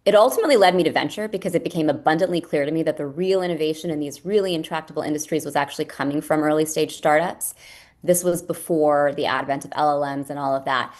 It ultimately led me to venture because it became abundantly clear to me that the real innovation in these really intractable industries was actually coming from early stage startups. This was before the advent of LLMs and all of that.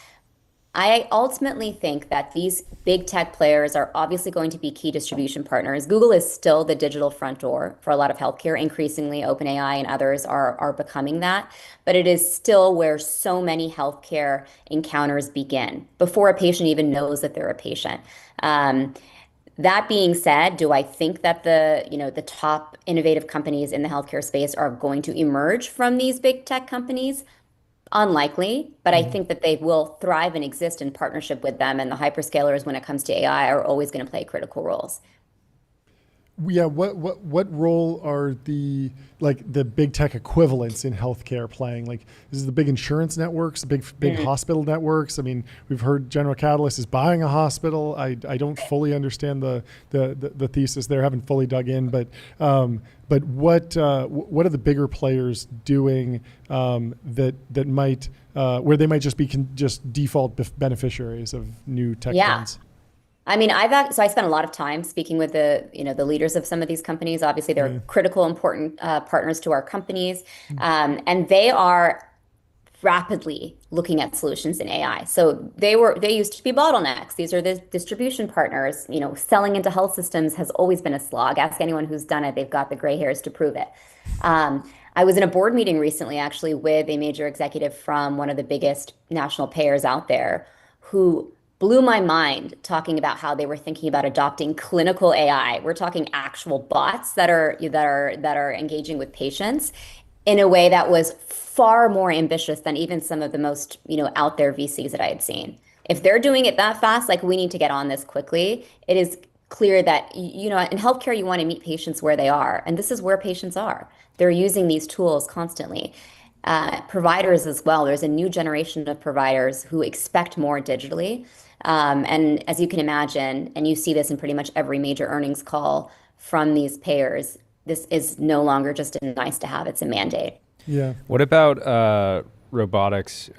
I ultimately think that these big tech players are obviously going to be key distribution partners. Google is still the digital front door for a lot of healthcare. Increasingly, OpenAI and others are becoming that. But it is still where so many healthcare encounters begin, before a patient even knows that they're a patient. That being said, do I think that the top innovative companies in the healthcare space are going to emerge from these big tech companies? Unlikely, but I think that they will thrive and exist in partnership with them, and the hyperscalers, when it comes to AI, are always going to play critical roles. Yeah, what role are the big tech equivalents in healthcare playing? Like, this is the big insurance networks, big hospital networks. I mean, we've heard General Catalyst is buying a hospital. I don't fully understand the thesis there. Haven't fully dug in, but what are the bigger players doing that might where they might just be just default beneficiaries of new tech trends? I mean, I spent a lot of time speaking with the leaders of some of these companies. Obviously, they're critical, important partners to our companies, and they are rapidly looking at solutions in AI. So they used to be bottlenecks. These are the distribution partners. Selling into health systems has always been a slog. Ask anyone who's done it; they've got the gray hairs to prove it. I was in a board meeting recently, actually, with a major executive from one of the biggest national payers out there, who blew my mind talking about how they were thinking about adopting clinical AI. We're talking actual bots that are engaging with patients in a way that was far more ambitious than even some of the most out there VCs that I had seen. If they're doing it that fast, like, we need to get on this quickly. It is clear that in healthcare you want to meet patients where they are, and this is where patients are. They're using these tools constantly. Providers as well. There's a new generation of providers who expect more digitally. And as you can imagine, and you see this in pretty much every major earnings call from these payers, this is no longer just a nice to have, it's a mandate. Yeah. What about robotics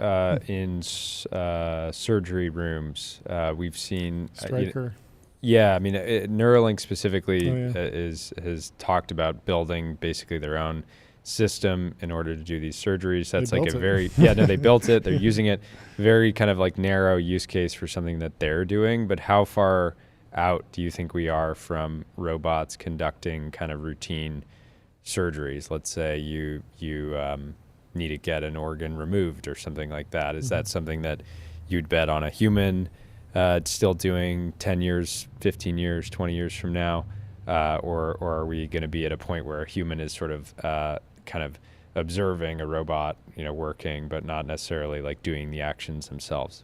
in surgery rooms? We've seen Stryker. I mean, Neuralink specifically has talked about building basically their own system in order to do these surgeries. That's like a very they built it, they're using it, very kind of like narrow use case for something that they're doing. But how far out do you think we are from robots conducting kind of routine surgeries? Let's say you need to get an organ removed or something like that. Is that something that you'd bet on a human still doing 10 years, 15 years, 20 years from now? Or are we going to be at a point where a human is sort of kind of observing a robot, working, but not necessarily like doing the actions themselves?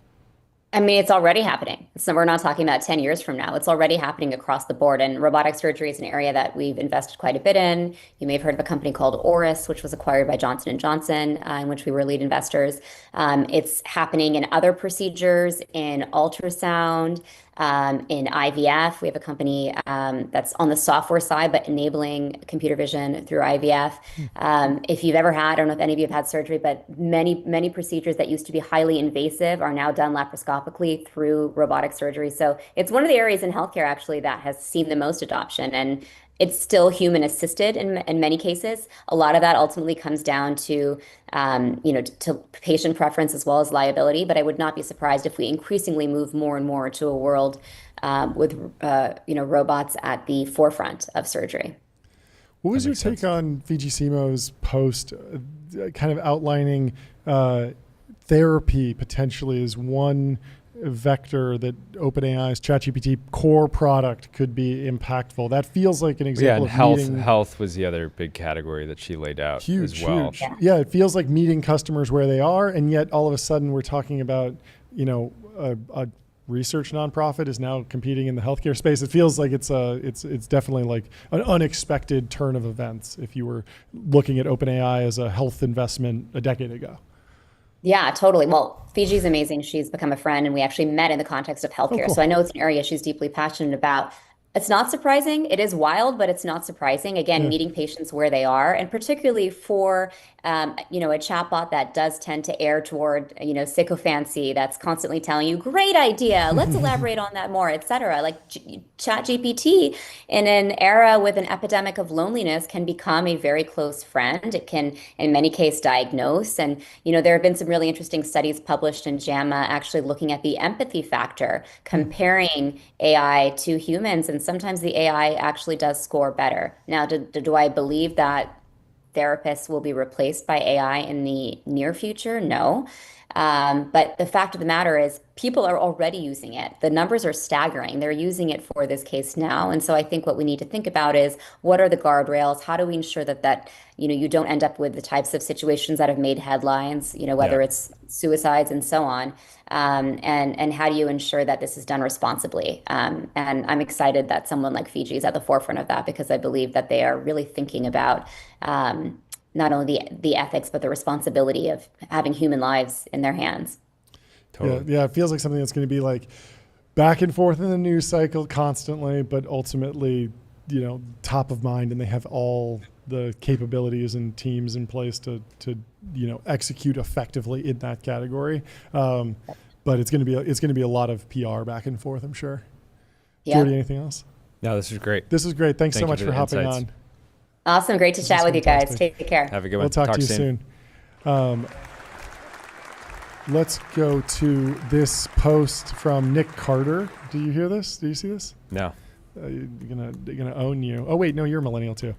I mean, it's already happening. So we're not talking about 10 years from now. It's already happening across the board. And robotic surgery is an area that we've invested quite a bit in. You may have heard of a company called Auris, which was acquired by Johnson & Johnson, in which we were lead investors. It's happening in other procedures, in ultrasound, in IVF. We have a company that's on the software side, but enabling computer vision through IVF. If you've ever had, I don't know if any of you have had surgery, but many procedures that used to be highly invasive are now done laparoscopically through robotic surgery. So it's one of the areas in healthcare actually that has seen the most adoption. And it's still human assisted in many cases. A lot of that ultimately comes down to, to patient preference as well as liability. But I would not be surprised if we increasingly move more and more to a world with, robots at the forefront of surgery. What was your take on VGCMO's post kind of outlining therapy potentially as one vector that OpenAI's ChatGPT core product could be impactful? That feels like an example of health was the other big category that she laid out as well. Huge. Yeah, it feels like meeting customers where they are, and yet all of a sudden we're talking about, a research nonprofit is now competing in the healthcare space. It feels like it's definitely like an unexpected turn of events if you were looking at OpenAI as a health investment a decade ago. Yeah, totally. Well, Fiji's amazing. She's become a friend, and we actually met in the context of healthcare. Cool. So I know it's an area she's deeply passionate about. It's not surprising. It is wild, but it's not surprising. Again, meeting patients where they are, and particularly for a chatbot that does tend to err toward sycophancy, that's constantly telling you, "Great idea. Let's elaborate on that more," etc. Like ChatGPT, in an era with an epidemic of loneliness, can become a very close friend. It can, in many cases, diagnose. And there have been some really interesting studies published in JAMA, actually looking at the empathy factor, comparing AI to humans, and sometimes the AI actually does score better. Now, do I believe that therapists will be replaced by AI in the near future? No. But the fact of the matter is people are already using it. The numbers are staggering. They're using it for this case now. And so I think what we need to think about is what are the guardrails? How do we ensure that you don't end up with the types of situations that have made headlines, whether it's suicides and so on. And how do you ensure that this is done responsibly? And I'm excited that someone like Fiji is at the forefront of that, because I believe that they are really thinking about not only the ethics, but the responsibility of having human lives in their hands. Totally. Yeah, it feels like something that's going to be like back and forth in the news cycle constantly, but ultimately, top of mind, and they have all the capabilities and teams in place to execute effectively in that category. But it's going to be a lot of PR back and forth, I'm sure. Yeah. Jordy, anything else? No, this is great. This is great. Thanks so Thank you much for for the hopping insights. on. Awesome. Great to chat with you guys. fantastic. Take care. Have a good one. We'll talk to you soon. Let's go to this post from Nick Carter. Do you hear this? Do you see this? No. You're gonna own you. Oh wait, no, you're a millennial too.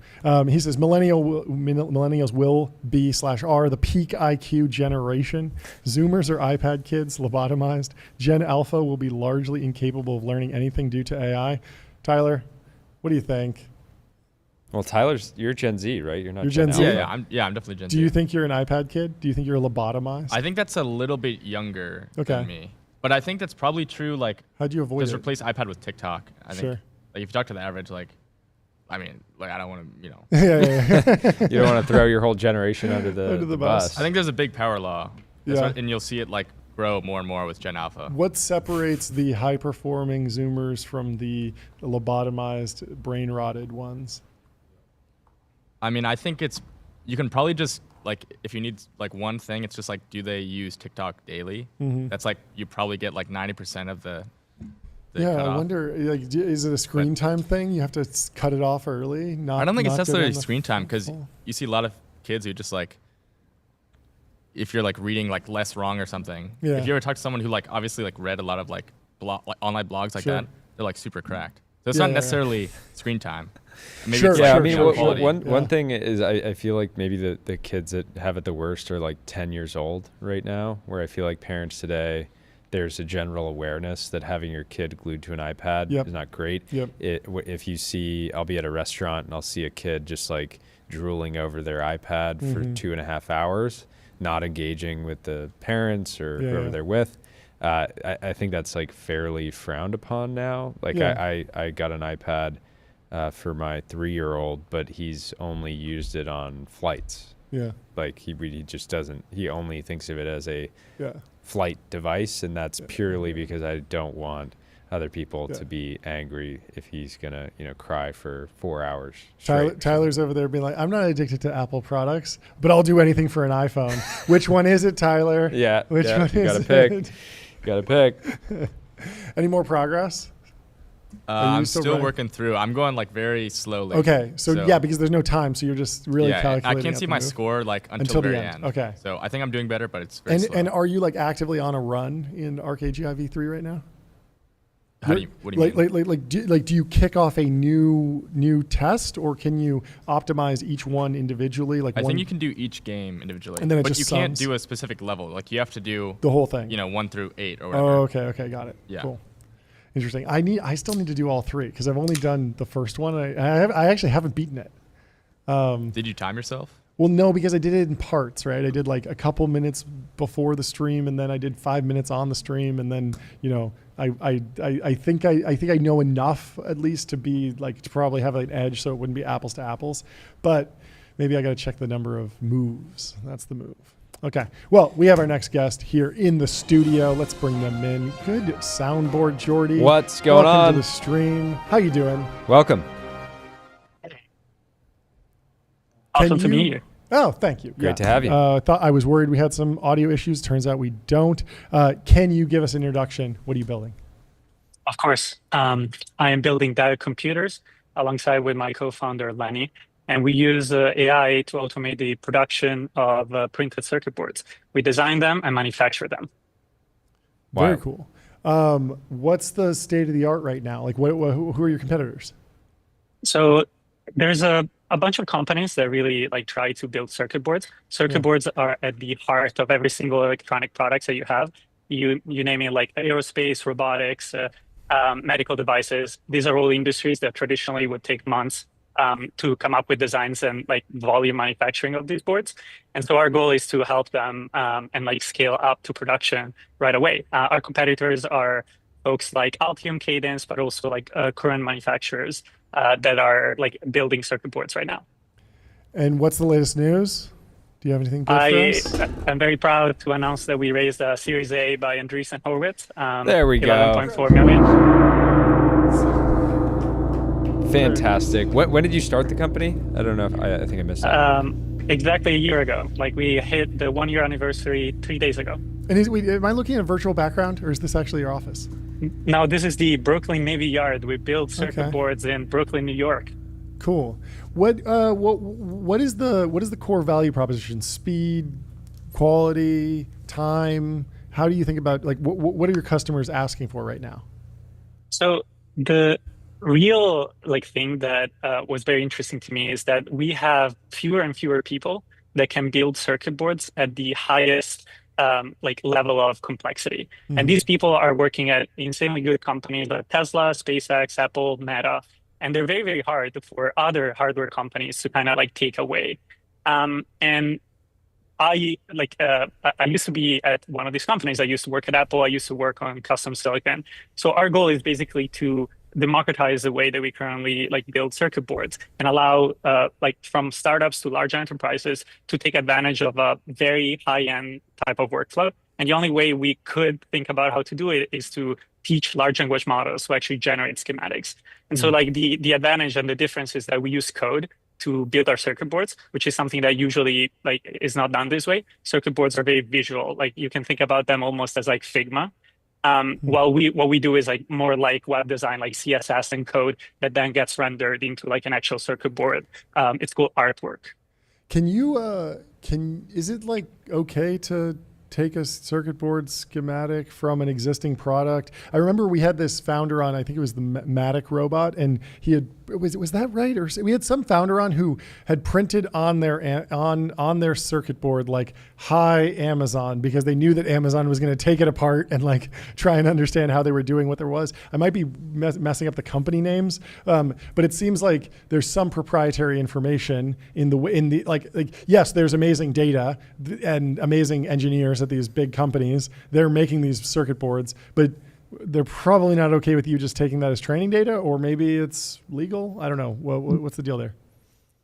He says millennials will be/are the peak IQ generation. Zoomers are iPad kids, lobotomized. Gen Alpha will be largely incapable of learning anything due to AI. Tyler, what do you think? Well, you're Gen Z, right? You're not You're Gen Z? Alpha. Yeah, I'm definitely Gen Z. Do you think you're an iPad kid? Do you think you're lobotomized? I think that's a little bit younger Okay. than me. But I think that's probably true, How do you avoid just it? replace iPad with TikTok. I Sure. think, if you talk to the average, I don't want to, yeah. You don't want to throw your whole generation under the bus. I think there's a big power law. Yeah. And you'll see it grow more and more with Gen Alpha. What separates the high-performing Zoomers from the lobotomized, brain-rotted ones? I think you can probably just, if you need, one thing, it's just, do they use TikTok daily? Mm-hmm. That's, you probably get, 90% of the Yeah, I cutoff. wonder, is it a screen time thing? You have to cut it off early? I don't think it's not go necessarily down the screen time, because full- you see a lot of kids who just, if you're, reading, less wrong or something. Yeah. If you ever talk to someone who, obviously, read a lot of, online blogs like Sure. that, they're, super cracked. So it's Yeah, not yeah. necessarily screen time. Maybe Sure, it's, Yeah, sure, I mean, sure, one sure. one Yeah. thing is I feel like maybe the kids that have it the worst are 10 years old right now, where I feel like parents today, there's a general awareness that having your kid glued to an iPad Yep. is not great. Yep. If you see, I'll be at a restaurant and I'll see a kid just drooling over their iPad for 2.5 hours, not engaging with the parents or whoever they're with. I think that's fairly frowned upon now. I got an iPad for my 3-year-old, but he's only used it on flights. Yeah, He just doesn't, he only thinks of it as a yeah. flight device, and that's purely because I don't want other people to be angry if he's gonna cry for 4 hours straight. Tyler's over there being like, I'm not addicted to Apple products, but I'll do anything for an iPhone. Which one is it, Tyler? Yeah, Which one you is gotta pick. it? Gotta pick. Any more progress? Are you I'm still still running? working through. I'm going very slowly. Okay, so yeah, because there's no time, so you're just really yeah, calculating. I can't out see the my move. score until Until the the very end. end. Okay. So I think I'm doing better, but it's very slow. And are you actively on a run in ArcAGI V3 right now? What do you mean? Do you kick off a new test, or can you optimize each one individually? I think you can do each game individually, And then it but just you can't sums. do a specific level. You have to do the whole thing. 1 through 8 or whatever. Oh, okay, got it. Yeah. Cool. Interesting. I still need to do all 3 because I've only done the first one. I actually haven't beaten it. Did you time yourself? Well, no, because I did it in parts, right? I did a couple minutes before the stream, and then I did 5 minutes on the stream, and then I think I know enough at least to be to probably have an edge, so it wouldn't be apples to apples. But maybe I got to check the number of moves. That's the move. Okay. Well, we have our next guest here in the studio. Let's bring them in. Good soundboard, Jordy. What's going Welcome on? to the stream. How you doing? Welcome. Awesome to be here. Oh, thank you. Great to have you. I was worried we had some audio issues. Turns out we don't. Can you give us an introduction? What are you building? Of course. I am building Diode Computers alongside with my co-founder, Lenny. And we use AI to automate the production of printed circuit boards. We design them and manufacture them. Wow. Very cool. What's the state of the art right now? Who are your competitors? So there's a a bunch of companies that really like try to build circuit boards. Circuit boards are at the heart of every single electronic products that you have. You name it, like aerospace, robotics, medical devices. These are all industries that traditionally would take months to come up with designs and like volume manufacturing of these boards. And so our goal is to help them and like scale up to production right away. Our competitors are folks like Altium, Cadence, but also like current manufacturers that are like building circuit boards right now. And what's the latest news? Do you have anything good for us? I'm very proud to announce that we raised a Series A by Andreessen Horowitz. There we go. 11.4 million. Fantastic. When did you start the company? I don't know if I think I missed that. Exactly a year ago. Like we hit the 1 year anniversary 3 days ago. And am I looking at a virtual background, or is this actually your office? No, this is the Brooklyn Navy Yard. We build circuit boards in Brooklyn, New York. Cool. What is the core value proposition? Speed, quality, time? How do you think about like what are your customers asking for right now? So the real like thing that was very interesting to me is that we have fewer and fewer people that can build circuit boards at the highest like level of complexity. Mm-hmm. And these people are working at insanely good companies like Tesla, SpaceX, Apple, Meta, and they're very, very hard for other hardware companies to kind of like take away. And I used to be at one of these companies. I used to work at Apple. I used to work on custom silicon. So our goal is basically to democratize the way that we currently like build circuit boards and allow like from startups to large enterprises to take advantage of a very high-end type of workflow. And the only way we could think about how to do it is to teach large language models to actually generate schematics. And so like the advantage and the difference is that we use code to build our circuit boards, which is something that usually like is not done this way. Circuit boards are very visual. Like you can think about them almost as like Figma. What we do is like more like web design, like CSS and code that then gets rendered into like an actual circuit board. It's called artwork. Is it like okay to take a circuit board schematic from an existing product? I remember we had this founder on, I think it was the Matic robot, and he had, was that right? Or we had some founder on who had printed on their circuit board like hi Amazon, because they knew that Amazon was going to take it apart and like try and understand how they were doing what there was. I might be messing up the company names, but it seems like there's some proprietary information in the like yes, there's amazing data and amazing engineers at these big companies. They're making these circuit boards, but they're probably not okay with you just taking that as training data, or maybe it's legal. I don't know. What's the deal there?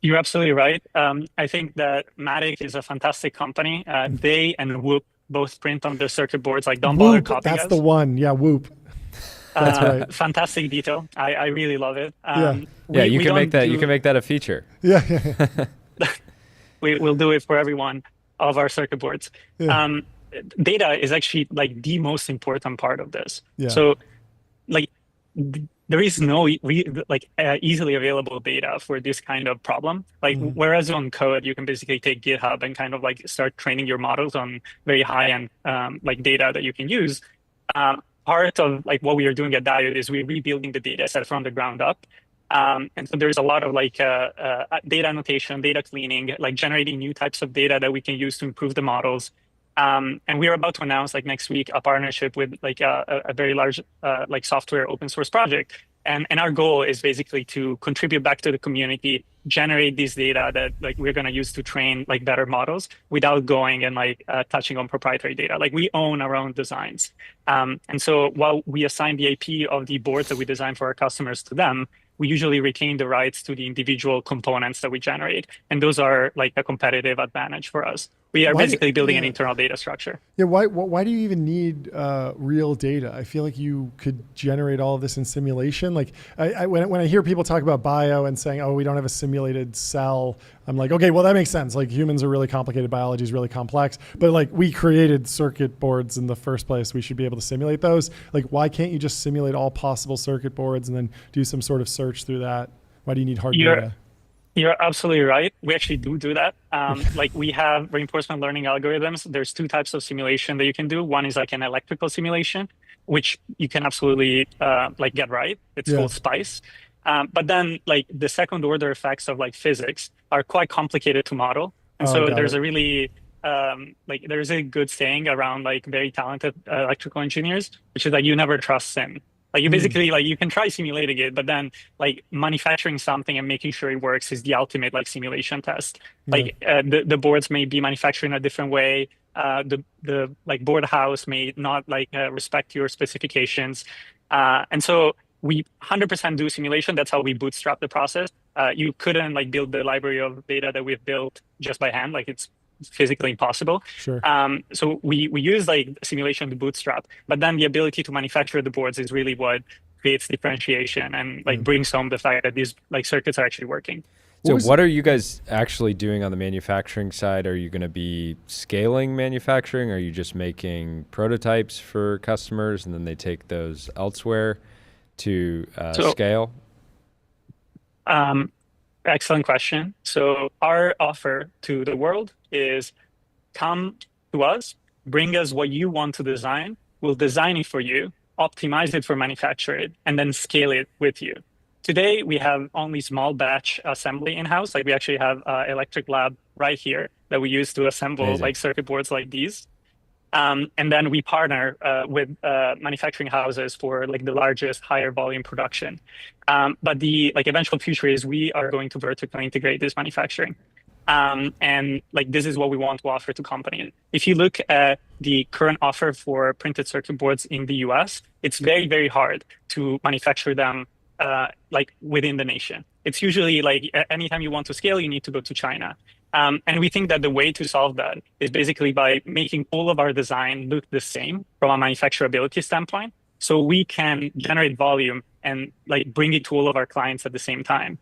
You're absolutely right. I think that Matic is a fantastic company. They and Whoop both print on their circuit boards. Like, don't bother copying us. That's the one. Yeah, Whoop. That's right. Fantastic detail. I really love it. You can make that. You can make that a feature. Yeah. We'll do it for every one of our circuit boards. Yeah. Data is actually like the most important part of this. Yeah. So like there is no easily available data for this kind of problem. Like whereas on code, you can basically take GitHub and kind of like start training your models on very high-end like data that you can use. Part of like what we are doing at Diode is we're rebuilding the data set from the ground up. And so there's a lot of like data annotation, data cleaning, like generating new types of data that we can use to improve the models. And we're about to announce like next week a partnership with like a very large like software open source project. And our goal is basically to contribute back to the community, generate this data that like we're going to use to train like better models without going and like touching on proprietary data. Like we own our own designs. And so while we assign the IP of the boards that we design for our customers to them, we usually retain the rights to the individual components that we generate. And those are like a competitive advantage for us. We are basically building an internal data structure. Yeah, why do you even need real data? I feel like you could generate all of this in simulation. Like when I hear people talk about bio and saying, oh, we don't have a simulated cell, I'm like, okay, well, that makes sense. Like humans are really complicated, biology is really complex, but like we created circuit boards in the first place. We should be able to simulate those. Like, why can't you just simulate all possible circuit boards and then do some sort of search through that? Why do you need hard data? You're absolutely right. We actually do that. Like we have reinforcement learning algorithms. There's two types of simulation that you can do. One is like an electrical simulation, which you can absolutely like get right. It's called SPICE. But then like the second order effects of like physics are quite complicated to model. And so there's a really, like there's a good saying around like very talented electrical engineers, which is like you never trust sim. Like you basically like you can try simulating it, but then like manufacturing something and making sure it works is the ultimate like simulation test. Like the boards may be manufactured in a different way. The like board house may not like respect your specifications. And so we 100% do simulation. That's how we bootstrap the process. You couldn't like build the library of data that we've built just by hand. Like it's physically impossible. Sure. So we use like simulation to bootstrap, but then the ability to manufacture the boards is really what creates differentiation and like brings home the fact that these like circuits are actually working. So what are you guys actually doing on the manufacturing side? Are you going to be scaling manufacturing? Are you just making prototypes for customers and then they take those elsewhere to scale? Excellent question. So our offer to the world is come to us, bring us what you want to design, we'll design it for you, optimize it for manufacture it, and then scale it with you. Today, we have only small batch assembly in-house. Like we actually have an electric lab right here that we use to assemble like circuit boards like these. And then we partner with manufacturing houses for like the largest higher volume production. But the like eventual future is we are going to vertically integrate this manufacturing. And like this is what we want to offer to companies. If you look at the current offer for printed circuit boards in the US, it's very, very hard to manufacture them like within the nation. It's usually like anytime you want to scale, you need to go to China. And we think that the way to solve that is basically by making all of our design look the same from a manufacturability standpoint. So we can generate volume and like bring it to all of our clients at the same time.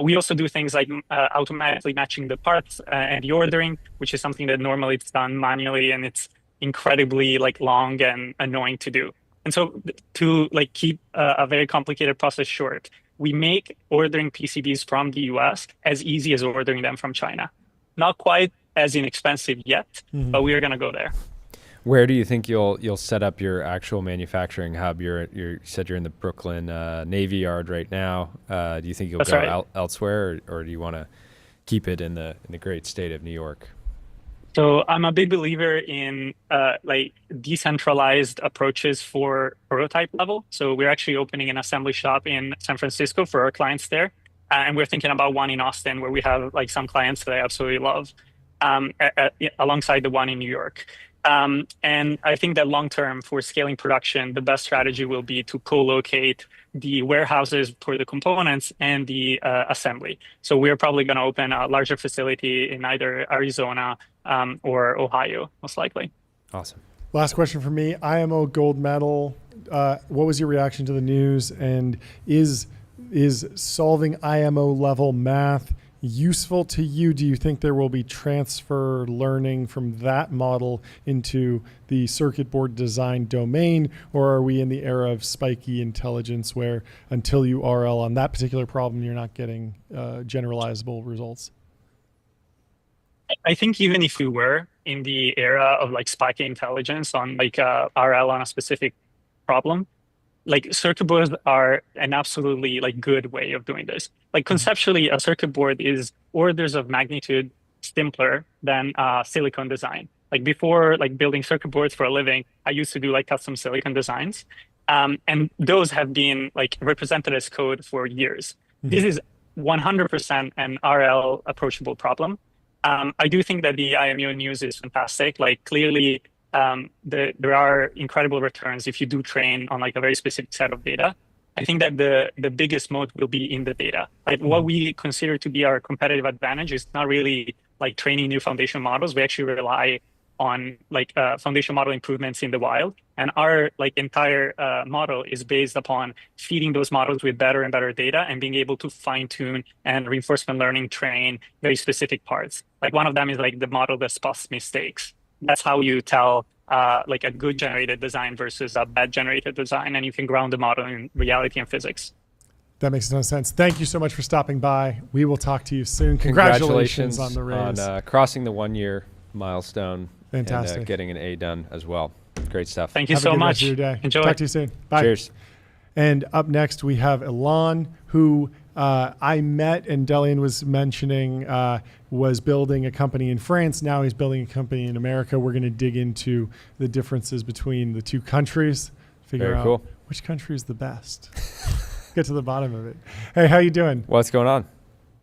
We also do things like automatically matching the parts and the ordering, which is something that normally it's done manually and it's incredibly like long and annoying to do. And so to like keep a very complicated process short, we make ordering PCBs from the US as easy as ordering them from China. Not quite as inexpensive yet, but we are going to go there. Where do you think you'll set up your actual manufacturing hub? You said you're in the Brooklyn Navy Yard right now. Do you think you'll go elsewhere, or do you want to keep it in the great state of New York? So I'm a big believer in like decentralized approaches for prototype level. So we're actually opening an assembly shop in San Francisco for our clients there. And we're thinking about one in Austin where we have like some clients that I absolutely love alongside the one in New York. And I think that long term for scaling production, the best strategy will be to co-locate the warehouses for the components and the assembly. So we're probably going to open a larger facility in either Arizona or Ohio, most likely. Awesome. Last question for me. IMO gold medal. What was your reaction to the news? And is solving IMO level math useful to you? Do you think there will be transfer learning from that model into the circuit board design domain, or are we in the era of spiky intelligence where until you RL on that particular problem, you're not getting generalizable results? I think even if we were in the era of like spiky intelligence on like RL on a specific problem, like circuit boards are an absolutely like good way of doing this. Like conceptually, a circuit board is orders of magnitude simpler than silicon design. Like before, like building circuit boards for a living, I used to do like custom silicon designs, and those have been like represented as code for years. This is 100% an RL approachable problem. I do think that the IMU news is fantastic. Like clearly, there are incredible returns if you do train on like a very specific set of data. I think that the biggest moat will be in the data. Like what we consider to be our competitive advantage is not really like training new foundation models. We actually rely on like foundation model improvements in the wild. And our like entire model is based upon feeding those models with better and better data and being able to fine tune and reinforcement learning train very specific parts. Like one of them is like the model that spots mistakes. That's how you tell like a good generated design versus a bad generated design, and you can ground the model in reality and physics. That makes a ton of sense. Thank you so much for stopping by. We will talk to you soon. Congratulations on the raise. On crossing the 1 year milestone. Fantastic. And getting an A done as well. Great stuff. Thank you Have so a good much. Rest of your day. Enjoy. Talk to you soon. Bye. Cheers. And up next, we have Ylan, who I met and Delian was mentioning was building a company in France. Now he's building a company in America. We're going to dig into the differences between the two countries, figure out which country is the best. Get to the bottom of it. Hey, how you doing? What's going on?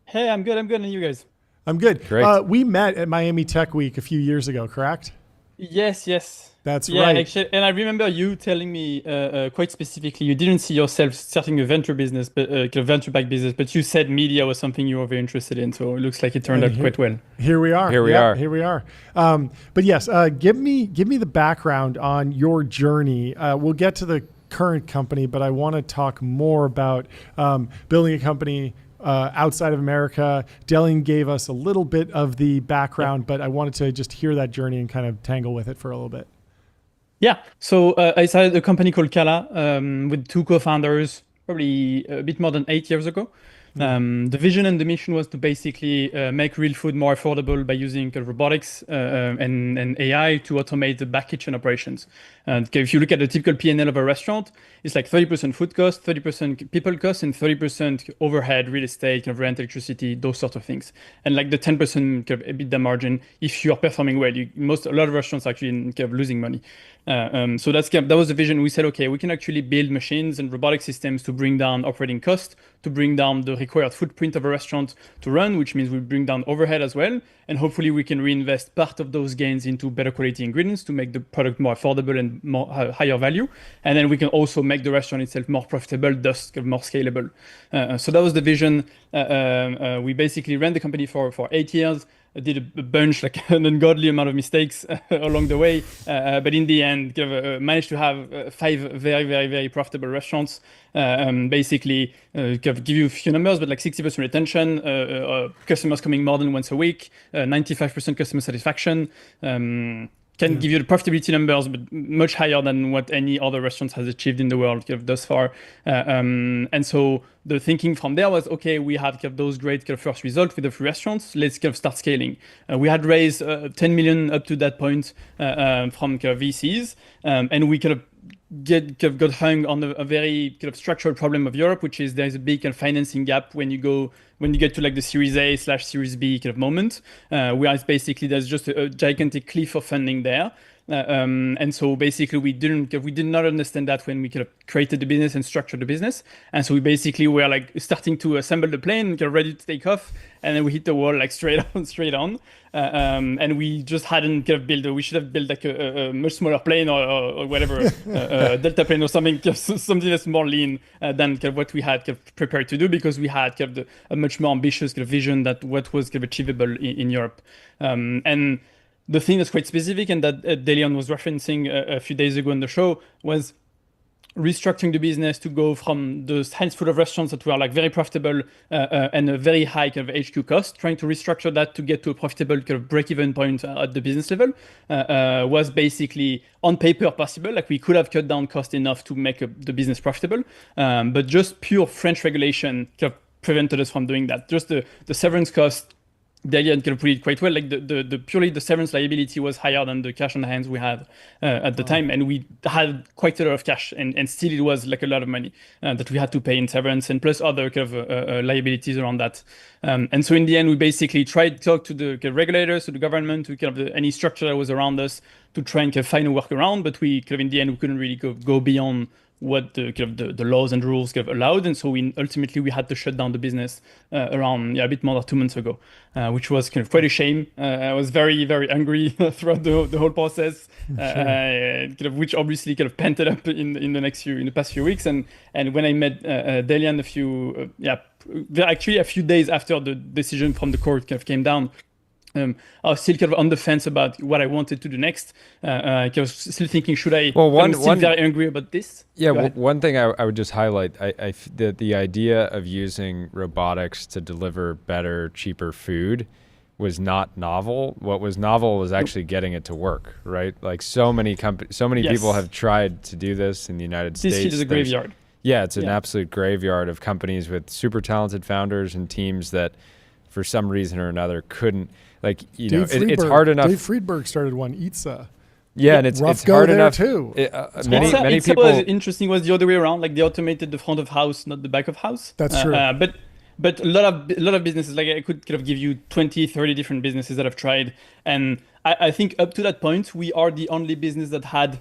Hey, I'm good. And you guys? I'm good. Great. We met at Miami Tech Week a few years ago, correct? Yes. That's yeah, right. Actually, and I remember you telling me quite specifically you didn't see yourself starting a venture business, but a venture-backed business, but you said media was something you were very interested in. So it looks like it turned out quite well. Here we are. Here we are. But yes, give me the background on your journey. We'll get to the current company, but I want to talk more about building a company outside of America. Delian gave us a little bit of the background, but I wanted to just hear that journey and kind of tangle with it for a little bit. Yeah. So I started a company called Cala with two co-founders, probably a bit more than 8 years ago. The vision and the mission was to basically make real food more affordable by using robotics and AI to automate the back kitchen operations. And if you look at the typical P&L of a restaurant, it's like 30% food cost, 30% people cost, and 30% overhead, real estate, rent, electricity, those sort of things. And like the 10% EBITDA margin, if you are performing well, a lot of restaurants are actually losing money. So that was the vision. We said, okay, we can actually build machines and robotic systems to bring down operating costs, to bring down the required footprint of a restaurant to run, which means we bring down overhead as well. And hopefully we can reinvest part of those gains into better quality ingredients to make the product more affordable and more higher value. And then we can also make the restaurant itself more profitable, thus more scalable. So that was the vision. We basically ran the company for 8 years. I did a bunch, like an ungodly amount of mistakes along the way. But in the end, managed to have 5 very, very, very profitable restaurants. Basically, give you a few numbers, but like 60% retention, customers coming more than once a week, 95% customer satisfaction. Can give you the profitability numbers, but much higher than what any other restaurant has achieved in the world thus far. And so the thinking from there was, okay, we have those great first results with the 3 restaurants. Let's start scaling. We had raised 10 million up to that point from VCs, and we got hung on a very structural problem of Europe, which is there's a big financing gap when you get to like the Series A/Series B moment, where it's basically there's just a gigantic cliff of funding there. And so basically we did not understand that when we created the business and structured the business. And so we basically were like starting to assemble the plane, ready to take off, and then we hit the wall like straight on. And we just hadn't we should have built like a much smaller plane or whatever, a Delta plane or something that's more lean than what we had prepared to do, because we had a much more ambitious vision that what was achievable in Europe. And the thing that's quite specific and that Delian was referencing a few days ago on the show was restructuring the business to go from the handful of restaurants that were like very profitable and a very high HQ cost, trying to restructure that to get to a profitable break-even point at the business level was basically on paper possible. Like we could have cut down cost enough to make the business profitable, but just pure French regulation prevented us from doing that. Just the severance cost, Delian put it quite well. Like purely the severance liability was higher than the cash on the hands we had at the time, and we had quite a lot of cash, and still it was like a lot of money that we had to pay in severance, and plus other liabilities around that. And so in the end, we basically tried to talk to the regulators, to the government, to any structure that was around us to try and find a workaround. But we in the end we couldn't really go beyond what the laws and rules allowed, and so we had to shut down the business around a bit more than 2 months ago, which was quite a shame. I was very, very angry throughout the whole process, which obviously painted up in the past few weeks. And when I met Delian a few days after the decision from the court came down, I was still on the fence about what I wanted to do next. I was still thinking, should I? Well, I'm still very angry about this. Yeah, one thing I would just highlight, the idea of using robotics to deliver better, cheaper food was not novel. What was novel was actually getting it to work, right? Like so many people have tried to do this in the United States. This is a graveyard. Yeah, it's an absolute graveyard of companies with super talented founders and teams that, for some reason or another, couldn't. Like, it's hard enough. Dave Friedberg started one, Eatsa. Yeah, and it's rough go hard there enough too. Many It's people. was interesting was the other way around. Like they automated the front of house, not the back of house. That's true. But a lot of businesses, like I could kind of give you 20, 30 different businesses that I've tried. And I think up to that point, we are the only business that had,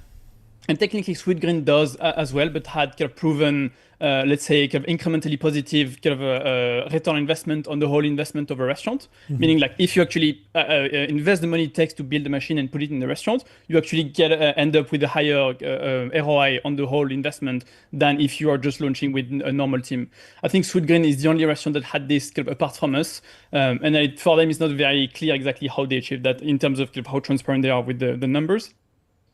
and technically Sweetgreen does as well, but had kind of proven, let's say, kind of incrementally positive kind of a return on investment on the whole investment of a restaurant. Meaning, like if you actually invest the money it takes to build the machine and put it in the restaurant, you actually end up with a higher ROI on the whole investment than if you are just launching with a normal team. I think Sweetgreen is the only restaurant that had this kind of apart from us, and for them it's not very clear exactly how they achieved that in terms of kind of how transparent they are with the numbers.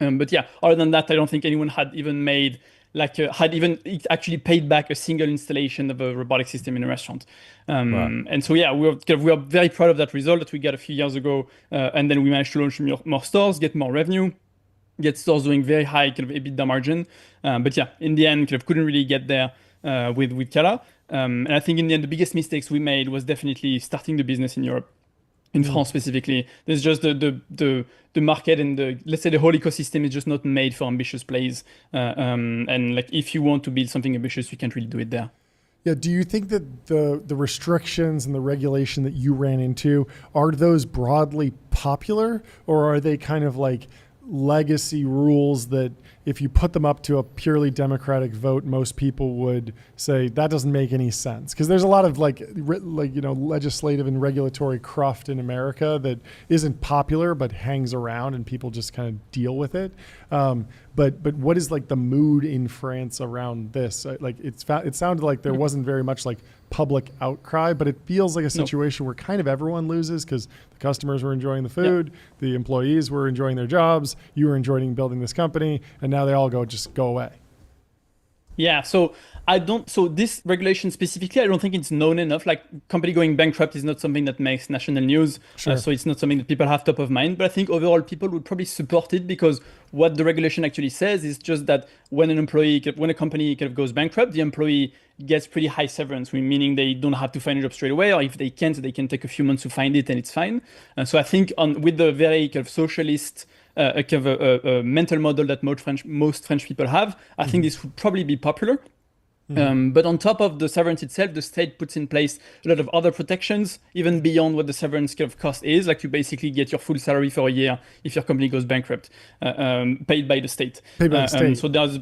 But yeah, other than that, I don't think anyone had even made actually paid back a single installation of a robotic system in a restaurant. And so yeah, we are very proud of that result that we got a few years ago, and then we managed to launch more stores, get more revenue, get stores doing very high kind of EBITDA margin. But yeah, in the end, kind of couldn't really get there with Cala. And I think in the end, the biggest mistakes we made was definitely starting the business in Europe. In France specifically, there's just the market and let's say the whole ecosystem is just not made for ambitious plays. And like if you want to build something ambitious, you can't really do it there. Yeah. Do you think that the restrictions and the regulation that you ran into, are those broadly popular, or are they kind of like legacy rules that if you put them up to a purely democratic vote, most people would say that doesn't make any sense? Because there's a lot of legislative and regulatory cruft in America that isn't popular but hangs around and people just kind of deal with it. But what is like the mood in France around this? Like it sounded like there wasn't very much like public outcry, but it feels like a situation where kind of everyone loses because the customers were enjoying the food, the employees were enjoying their jobs, you were enjoying building this company, and now they all go away. Yeah, so this regulation specifically, I don't think it's known enough. Like company going bankrupt is not something that makes national news. Sure. So it's not something that people have top of mind. But I think overall people would probably support it because what the regulation actually says is just that when a company kind of goes bankrupt, the employee gets pretty high severance, meaning they don't have to find a job straight away, or if they can't, they can take a few months to find it and it's fine. So I think with the very kind of socialist kind of a mental model that most French people have, I think this would probably be popular. But on top of the severance itself, the state puts in place a lot of other protections, even beyond what the severance kind of cost is. Like you basically get your full salary for a year if your company goes bankrupt, paid by the state. Paid by the state. So there's,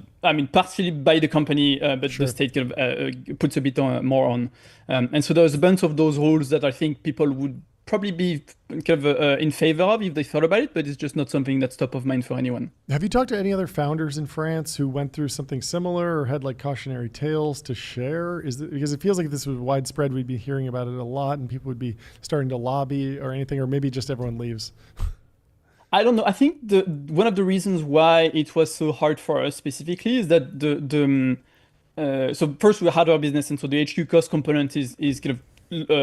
partially by the company, but Sure. the state kind of puts a bit more on. And so there's a bunch of those rules that I think people would probably be kind of in favor of if they thought about it, but it's just not something that's top of mind for anyone. Have you talked to any other founders in France who went through something similar or had like cautionary tales to share? Because it feels like if this was widespread, we'd be hearing about it a lot and people would be starting to lobby or anything, or maybe just everyone leaves. I don't know. I think one of the reasons why it was so hard for us specifically is that so first we had our business, and so the HQ cost component is kind of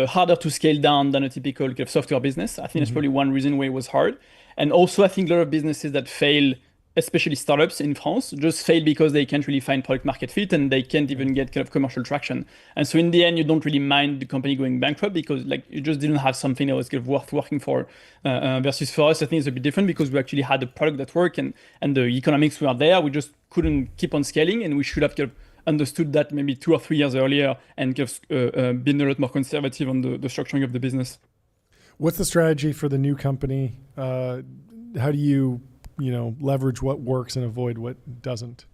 harder to scale down than a typical kind of software business. I think that's probably one reason why it was hard. And also, I think a lot of businesses that fail, especially startups in France, just fail because they can't really find product market fit and they can't even get kind of commercial traction. And so in the end, you don't really mind the company going bankrupt because like you just didn't have something that was kind of worth working for. Versus for us, I think it's a bit different because we actually had a product that worked and the economics were there. We just couldn't keep on scaling, and we should have kind of understood that maybe 2 or 3 years earlier and kind of been a lot more conservative on the structuring of the business. What's the strategy for the new company? How do you leverage what works and avoid what doesn't?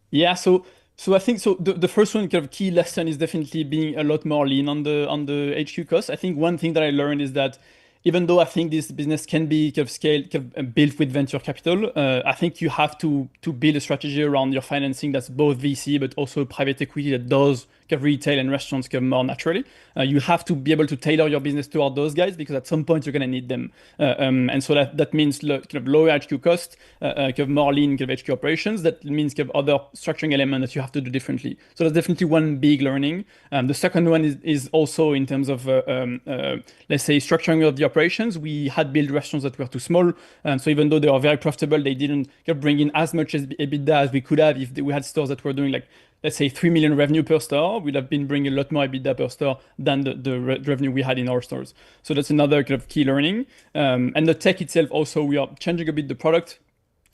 Yeah, so I think the first one kind of key lesson is definitely being a lot more lean on the HQ cost. I think one thing that I learned is that even though I think this business can be kind of scaled, kind of built with venture capital, I think you have to build a strategy around your financing that's both VC but also private equity that does kind of retail and restaurants kind of more naturally. You have to be able to tailor your business toward those guys because at some point you're going to need them. And so that means kind of lower HQ cost, kind of more lean kind of HQ operations. That means kind of other structuring element that you have to do differently. So that's definitely one big learning. The second one is also in terms of, let's say, structuring of the operations. We had built restaurants that were too small. So even though they were very profitable, they didn't kind of bring in as much as EBITDA as we could have if we had stores that were doing like, let's say 3 million revenue per store. We'd have been bringing a lot more EBITDA per store than the revenue we had in our stores. So that's another kind of key learning. And the tech itself also, we are changing a bit the product.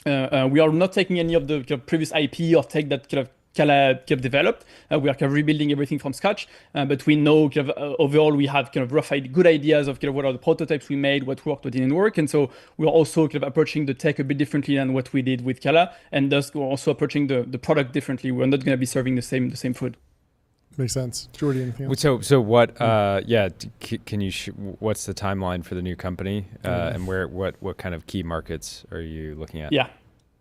We are not taking any of the kind of previous IP or tech that kind of Cala developed. We are kind of rebuilding everything from scratch, but we know kind of overall we have kind of good ideas of kind of what are the prototypes we made, what worked, what didn't work, and so we're also kind of approaching the tech a bit differently than what we did with Cala, and thus we're also approaching the product differently. We're not going to be serving the same food. Makes sense. Jordy, anything else? So what? Can you? What's the timeline for the new company, and what kind of key markets are you looking at? Yeah.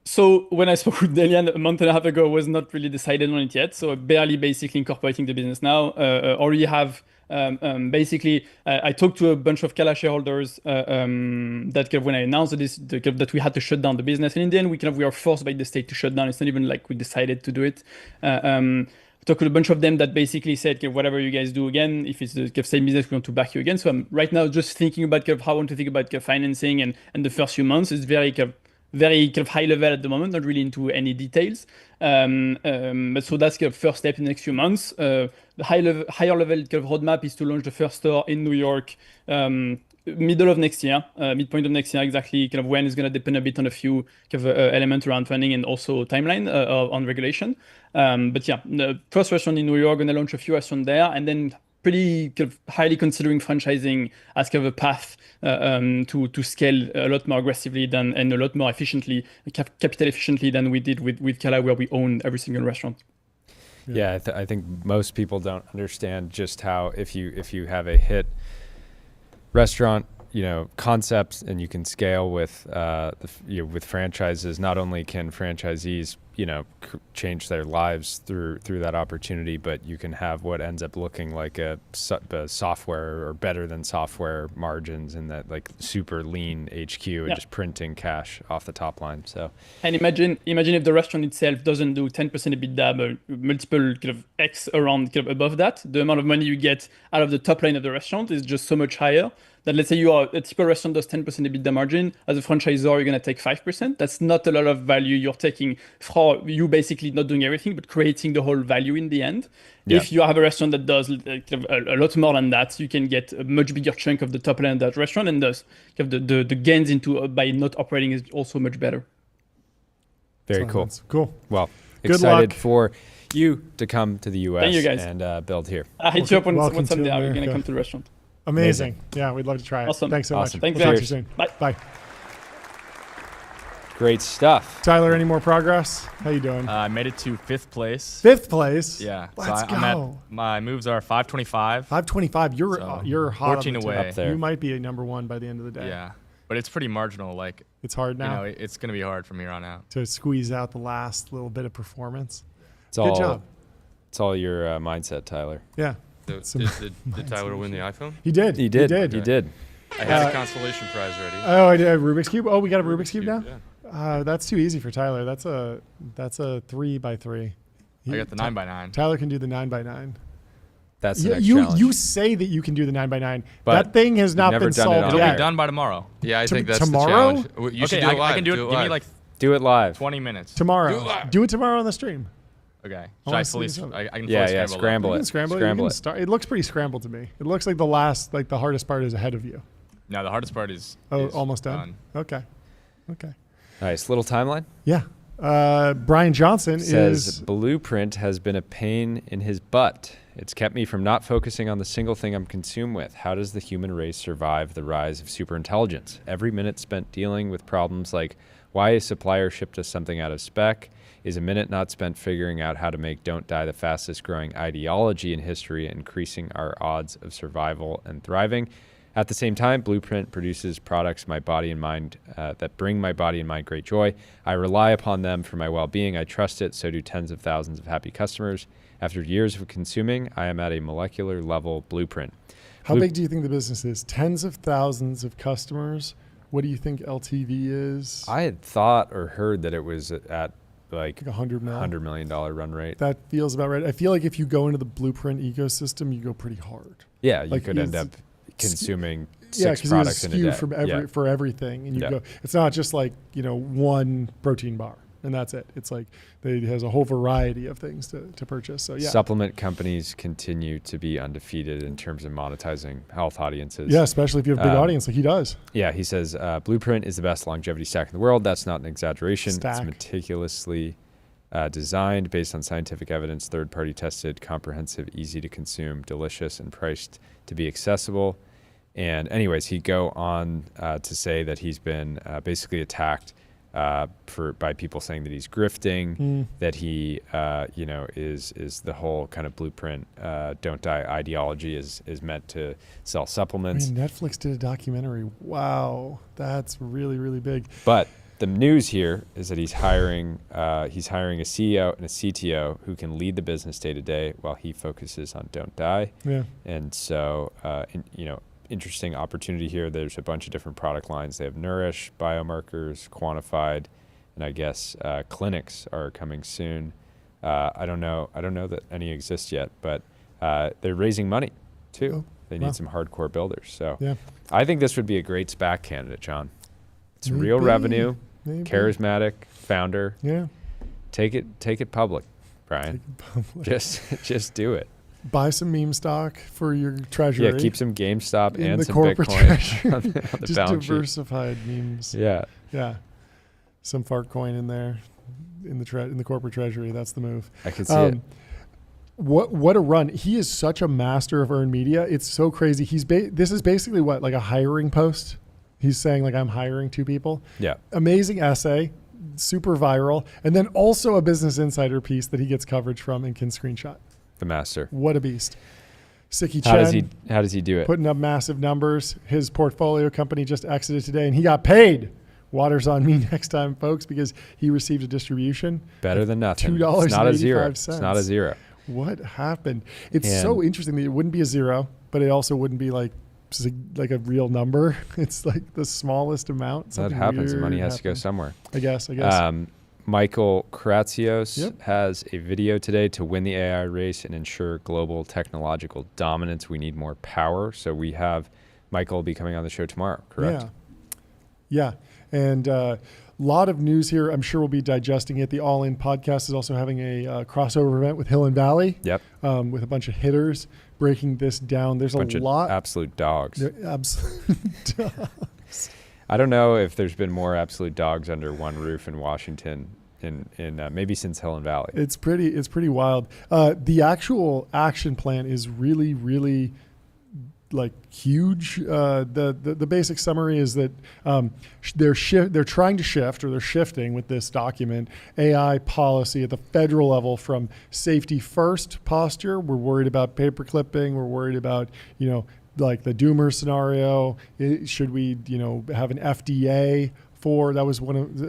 So when I spoke with Ylan a month and a half ago, I was not really decided on it yet. So barely basically incorporating the business now. Already have I talked to a bunch of Cala shareholders that kind of when I announced this that we had to shut down the business, and in the end we are forced by the state to shut down. It's not even like we decided to do it. Talked with a bunch of them that basically said, okay, whatever you guys do again, if it's the same business, we want to back you again. So I'm right now just thinking about how I want to think about financing and the first few months is very high level at the moment, not really into any details. But so that's the first step in the next few months. The higher level roadmap is to launch the first store in New York, middle of next year, midpoint of next year, exactly when is going to depend a bit on a few elements around funding and also timeline on regulation. But yeah, the first restaurant in New York, going to launch a few restaurants there, and then pretty highly considering franchising as a path to scale a lot more aggressively and a lot more efficiently, capital efficiently than we did with Cala, where we own every single restaurant. Yeah, I think most people don't understand just how if you have a hit restaurant, concepts, and you can scale with with franchises. Not only can franchisees change their lives through that opportunity, but you can have what ends up looking like a software or better than software margins in that like super lean HQ and just printing cash off the top line. So and imagine if the restaurant itself doesn't do 10% EBITDA, but multiple X around above that, the amount of money you get out of the top line of the restaurant is just so much higher. That let's say you are a typical restaurant does 10% EBITDA margin. As a franchisor, you're going to take 5%. That's not a lot of value you're taking for you basically not doing everything, but creating the whole value in the end. Yeah. If you have a restaurant that does a lot more than that, you can get a much bigger chunk of the top line of that restaurant, and thus the gains into by not operating is also much better. Very cool. Cool. Well, good excited luck for you to come to the US Thank you guys. and build here. I hit you up when someday America. you're going to come to the restaurant. Amazing. Yeah, we'd love to try it. Awesome. Thanks so much. Thanks, we'll guys. talk to you soon. Bye. Bye. Great stuff. Tyler, any more progress? How you doing? I made it to 5th place. 5th place? Yeah. Let's so go. I'm at, my moves are 525. 525. You're hot 14 on the away. top. Up there. You might be a number one by the end of the day. Yeah. But it's pretty marginal. Like, It's hard now it's going to be hard from here on out. to squeeze out the last little bit of performance. It's Good all, job. It's all your mindset, Tyler. Yeah. Did Tyler win the iPhone? He did. He did. He He did. I had a consolation prize ready. Oh, I did a Rubik's Cube? Oh, we got a Rubik's Cube now? Yeah. That's too easy for Tyler. That's a 3x3. I got the 9x9. Tyler can do the 9x9. That's the next You challenge. say that you can do the 9x9. But that thing has not never been done it solved on It'll yet. be done by tomorrow. Yeah, I think that's tomorrow? the challenge. You should Okay, do it live. I can do it. Give me like Do it live. 20 minutes. Tomorrow. Do it live. Do it tomorrow on the stream. Okay. I Should wanna I see fully? some. I can fully Yeah, scramble You scramble can it. scramble it. Scramble You it. can start. It looks pretty scrambled to me. It looks like the hardest part is ahead of you. No, the hardest part is. Oh, is almost done. Okay. Nice. Little timeline. Yeah. Brian Johnson Says is Blueprint has been a pain in his butt. It's kept me from not focusing on the single thing I'm consumed with. How does the human race survive the rise of superintelligence? Every minute spent dealing with problems like why a supplier shipped us something out of spec is a minute not spent figuring out how to make Don't Die the fastest growing ideology in history, increasing our odds of survival and thriving. At the same time, Blueprint produces products my body and mind that bring my body and mind great joy. I rely upon them for my well-being. I trust it. So do tens of thousands of happy customers. After years of consuming, I am at a molecular level Blueprint. how big do you think the business is? Tens of thousands of customers. What do you think LTV is? I had thought or heard that it was at like $100 million. $100 million run rate. That feels about right. I feel like if you go into the Blueprint ecosystem, you go pretty hard. Yeah, you like could end up consuming six because products in a day. from for everything, and you Yeah. go. It's not just like one protein bar and that's it. It's like it has a whole variety of things to purchase. So yeah. Supplement companies continue to be undefeated in terms of monetizing health audiences. Yeah, especially if you have a big audience like he does. Yeah, he says, Blueprint is the best longevity stack in the world. That's not an exaggeration. Stack. It's meticulously designed based on scientific evidence, third-party tested, comprehensive, easy to consume, delicious, and priced to be accessible. And anyways, he'd go on to say that he's been basically attacked by people saying that he's grifting, that he, is the whole kind of Blueprint don't die ideology is meant to sell supplements. I mean, Netflix did a documentary. Wow, that's really, really big. But the news here is that he's hiring a CEO and a CTO who can lead the business day to day while he focuses on don't die. Yeah. And so, interesting opportunity here. There's a bunch of different product lines. They have Nourish, biomarkers, quantified, and I guess clinics are coming soon. I don't know that any exist yet, but they're raising money too. They need some hardcore builders. So yeah. I think this would be a great SPAC candidate, John. It's real revenue, charismatic founder. Yeah. Take it public, Brian. Just do it. Buy some meme stock for your treasury. Yeah, keep some GameStop in and the some corporate Bitcoin treasury. on the Just diversified memes. Yeah. Yeah. Some fart coin in there in the corporate treasury. That's the move. I can see it. What a run. He is such a master of earned media. It's so crazy. This is basically what, like a hiring post? He's saying like, I'm hiring 2 people. Yeah. Amazing essay, super viral. And then also a Business Insider piece that he gets coverage from and can screenshot. The master. What a beast. Siki Chen. How does he do it? Putting up massive numbers. His portfolio company just exited today and he got paid. Water's on me next time, folks, because he received a distribution. Better than nothing. $2.85. It's not a zero. It's not a zero. What happened? It's so interesting that it wouldn't be a zero, but it also wouldn't be like a real number. It's like the smallest amount. That happens. Money has to go somewhere. I guess. Michael Kratsios has a video today to win the AI race and ensure global technological dominance. We need more power. So we have Michael be coming on the show tomorrow, correct? Yeah. And a lot of news here. I'm sure we'll be digesting it. The All In podcast is also having a crossover event with Hill and Valley. Yep. With a bunch of hitters breaking this down. There's a lot. Absolute dogs. Absolute dogs. I don't know if there's been more absolute dogs under one roof in Washington in maybe since Hill and Valley. It's pretty wild. The actual action plan is really, really like huge. The basic summary is that they're trying to shift, or they're shifting with this document, AI policy at the federal level from safety first posture. We're worried about paper clipping. We're worried about, like the doomer scenario. Should we, have an FDA for, that was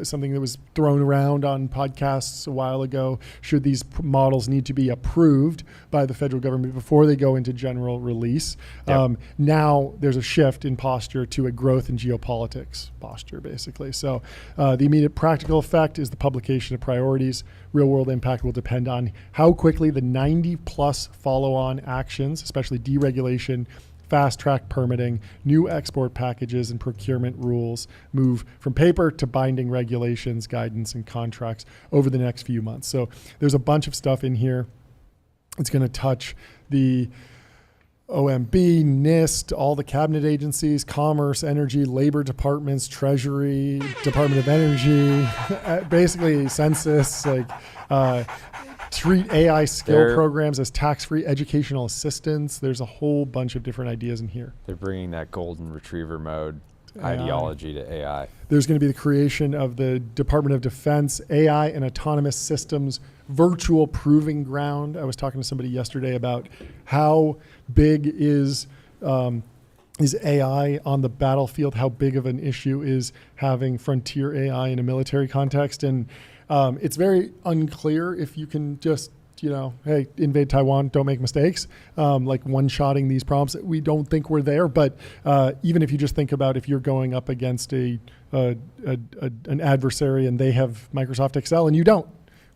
something that was thrown around on podcasts a while ago. Should these models need to be approved by the federal government before they go into general release? Yep. Now there's a shift in posture to a growth in geopolitics posture, basically. So the immediate practical effect is the publication of priorities. Real world impact will depend on how quickly the 90 plus follow-on actions, especially deregulation, fast-track permitting, new export packages, and procurement rules move from paper to binding regulations, guidance, and contracts over the next few months. So there's a bunch of stuff in here. It's going to touch the OMB, NIST, all the cabinet agencies, commerce, energy, labor departments, treasury, Department of Energy, basically census, treat AI skill programs as tax-free educational assistance. There's a whole bunch of different ideas in here. They're bringing that golden retriever mode ideology to AI. There's going to be the creation of the Department of Defense AI and Autonomous Systems Virtual Proving Ground. I was talking to somebody yesterday about how big is AI on the battlefield, how big of an issue is having frontier AI in a military context. And it's very unclear if you can just, hey, invade Taiwan, don't make mistakes, like one-shotting these prompts. We don't think we're there, but even if you just think about if you're going up against an adversary and they have Microsoft Excel and you don't,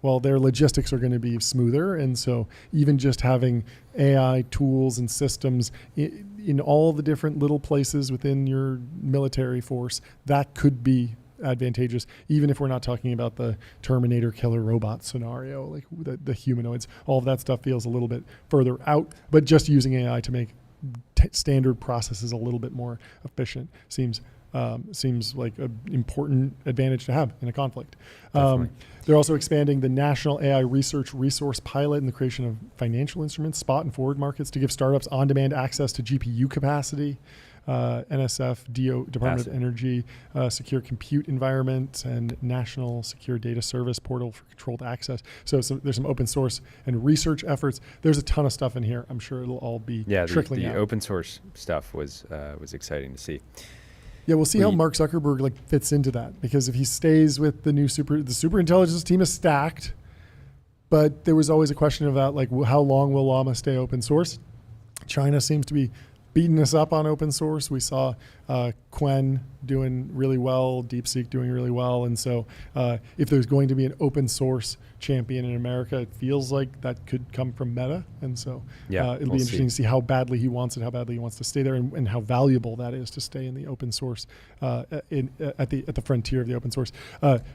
well, their logistics are going to be smoother. And so even just having AI tools and systems in all the different little places within your military force, that could be advantageous, even if we're not talking about the Terminator killer robot scenario, like the humanoids. All of that stuff feels a little bit further out, but just using AI to make standard processes a little bit more efficient seems like an important advantage to have in a conflict. They're also expanding the National AI Research Resource Pilot in the creation of financial instruments, spot and forward markets to give startups on-demand access to GPU capacity. NSF, Department of Energy, Secure Compute Environment, and National Secure Data Service Portal for Controlled Access. So there's some open source and research efforts. There's a ton of stuff in here. I'm sure it'll all be trickling out. The open source stuff was exciting to see. Yeah, we'll see how Mark Zuckerberg fits into that, because if he stays with the super intelligence team is stacked, but there was always a question about how long will Llama stay open source. China seems to be beating us up on open source. We saw Qwen doing really well, DeepSeek doing really well, and so if there's going to be an open source champion in America, it feels like that could come from Meta, and so it'll be interesting to see how badly he wants it, how badly he wants to stay there, and how valuable that is to stay in the open source, at the frontier of the open source.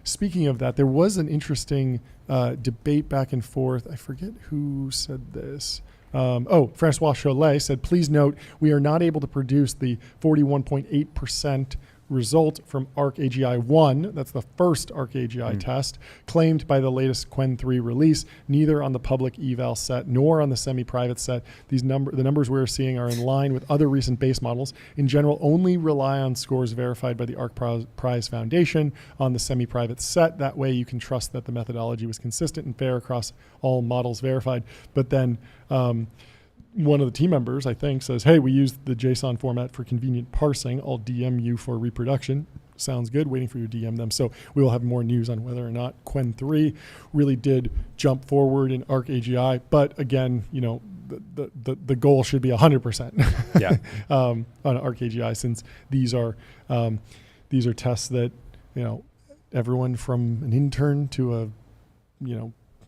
Speaking of that, there was an interesting debate back and forth. I forget who said this. Francois Cholet said, please note, we are not able to produce the 41.8% result from ArcAGI 1, that's the first ArcAGI test, claimed by the latest Qwen 3 release, neither on the public eval set nor on the semi-private set. The numbers we're seeing are in line with other recent base models. In general, only rely on scores verified by the ArcPrize Foundation on the semi-private set. That way you can trust that the methodology was consistent and fair across all models verified. But then one of the team members, I think, says, hey, we used the JSON format for convenient parsing. I'll DM you for reproduction. Sounds good. Waiting for you to DM them. So we will have more news on whether or not Qwen 3 really did jump forward in ArcAGI. But again, the goal should be 100% on ArcAGI, since these are tests that, everyone from an intern to a,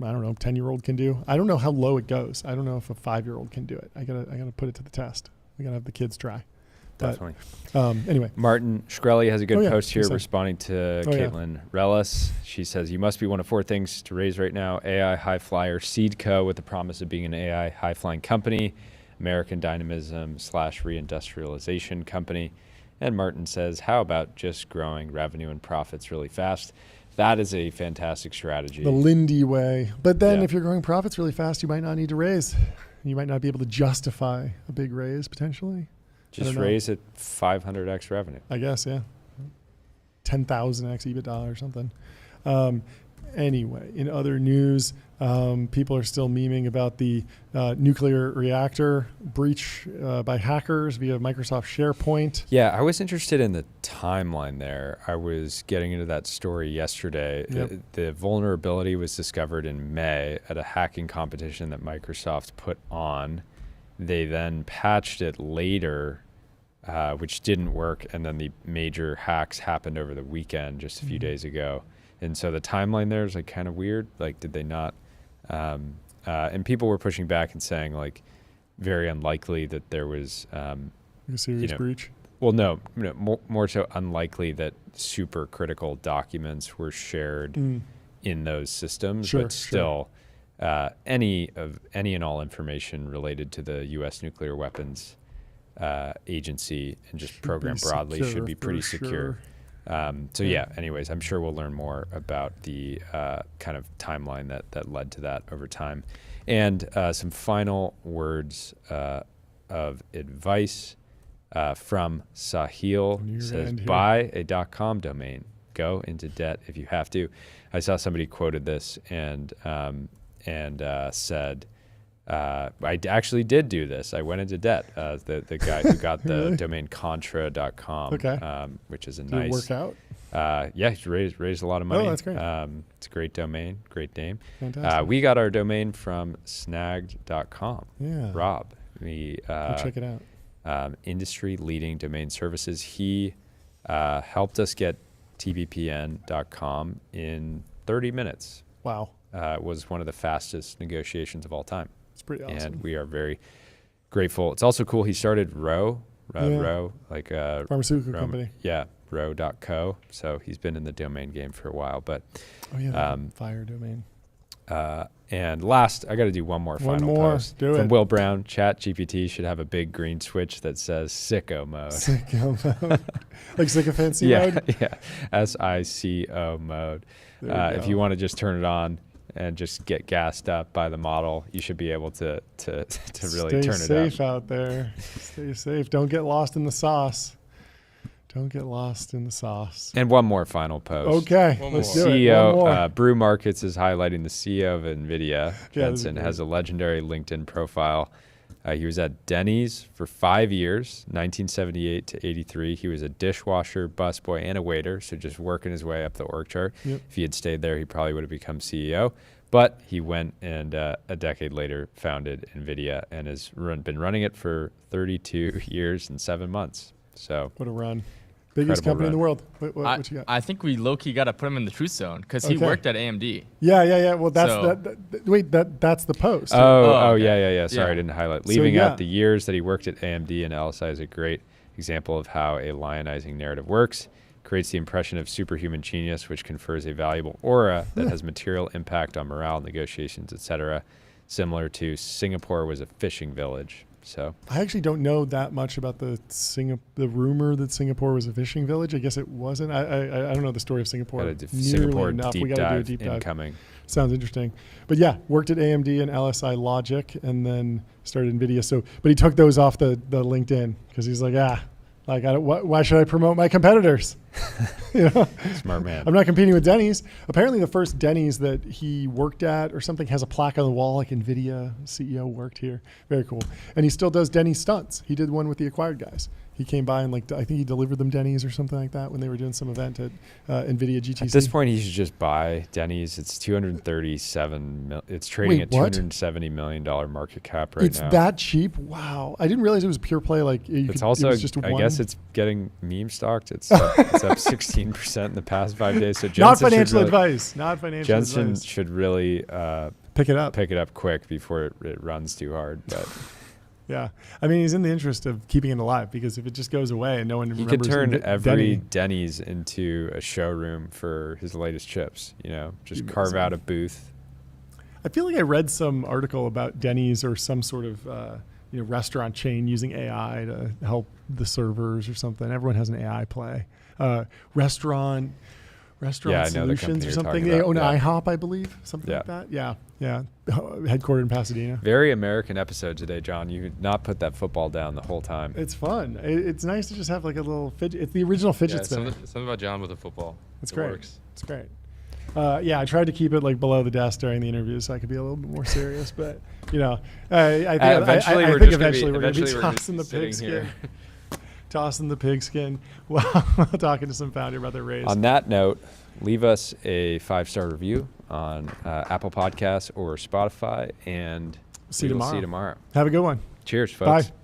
10-year-old can do. I don't know how low it goes. I don't know if a 5-year-old can do it. I gotta put it to the test. We gotta have the kids try. Definitely. Anyway, Martin Shkreli has a good post here responding to Caitlin Rellis. She says, you must be one of 4 things to raise right now: AI high flyer seed co with the promise of being an AI high flying company, American dynamism / reindustrialization company. And Martin says, how about just growing revenue and profits really fast? That is a fantastic strategy. The Lindy way. But then if you're growing profits really fast, you might not need to raise. You might not be able to justify a big raise potentially. Just raise at 500x revenue. I guess, 10,000x EBITDA or something. Anyway, in other news, people are still memeing about the nuclear reactor breach by hackers via Microsoft SharePoint. Yeah, I was interested in the timeline there. I was getting into that story yesterday. Yep. The vulnerability was discovered in May at a hacking competition that Microsoft put on. They then patched it later, which didn't work, and then the major hacks happened over the weekend just a few days ago. And so the timeline there is kind of weird. Did they not? And people were pushing back and saying very unlikely that there was a serious breach. Well, no, more so unlikely that super critical documents were shared in those systems. But still, any and all information related to the U.S. nuclear weapons agency and just program broadly should be pretty secure. Anyways, I'm sure we'll learn more about the kind of timeline that led to that over time. And some final words of advice from Sahil. Says, buy a .com domain. Go into debt if you have to. I saw somebody quoted this and said, I actually did do this. I went into debt. The guy who got the domain contra.com, which is a nice. Did it work out? He's raised a lot of money. Oh, that's great. It's a great domain, great name. Fantastic. We got our domain from snagged.com. Yeah. Rob, check it out. Industry-leading domain services. He helped us get TBPN.com in 30 minutes. Wow. It was one of the fastest negotiations of all time. It's pretty awesome. And we are very grateful. It's also cool. He started Row, like a pharmaceutical company. Yeah. row.co. So he's been in the domain game for a while. But fire domain. And last, I got to do one more final post. Do From it. Will Brown. ChatGPT should have a big green switch that says sicko mode. Sicko mode. Like sycophancy mode? Yeah, SICO mode. If you want to just turn it on and just get gassed up by the model, you should be able to really turn it up. Stay safe out there. Stay safe. Don't get lost in the sauce. Don't get lost in the sauce. And one more final post. Okay, let's do it. One CEO more. Brew Markets is highlighting the CEO of NVIDIA. Jensen is has a legendary LinkedIn profile. He was at Denny's for 5 years, 1978 to 83. He was a dishwasher, busboy, and a waiter, so just working his way up the org chart. Yep. If he had stayed there, he probably would have become CEO. But he went and a decade later founded NVIDIA and has been running it for 32 years and 7 months. So what a run. Biggest company in the world. What you got? I think we low-key got to put him in the truth zone because he worked at AMD. Yeah. Well, that's the post. Yeah. Sorry, I didn't highlight. Leaving So, out the years that he worked at AMD and LSI is a great example of how a lionizing narrative works. Creates the impression of superhuman genius, which confers a valuable aura that has material impact on morale, negotiations, etc. Similar to Singapore was a fishing village. So I actually don't know that much about the rumor that Singapore was a fishing village. I guess it wasn't. I don't know the story of Singapore. Singapore enough. deep We got to do a dive deep dive. incoming. Sounds interesting. But yeah, worked at AMD and LSI Logic, and then started NVIDIA. So, but he took those off the LinkedIn because he's like, why should I promote my competitors? Smart man. I'm not competing with Denny's. Apparently the first Denny's that he worked at or something has a plaque on the wall like NVIDIA CEO worked here. Very cool. And he still does Denny's stunts. He did one with the acquired guys. He came by and I think he delivered them Denny's or something like that when they were doing some event at NVIDIA GTC. At this point, he should just buy Denny's. It's it's trading at $270 million market cap right now. It's that cheap? Wow. I didn't realize it was pure play. It was just I guess it's getting meme stocked. It's up 16% in the past 5 days. So Jensen not financial advice. Jensen should really pick it up quick before it runs too hard. But yeah, I mean, he's in the interest of keeping it alive because if it just goes away and no one remembers, he could turn every Denny's into a showroom for his latest chips. Just carve out a booth. I feel like I read some article about Denny's or some sort of restaurant chain using AI to help the servers or something. Everyone has an AI play. Restaurant Solutions or something. They own IHOP, I believe, something like that. Yeah. Headquartered in Pasadena. Very American episode today, John. You could not put that football down the whole time. It's fun. It's nice to just have like a little fidget. It's the original fidget spinner. Something about John with a football. It's great. Works. It's great. I tried to keep it like below the desk during the interview so I could be a little bit more serious, but I think eventually we're going to be tossing the pigskin. Tossing the pigskin while talking to some founder about their raise. On that note, leave us a 5-star review on Apple Podcasts or Spotify, and see you tomorrow. tomorrow. Have a good one. Cheers, folks. Bye.